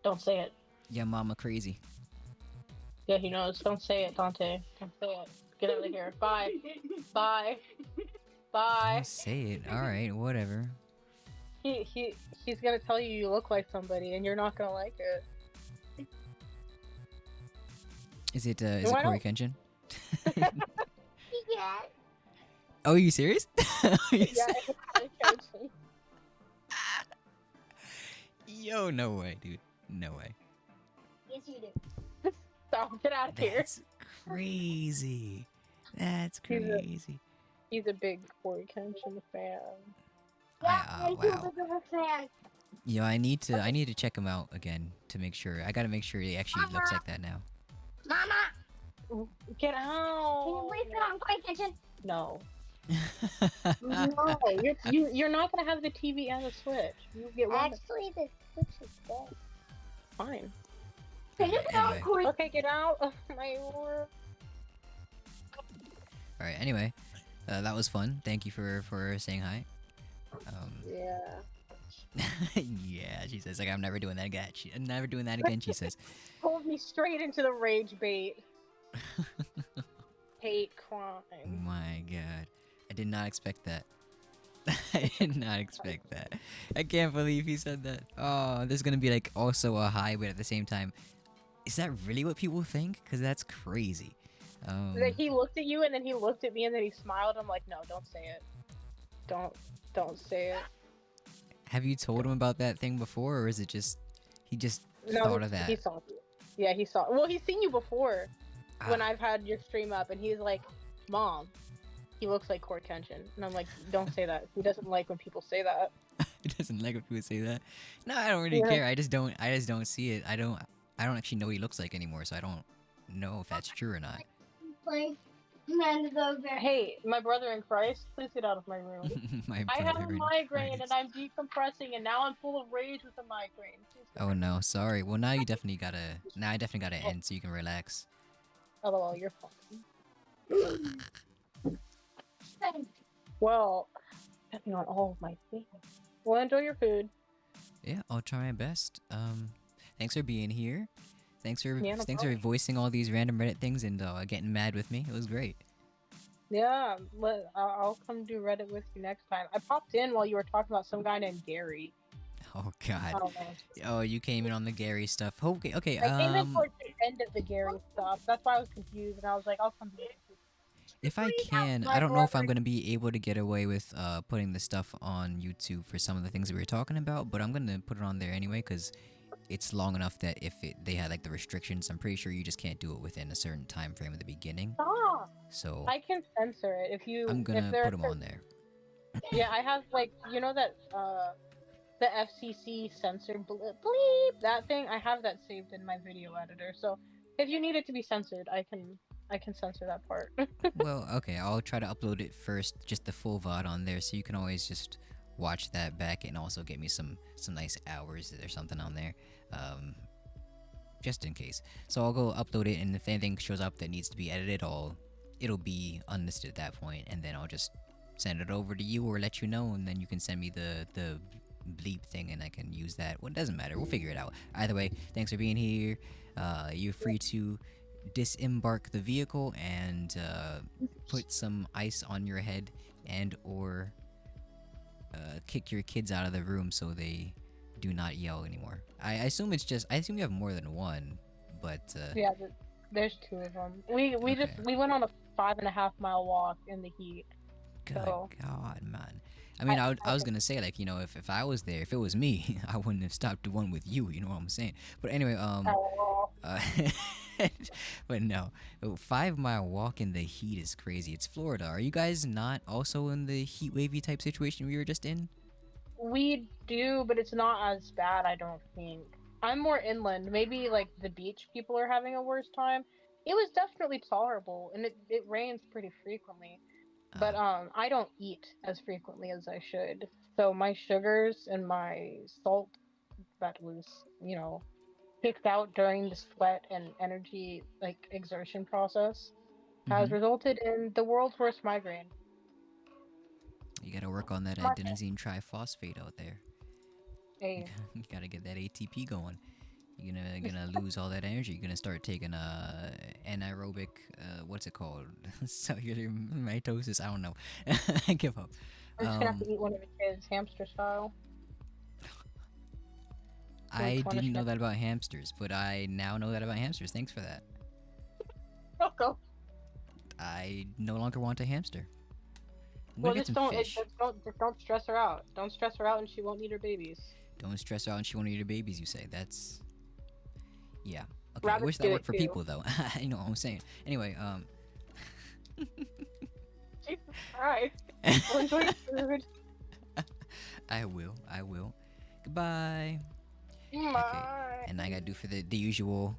Don't say it. Yeah, mama crazy. Yeah, he knows. Don't say it, Dante. Don't say it. Get out of here. Bye. Bye. Bye. Don't say it. All right, whatever. He's gonna tell you you look like somebody, and you're not gonna like it. Is it Why Corey don't? Kenshin? Yeah. Oh, are you serious? Are you Yeah, serious? it's Corey Kenshin. Yo, no way, dude. No way. Yes, you do. Stop. Get out of here. That's crazy. That's He's a crazy. he's a big Corey Kenshin fan. Yeah, I way too wow. big of a fan. Yo, I need to check him out again to make sure. I gotta make sure he actually looks like that now. Mama, Get can out. you please put on Quick Kitchen? No. No, you're not gonna have the TV and the Switch. You get one. Actually, the Switch is dead. Fine. Can you put on Anyway. Quick? Okay, get out of my room. All right. Anyway, that was fun. Thank you for saying hi. Yeah. Yeah, she says like I'm never doing that again. I'm never doing that again. She says. Pulled me straight into the rage bait. Hate crime. My God, I did not expect that. I did not expect that. I can't believe he said that. Oh, there's gonna be like also a high, but at the same time, is that really what people think? Cause that's crazy. Like he looked at you and then he looked at me and then he smiled. I'm like, no, don't say it. Don't say it. Have you told him about that thing before, or is it just he just No, thought of that? he saw you. Yeah, he saw. Well, he's seen you before when Ah, I've had your stream up, and he's like, "Mom, he looks like Cord Kenshin," and I'm like, "Don't say that. He doesn't like when people say that." he doesn't like when people say that. No, I don't really Yeah. care. I just don't see it. I don't actually know what he looks like anymore, so I don't know if that's true or not. Please, hand it over. Hey, my brother in Christ, please get out of my room. My I have a brother in migraine and Christ. I'm decompressing, and now I'm full of rage with the migraine. Please get Oh out. no, sorry. Well, now you definitely gotta. Now I definitely gotta end so you can relax. LOL, you're fine. Well, stepping on all of my things. Well, enjoy your food. Yeah, I'll try my best. Thanks for being here. Yeah, no Thanks for problem. voicing all these random Reddit things and getting mad with me. It was great. Yeah, I'll come do Reddit with you next time. I popped in while you were talking about some guy named Gary. Oh I God. don't know. Oh, you came in on the Gary stuff. Okay, okay. I came in towards the end of the Gary stuff. That's why I was confused, and I was like, I'll come do it with If I can, I my don't know if I'm brother. gonna be able to get away with putting the stuff on YouTube for some of the things that we were talking about, but I'm gonna put it on there anyway because it's long enough that if they had like the restrictions, I'm pretty sure you just can't do it within a certain time frame at the beginning. Stop. So I can censor it I'm if gonna there put are them on certain. there. Yeah, I have like that the FCC censored bleep that thing. I have that saved in my video editor. So if you need it to be censored, I can censor that part. Well, okay, I'll try to upload it first, just the full VOD on there, so you can always just watch that back and also get me some nice hours or something on there, um, just in case. So I'll go upload it, and if anything shows up that needs to be edited, it'll be unlisted at that point, and then I'll just send it over to you or let you know, and then you can send me the bleep thing, and I can use that. Well, it doesn't matter. We'll figure it out. Either way, thanks for being here. You're free to disembark the vehicle and put some ice on your head and or kick your kids out of the room so they do not yell anymore. I assume it's just I assume you have more than one, but Yeah, there's two of them. okay. We went on a 5.5 mile walk in the heat. Good So God, man. I I mean, I I was can. gonna say like if I was there, if it was me, I wouldn't have stopped the one with you. You know what I'm saying? But anyway, Oh, Uh, but no, a 5 mile walk in the heat is crazy. It's Florida. Are you guys not also in the heat wavy type situation we were just in? we do, but it's not as bad. I don't think. I'm more inland. Maybe like the beach people are having a worse time. It was definitely tolerable, and it rains pretty frequently. Uh, But I don't eat as frequently as I should. So my sugars and my salt that was, kicked out during the sweat and energy exertion process has mm-hmm. resulted in the world's worst migraine. You gotta work on that My adenosine triphosphate out there. You a gotta, you gotta get that ATP going. You're gonna lose all that energy. You're gonna start taking anaerobic what's it called? Cellular mitosis. I don't know. I give up. I'm just gonna have to Um, eat one of the kids hamster style to I replenish didn't my. know that about hamsters, but I now know that about hamsters. Thanks for that. Welcome. I no longer want a hamster. I'm gonna Well, get some fish. just don't stress her out. Don't stress her out, and she won't need her babies. Don't stress her out and she won't eat her babies, you say. That's. Yeah. Okay, I Rabbits wish do that it worked for too. people, though. I know what I'm saying. Anyway, Jesus Christ. Well, enjoy your food. I will. I will. Goodbye. Okay. Bye. And I gotta do for the usual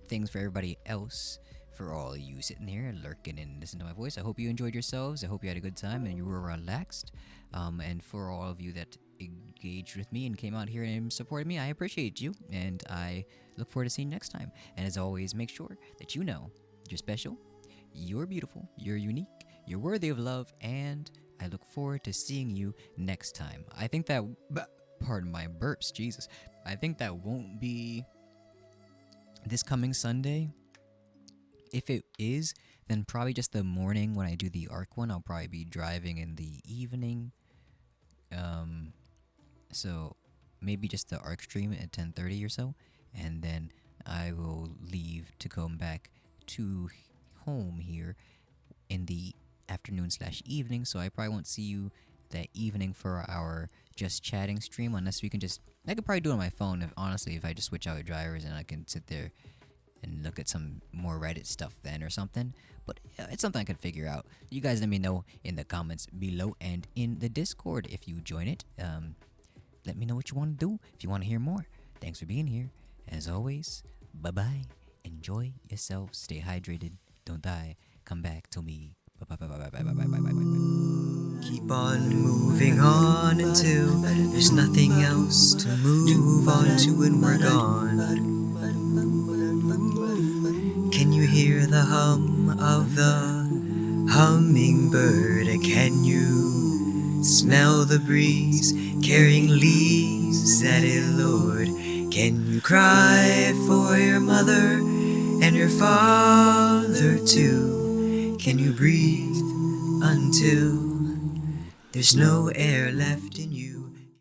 things for everybody else. For all you sitting here lurking and listening to my voice, I hope you enjoyed yourselves. I hope you had a good time and you were relaxed. And for all of you that engaged with me and came out here and supported me, I appreciate you. And I look forward to seeing you next time. And as always, make sure that you know you're special, you're beautiful, you're unique, you're worthy of love, and I look forward to seeing you next time. I think that, pardon my burps, Jesus. I think that won't be this coming Sunday. If it is, then probably just the morning when I do the ARC one. I'll probably be driving in the evening. Um, so maybe just the ARC stream at 10:30 or so, and then I will leave to come back to home here in the afternoon slash evening. So I probably won't see you that evening for our just chatting stream unless we can just. I could probably do it on my phone. If honestly, if I just switch out drivers and I can sit there and look at some more Reddit stuff then or something. But it's something I could figure out. You guys let me know in the comments below and in the Discord if you join it. Let me know what you want to do if you want to hear more. Thanks for being here. As always, bye bye. Enjoy yourself. Stay hydrated. Don't die. Come back to me. Bye bye bye bye bye bye bye bye bye bye. Keep on moving on until there's nothing else to move on to and we're gone. Can you hear the hum of the hummingbird? Can you smell the breeze carrying leaves that it lowered. Can you cry for your mother and your father too? Can you breathe until there's no air left in you?